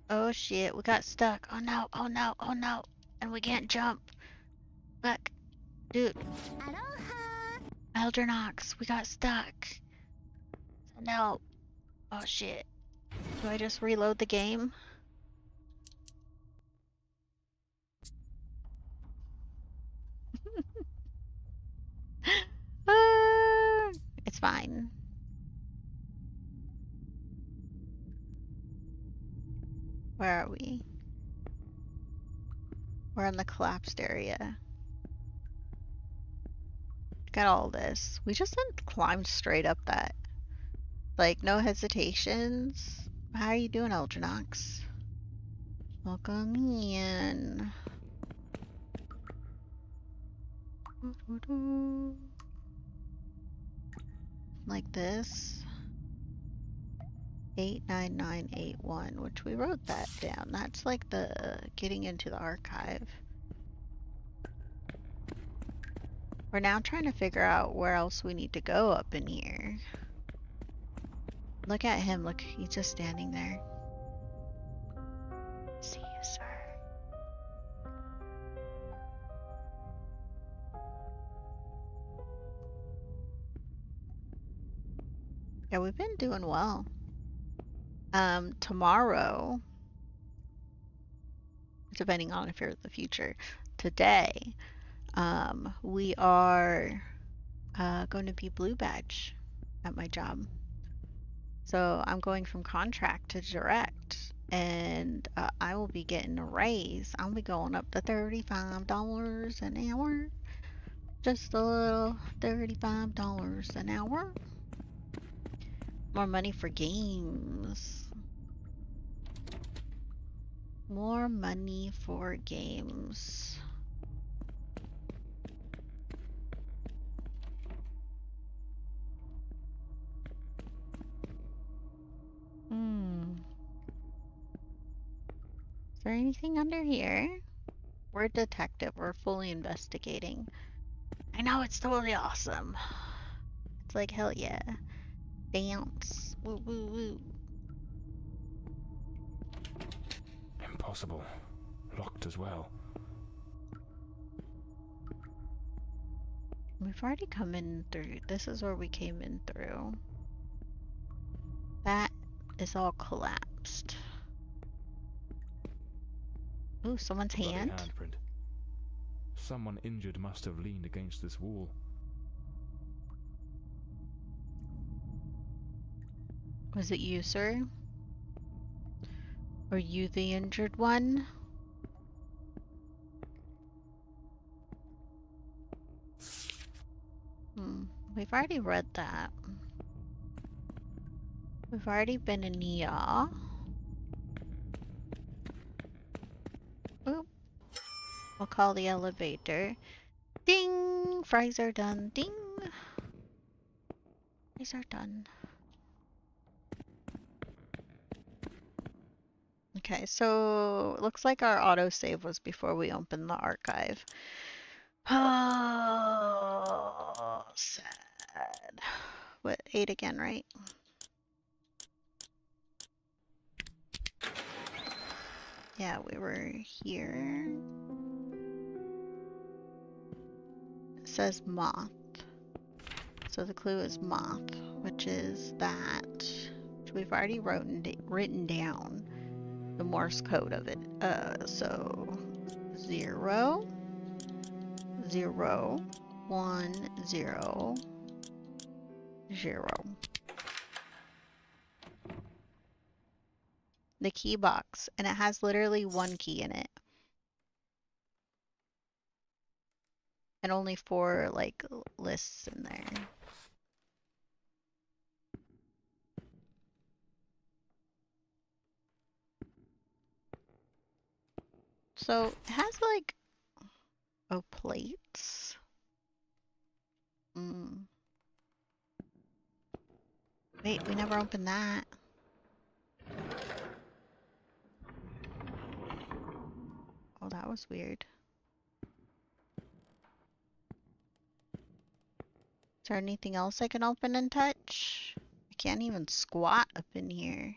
Oh shit, we got stuck. Oh no, oh no, oh no. And we can't jump. Fuck. Dude. Eldrinox, we got stuck. No. Oh shit. Do I just reload the game? It's fine. Where are we? We're in the collapsed area. Got all this. We just climbed straight up that. Like, no hesitations. How are you doing, Eldrinox? Welcome in. Like this. 89981, which we wrote that down. That's like the getting into the archive. We're now trying to figure out where else we need to go up in here. Look at him. Look, he's just standing there. See you, sir. Yeah, we've been doing well. Tomorrow, depending on if you're in the future, today, we are going to be blue badge at my job. So I'm going from contract to direct, and I will be getting a raise. I'll be going up to $35 an hour. Just a little $35 an hour. More money for games. More money for games. Is there anything under here? We're a detective. We're fully investigating. I know, it's totally awesome. It's like, hell yeah. Dance. Woo woo woo. Impossible. Locked as well. We've already come in through. This is where we came in through. That is all collapsed. Ooh, someone's hand. Handprint. Someone injured must have leaned against this wall. Was it you, sir? Are you the injured one? we've already read that. We've already been in Noir. Oop. We'll call the elevator. Ding! Fries are done. Ding! Fries are done. Okay, so it looks like our autosave was before we opened the archive. Oh, sad. What, 8 again, right? Yeah, we were here. It says moth. So the clue is moth, which is that, which we've already written down the Morse code of it. So 0, 0, 1, 0, 0. The key box, and it has literally one key in it. And only 4 like lists in there. So it has like, oh, plates. Wait, we never opened that. Oh, that was weird. Is there anything else I can open and touch? I can't even squat up in here.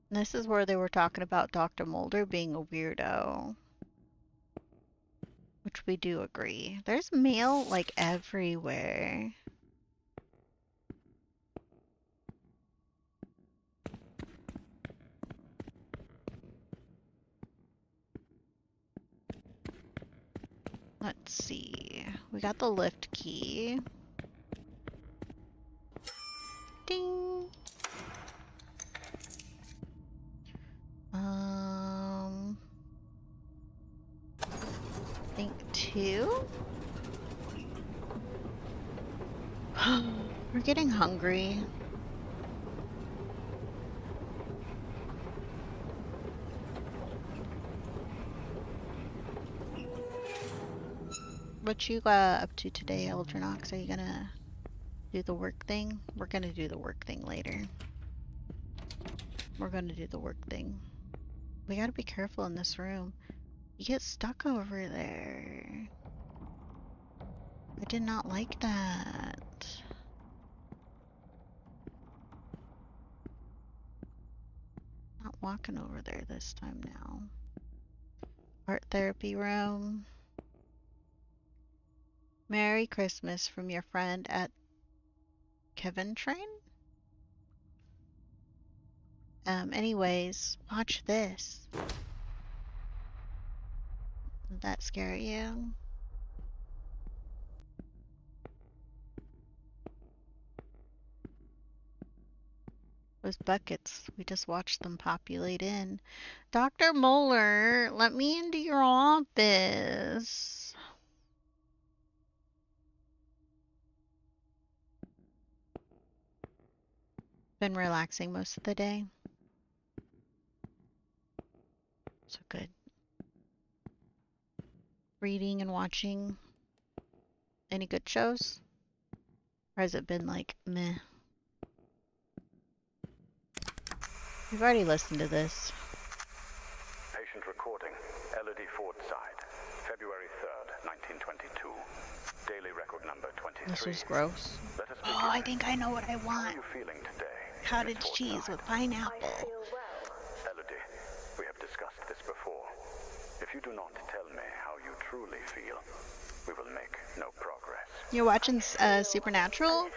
This is where they were talking about Dr. Mulder being a weirdo. Which we do agree. There's mail like everywhere. Let's see. We got the lift key. Ding! I think 2? We're getting hungry. What you up to today, Eldrinox? Are you gonna do the work thing? We're gonna do the work thing later. We're gonna do the work thing. We gotta be careful in this room. You get stuck over there. I did not like that. Not walking over there this time now. Art therapy room. Merry Christmas from your friend at Kevin Train? Anyways, watch this. Did that scare you? Those buckets, we just watched them populate in. Dr. Moeller, let me into your office. Been relaxing most of the day. So good. Reading and watching any good shows? Or has it been like meh? We've already listened to this. Patient recording, Lady Fordside, February 3rd, 1922. Daily record number 23. This was gross. Oh, I think I know what I want. How are you feeling today? Cottage cheese with pineapple. I feel well. Elodie, we have discussed this before. If you do not tell me how you truly feel, we will make no progress. You're watching Supernatural?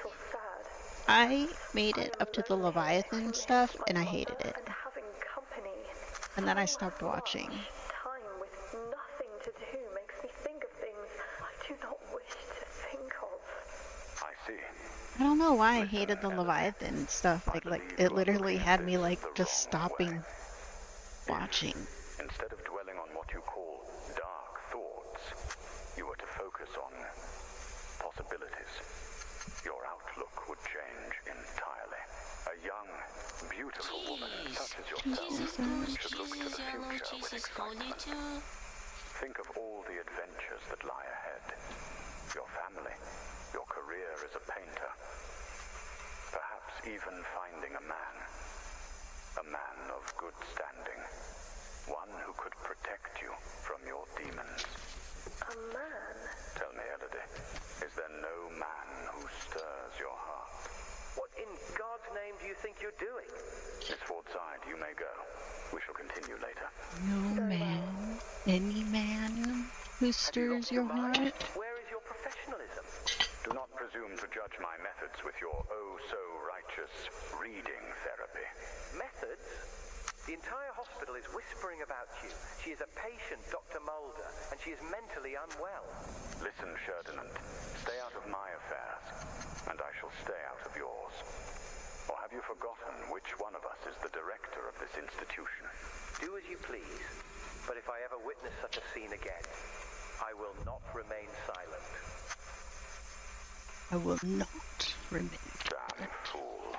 I made it up to the Leviathan stuff and I hated it. And then I stopped watching. Time with nothing to do makes me think of things I do not wish to think of. I see. I don't know why I hated the Leviathan stuff. Like it literally had me like just stopping watching. Instead of dwelling on what you call dark thoughts, you were to focus on possibilities. Your outlook would change entirely. A young, beautiful woman such as yourself should look to the future with excitement. Think of all the adventures that lie ahead. Your family, your career as a painter. Perhaps even finding a man of good standing. One who could protect you from your demons. A man? Tell me, Elodie, is there no man who stirs your heart? What in God's name do you think you're doing? Miss Fordside, you may go. We shall continue later. No man, any man who stirs your heart. Where is your professionalism? Do not presume to judge my methods with your oh-so-righteous reading therapy. Methods? The entire hospital is whispering about you. She is a patient, Dr. Mulder, and she is mentally unwell. Listen, Ferdinand, stay out of my affairs, and I shall stay out of yours. Or have you forgotten which one of us is the director of this institution? Do as you please, but if I ever witness such a scene again, I will not remain silent. I will not remain silent. Damn fool.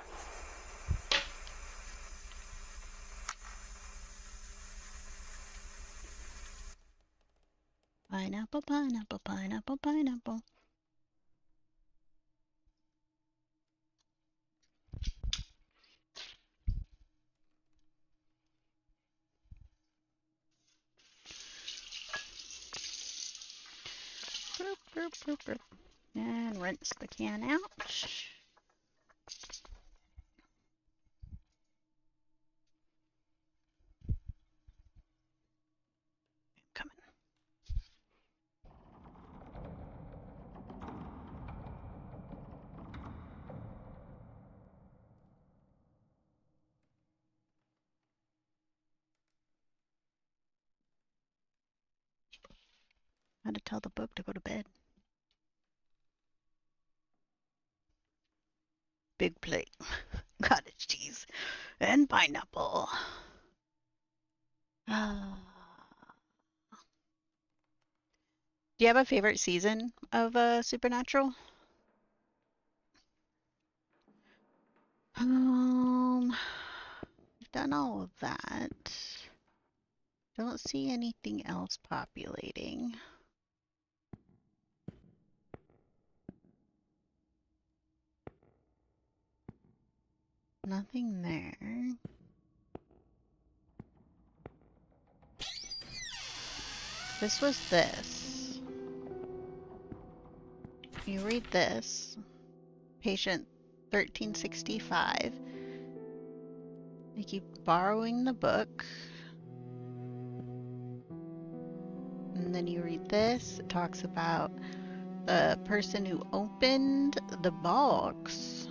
Pineapple, pineapple, pineapple, pineapple. Boop, boop, boop, boop. And rinse the can out. Coming. I had to tell the book to go to bed. Big plate, cottage cheese, and pineapple. Do you have a favorite season of Supernatural? We've done all of that. Don't see anything else populating. Nothing there. This was this. You read this. Patient 1365. They keep borrowing the book. And then you read this. It talks about the person who opened the box.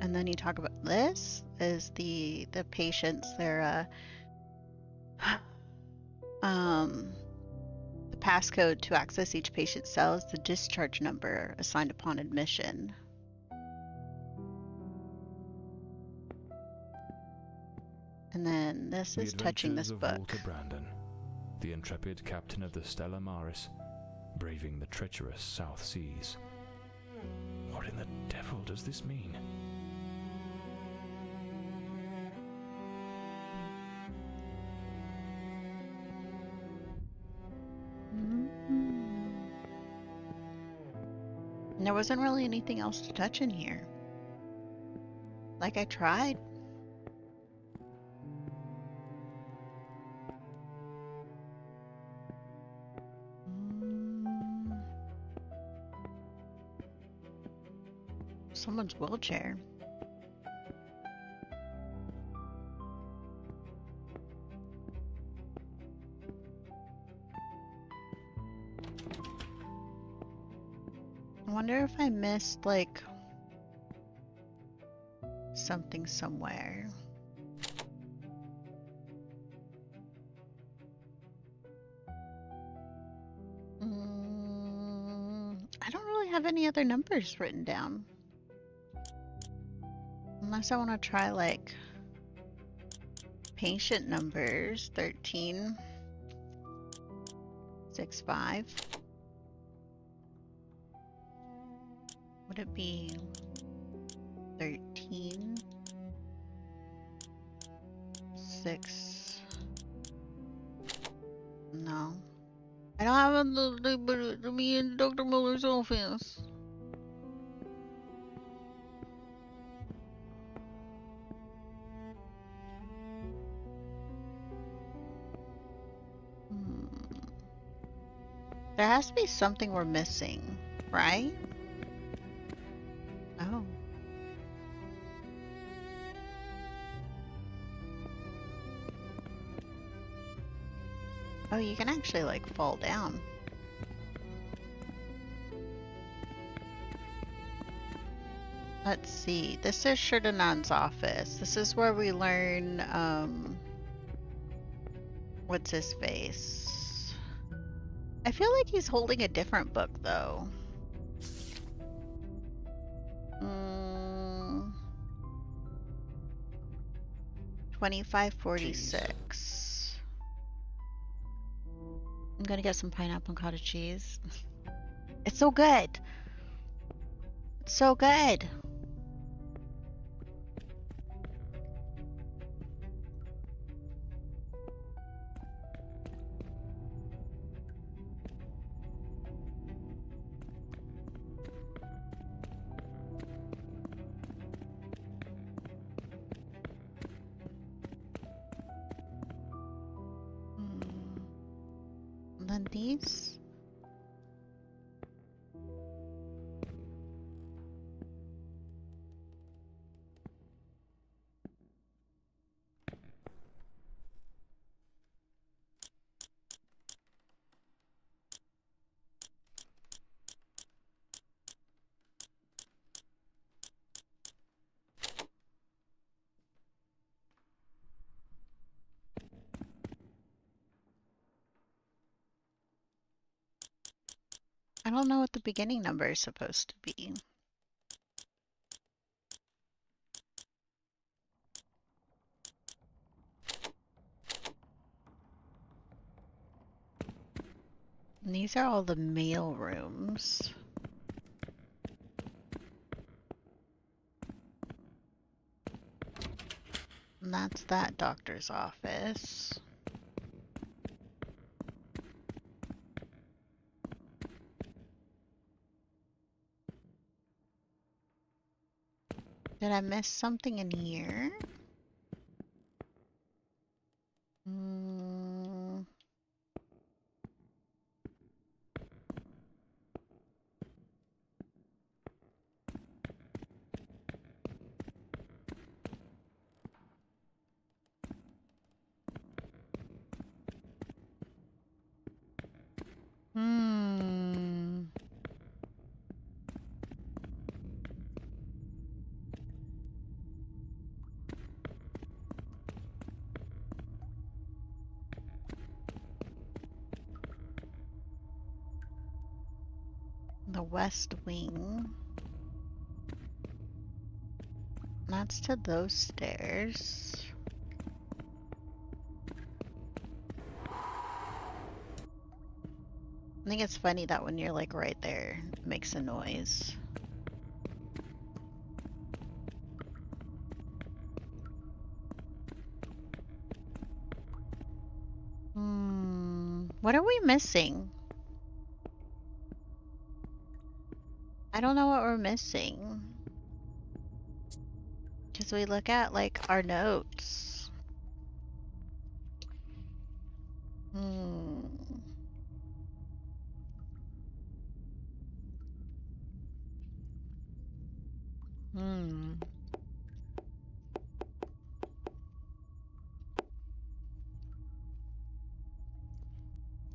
And then you talk about this is the patients, their the passcode to access each patient's cell is the discharge number assigned upon admission. And then this is touching this book. Walter Brandon, the intrepid captain of the Stella Maris, braving the treacherous South Seas. What in the devil does this mean? There wasn't really anything else to touch in here. Like I tried. Someone's wheelchair. I wonder if I missed, like, something somewhere. other numbers written down. Unless I want to try like patient numbers. 1365. Would it be 13 6? No. I don't have a number to be in Dr. Muller's office. There has to be something we're missing, right? Oh. Oh, you can actually like fall down. Let's see. This is Sheridan's office. This is where we learn, what's his face? I feel like he's holding a different book, though. 2546. I'm gonna get some pineapple and cottage cheese. It's so good! It's so good! And then these. I don't know what the beginning number is supposed to be. And these are all the mail rooms. And that's that doctor's office. Did I miss something in here? The West Wing. That's to those stairs. I think it's funny that when you're like right there, it makes a noise. What are we missing? I don't know what we're missing. Because we look at like our notes.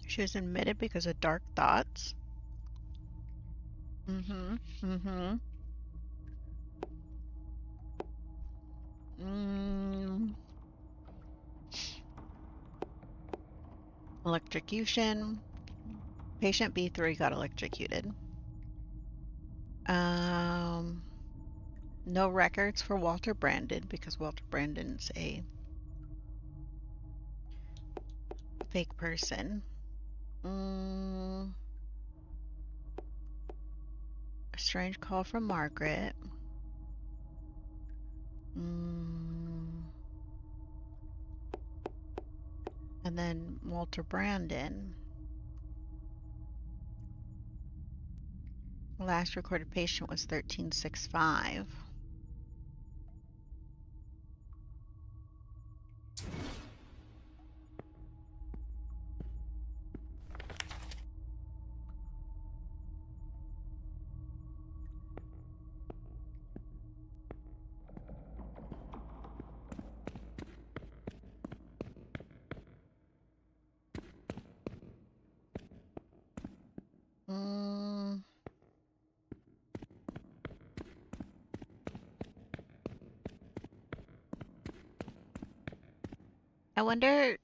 She was admitted because of dark thoughts. Electrocution. Patient B3 got electrocuted. No records for Walter Brandon because Walter Brandon's a fake person. A strange call from Margaret. And then Walter Brandon. Last recorded patient was 1365. I wonder,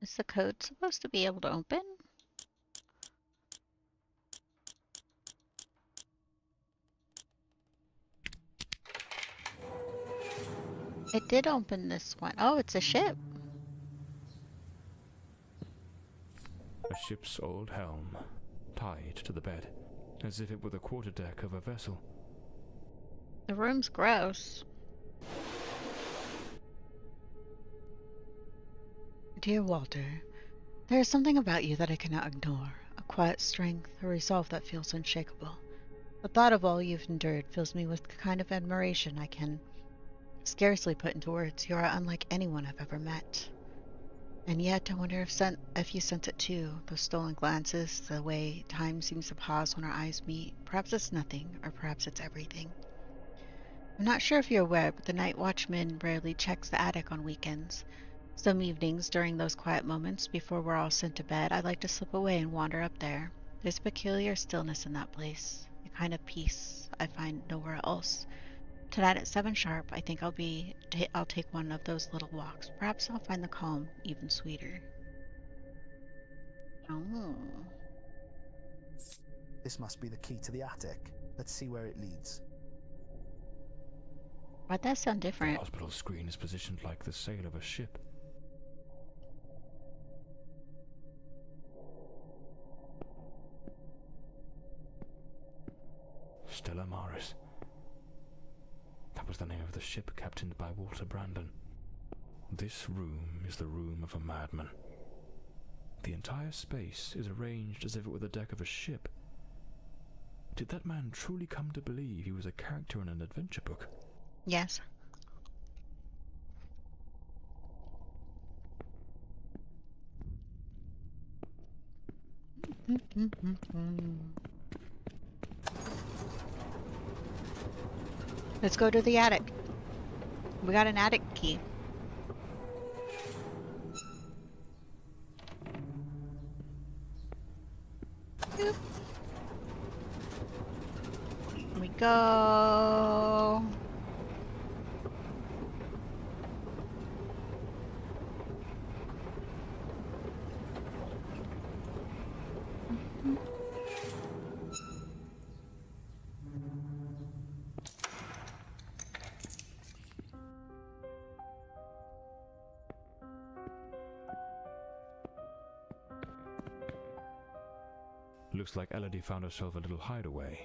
is the code supposed to be able to open? It did open this one. Oh, it's a ship. A ship's old helm, tied to the bed, as if it were the quarterdeck of a vessel. The room's gross. Dear Walter, there is something about you that I cannot ignore. A quiet strength, a resolve that feels unshakable. The thought of all you've endured fills me with the kind of admiration I can scarcely put into words. You are unlike anyone I've ever met. And yet, I wonder if you sense it too. Those stolen glances, the way time seems to pause when our eyes meet. Perhaps it's nothing, or perhaps it's everything. I'm not sure if you're aware, but the night watchman rarely checks the attic on weekends. Some evenings, during those quiet moments before we're all sent to bed, I like to slip away and wander up there. There's a peculiar stillness in that place, a kind of peace I find nowhere else. Tonight at 7 sharp, I think I'll take one of those little walks. Perhaps I'll find the calm even sweeter. Oh. This must be the key to the attic. Let's see where it leads. Why'd that sound different? The hospital screen is positioned like the sail of a ship. Stella Maris. That was the name of the ship captained by Walter Brandon. This room is the room of a madman. The entire space is arranged as if it were the deck of a ship. Did that man truly come to believe he was a character in an adventure book? Yes. Let's go to the attic. We got an attic key. Boop. Here we go. Looks like Elodie found herself a little hideaway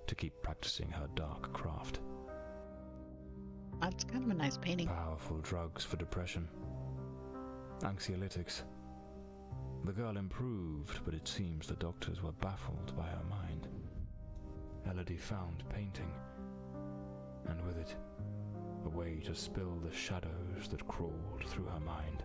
to keep practicing her dark craft. That's kind of a nice painting. Powerful drugs for depression. Anxiolytics. The girl improved, but it seems the doctors were baffled by her mind. Elodie found painting, and with it, a way to spill the shadows that crawled through her mind.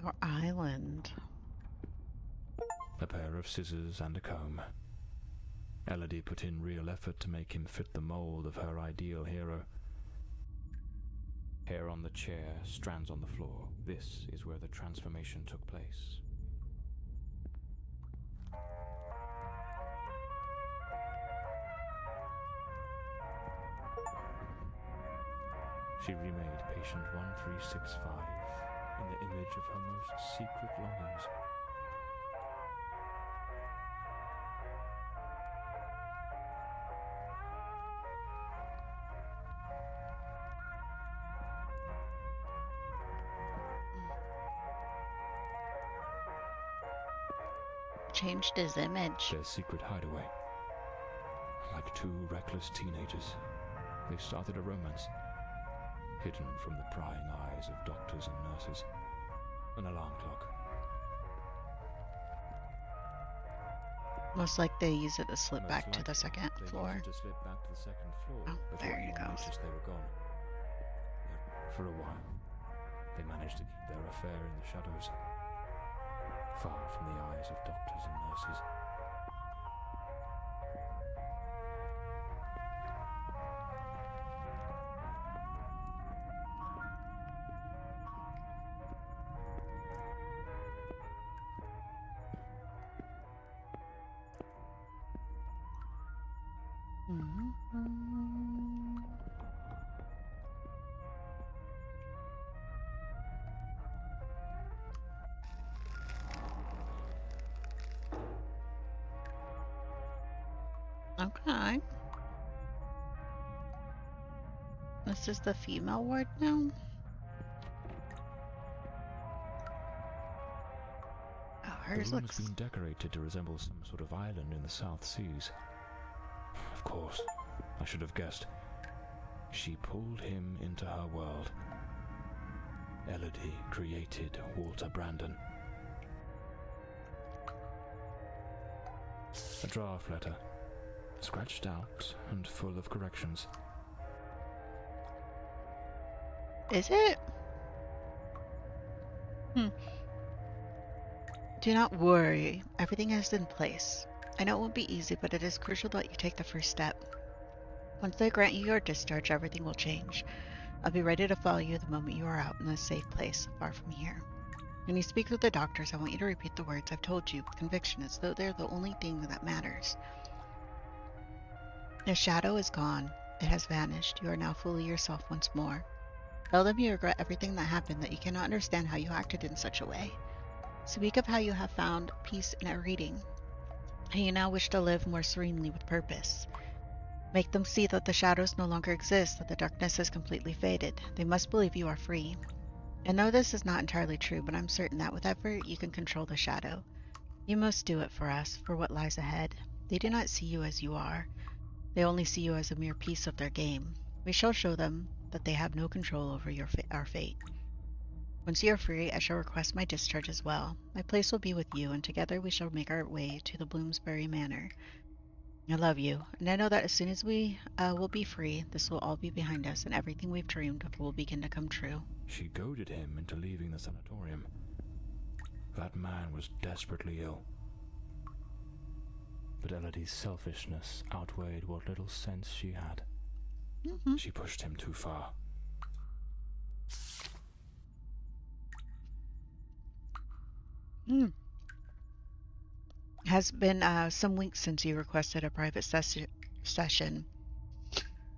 Our island. A pair of scissors and a comb. Elodie put in real effort to make him fit the mold of her ideal hero. Hair on the chair, strands on the floor. This is where the transformation took place. She remade patient 1365 in the image of her most secret longings. Changed his image. Their secret hideaway. Like two reckless teenagers, they started a romance, hidden from the prying eyes of doctors and nurses. An alarm clock. Most like they use it to slip Most back to the likely, second they floor. used it to slip back to the second floor Oh, before there you anyone go. noticed they were gone. But for a while, they managed to keep their affair in the shadows, far from the eyes of doctors and nurses. Okay. This is the female ward now? Oh, The hers room looks... has been decorated to resemble some sort of island in the South Seas. Of course, I should have guessed. She pulled him into her world. Elodie created Walter Brandon. A draft letter, scratched out and full of corrections. Is it? Do not worry. Everything is in place. I know it won't be easy, but it is crucial that you take the first step. Once they grant you your discharge, everything will change. I'll be ready to follow you the moment you are out in a safe place, far from here. When you speak with the doctors, I want you to repeat the words I've told you with conviction, as though they're the only thing that matters. The shadow is gone. It has vanished. You are now fully yourself once more. Tell them you regret everything that happened, that you cannot understand how you acted in such a way. Speak of how you have found peace in a reading, and you now wish to live more serenely with purpose. Make them see that the shadows no longer exist, that the darkness has completely faded. They must believe you are free. I know this is not entirely true, but I'm certain that with effort you can control the shadow. You must do it for us, for what lies ahead. They do not see you as you are. They only see you as a mere piece of their game. We shall show them that they have no control over our fate. Once you are free, I shall request my discharge as well. My place will be with you, and together we shall make our way to the Bloomsbury Manor. I love you, and I know that as soon as we will be free, this will all be behind us, and everything we've dreamed of will begin to come true. She goaded him into leaving the sanatorium. That man was desperately ill. But Elodie's selfishness outweighed what little sense she had. She pushed him too far. Has been some weeks since you requested a private session.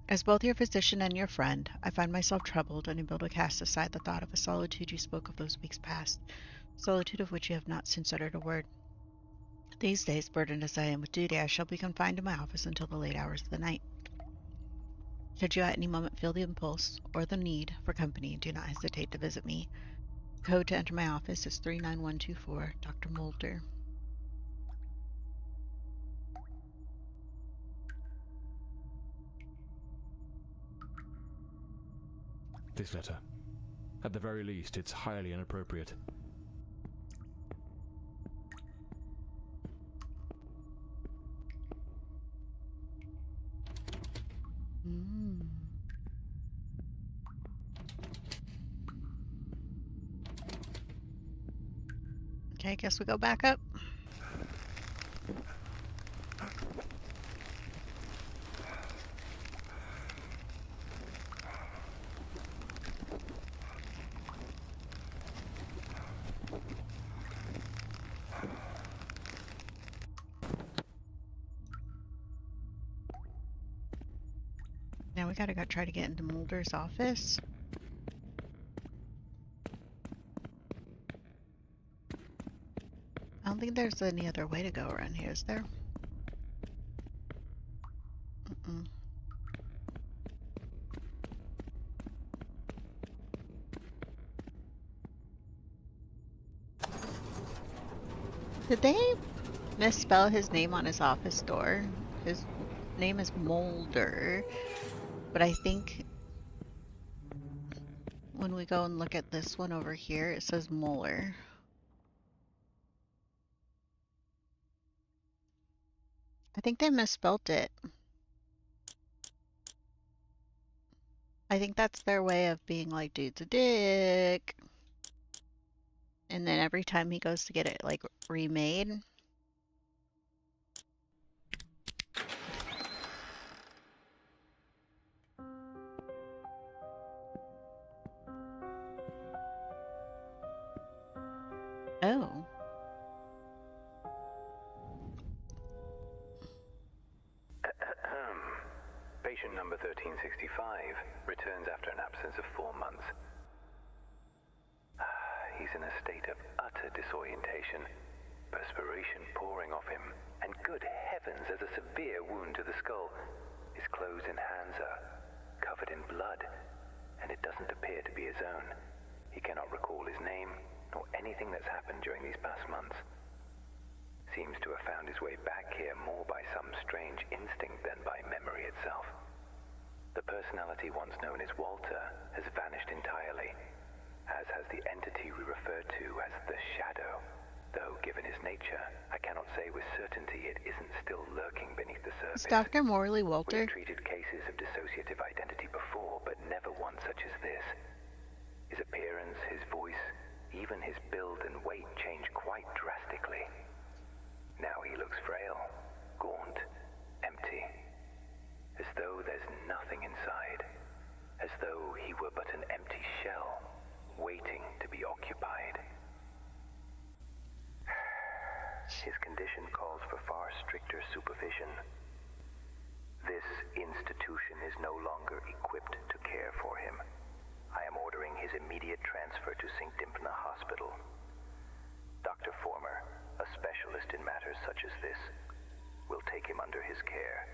As both your physician and your friend, I find myself troubled, unable to cast aside the thought of a solitude you spoke of those weeks past, solitude of which you have not since uttered a word. These days, burdened as I am with duty, I shall be confined to my office until the late hours of the night. Should you at any moment feel the impulse or the need for company, do not hesitate to visit me. The code to enter my office is 39124, Dr. Mulder. This letter. At the very least, it's highly inappropriate. Okay, I guess we go back up. Now we gotta go try to get into Mulder's office. don't think there's any other way to go around here, is there? Mm-mm. Did they misspell his name on his office door? His name is Mulder, but I think when we go and look at this one over here, it says Mueller. I think they misspelt it. I think that's their way of being like, dude's a dick. And then every time he goes to get it like remade. Oh. Patient number 1365 returns after an absence of 4 months. He's in a state of utter disorientation, perspiration pouring off him, and good heavens, there's a severe wound to the skull. His clothes and hands are covered in blood, and it doesn't appear to be his own. He cannot recall his name, nor anything that's happened during these past months. Seems to have found his way back here more by some strange instinct than by memory itself. The personality once known as Walter has vanished entirely, as has the entity we refer to as the Shadow. Though, given his nature, I cannot say with certainty it isn't still lurking beneath the surface. Is Dr. Morley Walter? We've treated cases of dissociative identity before, but never one such as this. His appearance, his voice, even his build and weight change quite drastically. Now he looks frail, gaunt, empty, as though there's nothing inside, as though he were but an empty shell, waiting to be occupied. His condition calls for far stricter supervision. This institution is no longer equipped to care for him. I am ordering his immediate transfer to St. Dymphna Hospital. Dr. Former, a specialist in matters such as this, will take him under his care.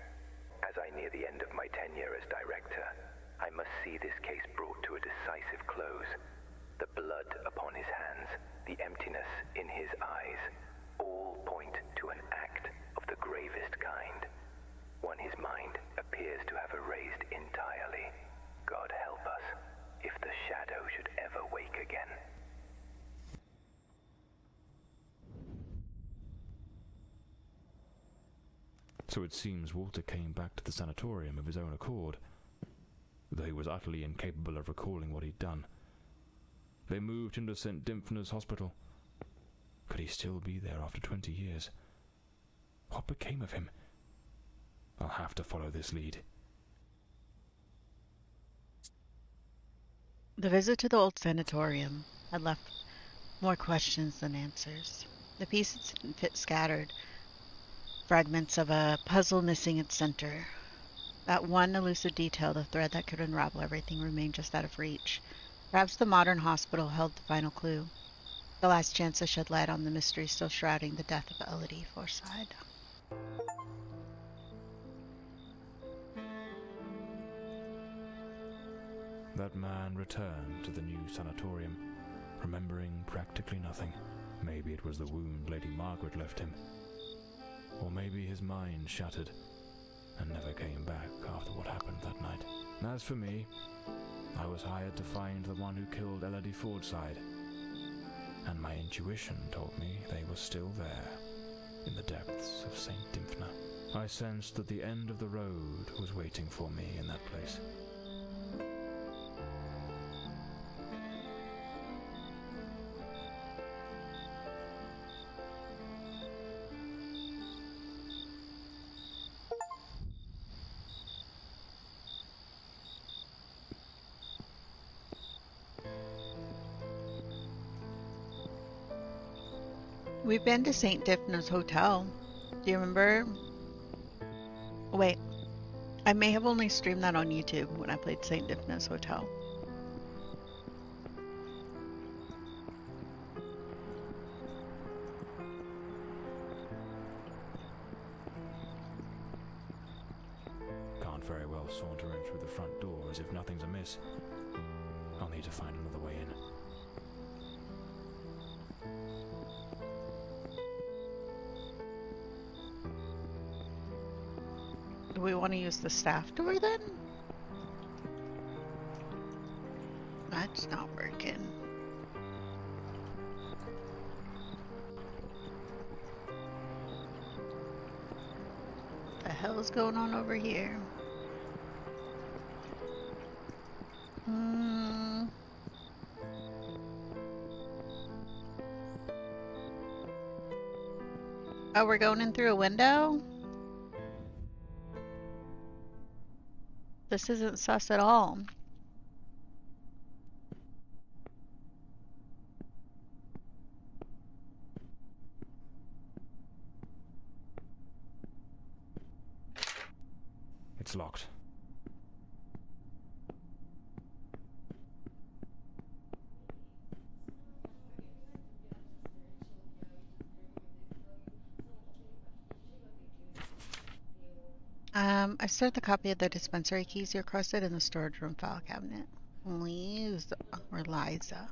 As I near the end of my tenure as director, I must see this case brought to a decisive close. The blood upon his hands, the emptiness in his eyes, all point to an act of the gravest kind. One his mind appears to have erased entirely. God help us, if the Shadow should ever wake again. So it seems Walter came back to the sanatorium of his own accord, though he was utterly incapable of recalling what he'd done. They moved him to St. Dymphna's Hospital. Could he still be there after 20 years? What became of him? I'll have to follow this lead. The visit to the old sanatorium had left more questions than answers. The pieces didn't fit scattered. Fragments of a puzzle missing its center. That one elusive detail, the thread that could unravel everything, remained just out of reach. Perhaps the modern hospital held the final clue. The last chance to shed light on the mystery still shrouding the death of Lady Fordside. That man returned to the new sanatorium, remembering practically nothing. Maybe it was the wound Lady Margaret left him. Or maybe his mind shattered and never came back after what happened that night. As for me, I was hired to find the one who killed Lady Fordside, and my intuition told me they were still there, in the depths of St. Dymphna. I sensed that the end of the road was waiting for me in that place. We've been to St. Dymphna's Hotel. Do you remember? Wait, I may have only streamed that on YouTube when I played St. Dymphna's Hotel. I'll saunter in through the front door as if nothing's amiss. I'll need to find another way in. Do we want to use the staff door then? That's not working. What the hell is going on over here? Oh, we're going in through a window? This isn't sus at all. It's locked. I stored the copy of the dispensary keys you requested in the storage room file cabinet. Liza or Liza.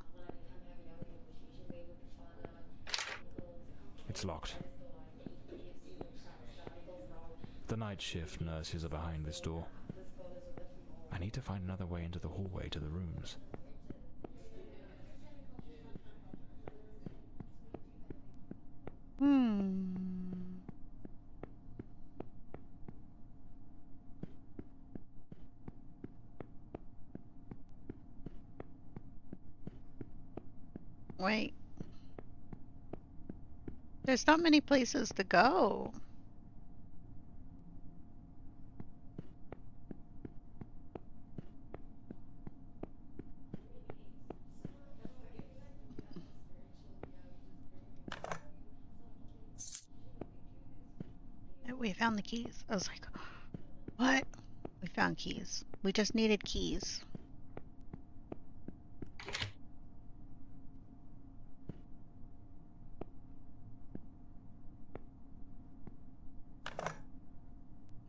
It's locked. The night shift nurses are behind this door. I need to find another way into the hallway to the rooms. Wait. There's not many places to go. We found the keys. I was like, what? We found keys. We just needed keys.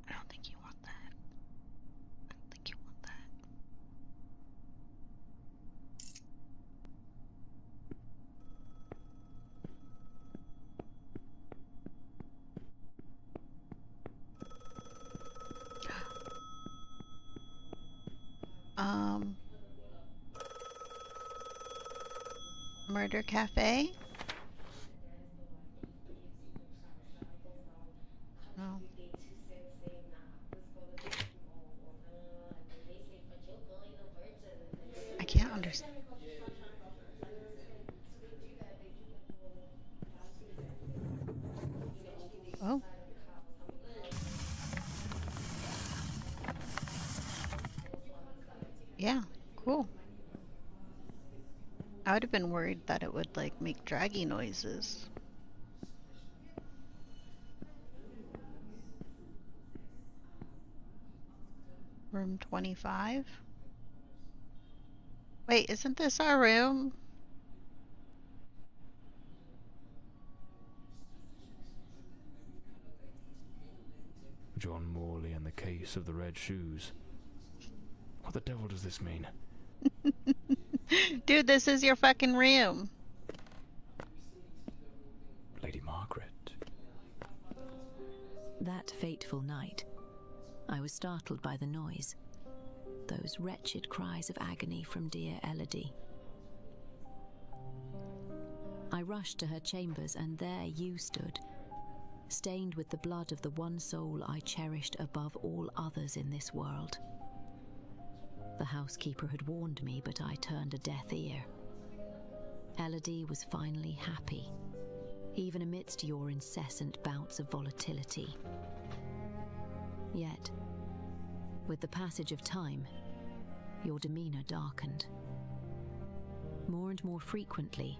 I don't think you want that. I don't think you want that. Murder Cafe? No. I can't understand. Oh. Yeah, cool. I would have been worried that it would like make draggy noises. Room 25? Wait, isn't this our room? John Morley and the case of the red shoes. What the devil does this mean? Dude, this is your fucking room. Lady Margaret. That fateful night, I was startled by the noise. Those wretched cries of agony from dear Elodie. I rushed to her chambers, and there you stood, stained with the blood of the one soul I cherished above all others in this world. The housekeeper had warned me, but I turned a deaf ear. Elodie was finally happy, even amidst your incessant bouts of volatility. Yet, with the passage of time, your demeanor darkened. More and more frequently,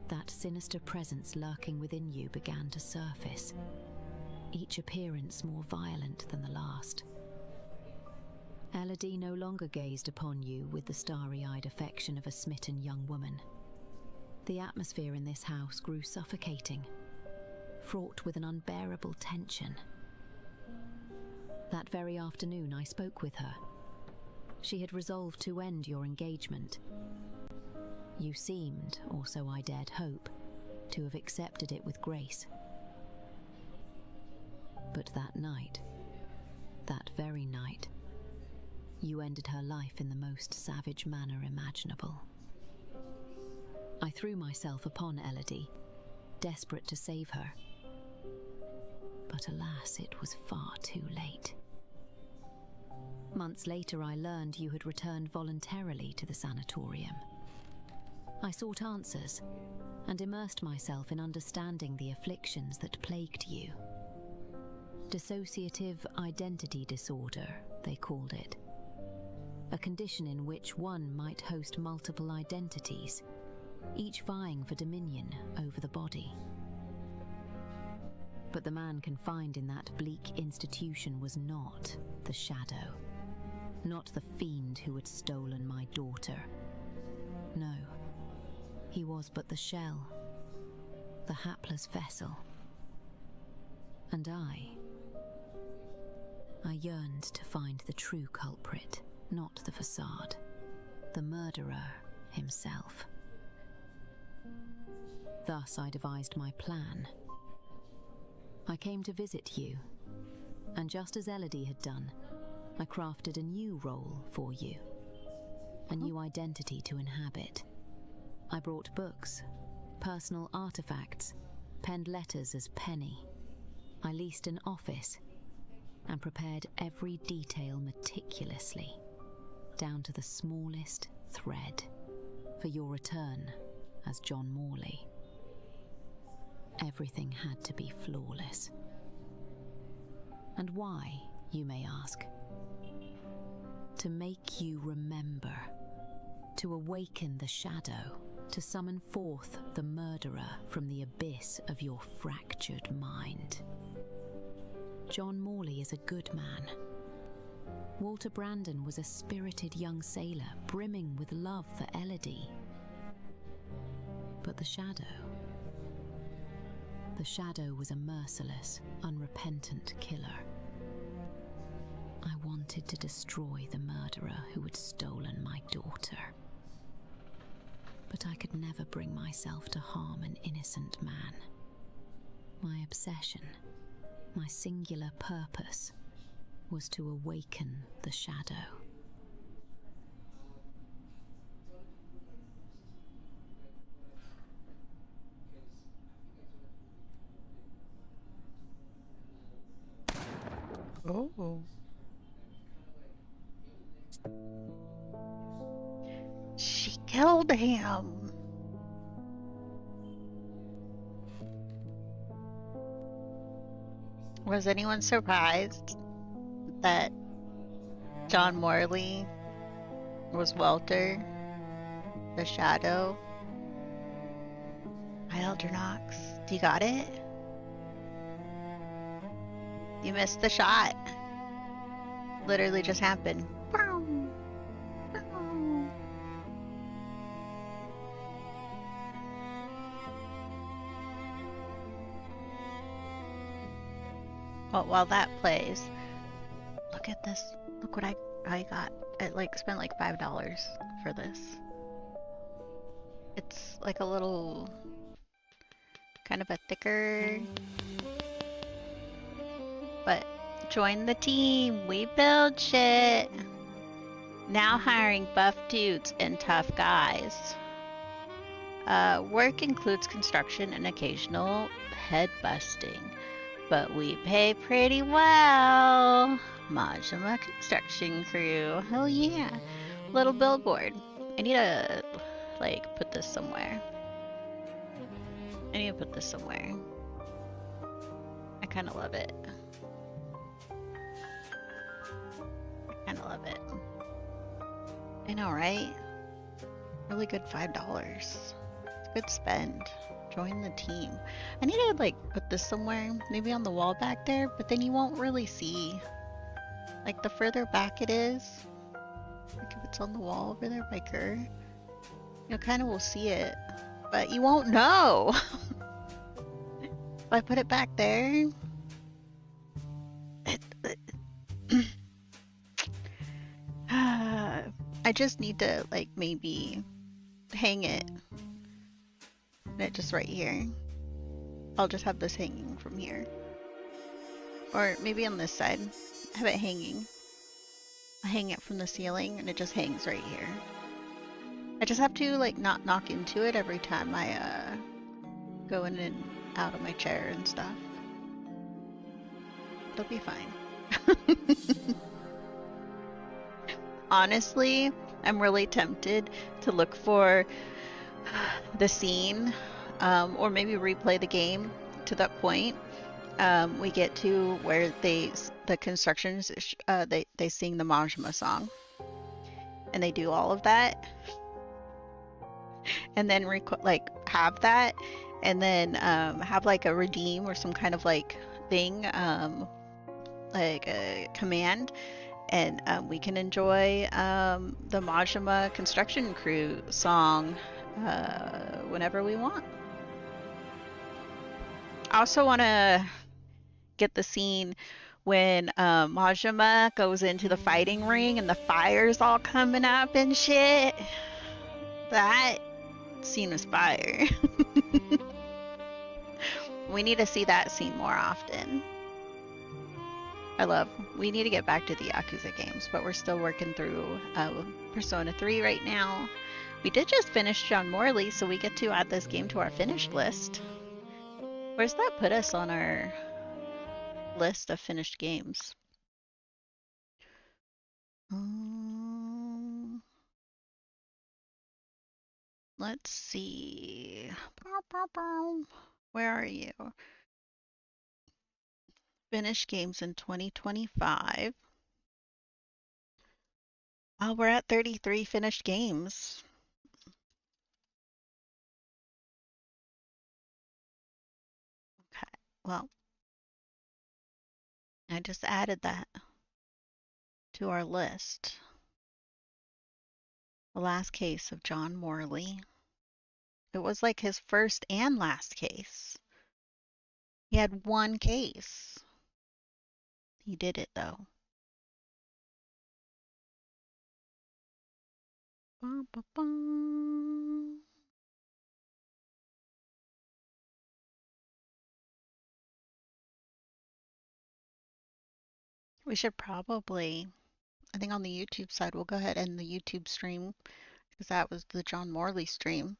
that sinister presence lurking within you began to surface, each appearance more violent than the last. Elodie no longer gazed upon you with the starry-eyed affection of a smitten young woman. The atmosphere in this house grew suffocating, fraught with an unbearable tension. That very afternoon I spoke with her. She had resolved to end your engagement. You seemed, or so I dared hope, to have accepted it with grace. But that night, that very night, you ended her life in the most savage manner imaginable. I threw myself upon Elodie, desperate to save her. But alas, it was far too late. Months later, I learned you had returned voluntarily to the sanatorium. I sought answers and immersed myself in understanding the afflictions that plagued you. Dissociative identity disorder, they called it. A condition in which one might host multiple identities, each vying for dominion over the body. But the man confined in that bleak institution was not the shadow, not the fiend who had stolen my daughter. No, he was but the shell, the hapless vessel. And I yearned to find the true culprit, not the facade, the murderer himself. Thus I devised my plan. I came to visit you, and just as Elodie had done, I crafted a new role for you, a new identity to inhabit. I brought books, personal artifacts, penned letters as Penny. I leased an office and prepared every detail meticulously, down to the smallest thread, for your return as John Morley. Everything had to be flawless. And why, you may ask? To make you remember, to awaken the shadow, to summon forth the murderer from the abyss of your fractured mind. John Morley is a good man. Walter Brandon was a spirited young sailor, brimming with love for Elodie. But the shadow was a merciless, unrepentant killer. I wanted to destroy the murderer who had stolen my daughter. But I could never bring myself to harm an innocent man. My obsession, my singular purpose, was to awaken the shadow. Oh. She killed him. Was anyone surprised that John Morley was Walter, the Shadow? Hi, Elder Knox. You got it? You missed the shot. Literally just happened. Well, while that plays, look at this. Look what I got. I spent like $5 for this. It's like a little, kind of a thicker, but join the team. We build shit. Now hiring buff dudes and tough guys. Work includes construction and occasional head busting, but we pay pretty well. Majima construction crew. Hell yeah. Little billboard. I need to, like, put this somewhere. I kind of love it. I know, right? Really good $5. It's a good spend. Join the team. I need to, like, put this somewhere, maybe on the wall back there, but then you won't really see. Like, the further back it is, like if it's on the wall over there by Kerr, you kind of will see it, but you won't know. If I put it back there, I just need to, like, maybe hang it. Just right here. I'll just have this hanging from here. Or maybe on this side. Have it hanging. I hang it from the ceiling and it just hangs right here. I just have to, like, not knock into it every time I go in and out of my chair and stuff. It'll be fine. Honestly, I'm really tempted to look for the scene, or maybe replay the game to that point. We get to where the constructions, they sing the Majima song, and they do all of that, and then have that, and then have like a redeem or some kind of like thing, like a command, and we can enjoy the Majima construction crew song whenever we want. I also want to get the scene when Majima goes into the fighting ring and the fire's all coming up and shit. That scene was fire. We need to see that scene more often. We need to get back to the Yakuza games, but we're still working through Persona 3 right now. We did just finish John Morley, so we get to add this game to our finished list. Where's that put us on our list of finished games? Let's see. Where are you? Finished games in 2025. Oh, we're at 33 finished games. Okay, well, I just added that to our list. The last case of John Morley. It was like his first and last case. He had one case. He did it though. Bum, bum, bum. We should probably, I think on the YouTube side, we'll go ahead and end the YouTube stream because that was the John Morley stream.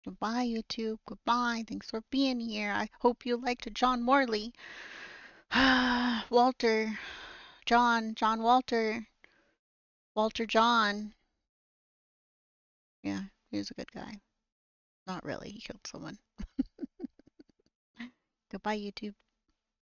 Goodbye, YouTube. Goodbye. Thanks for being here. I hope you liked John Morley. Walter. John Walter. Walter John. Yeah, he was a good guy. Not really. He killed someone. Goodbye, YouTube.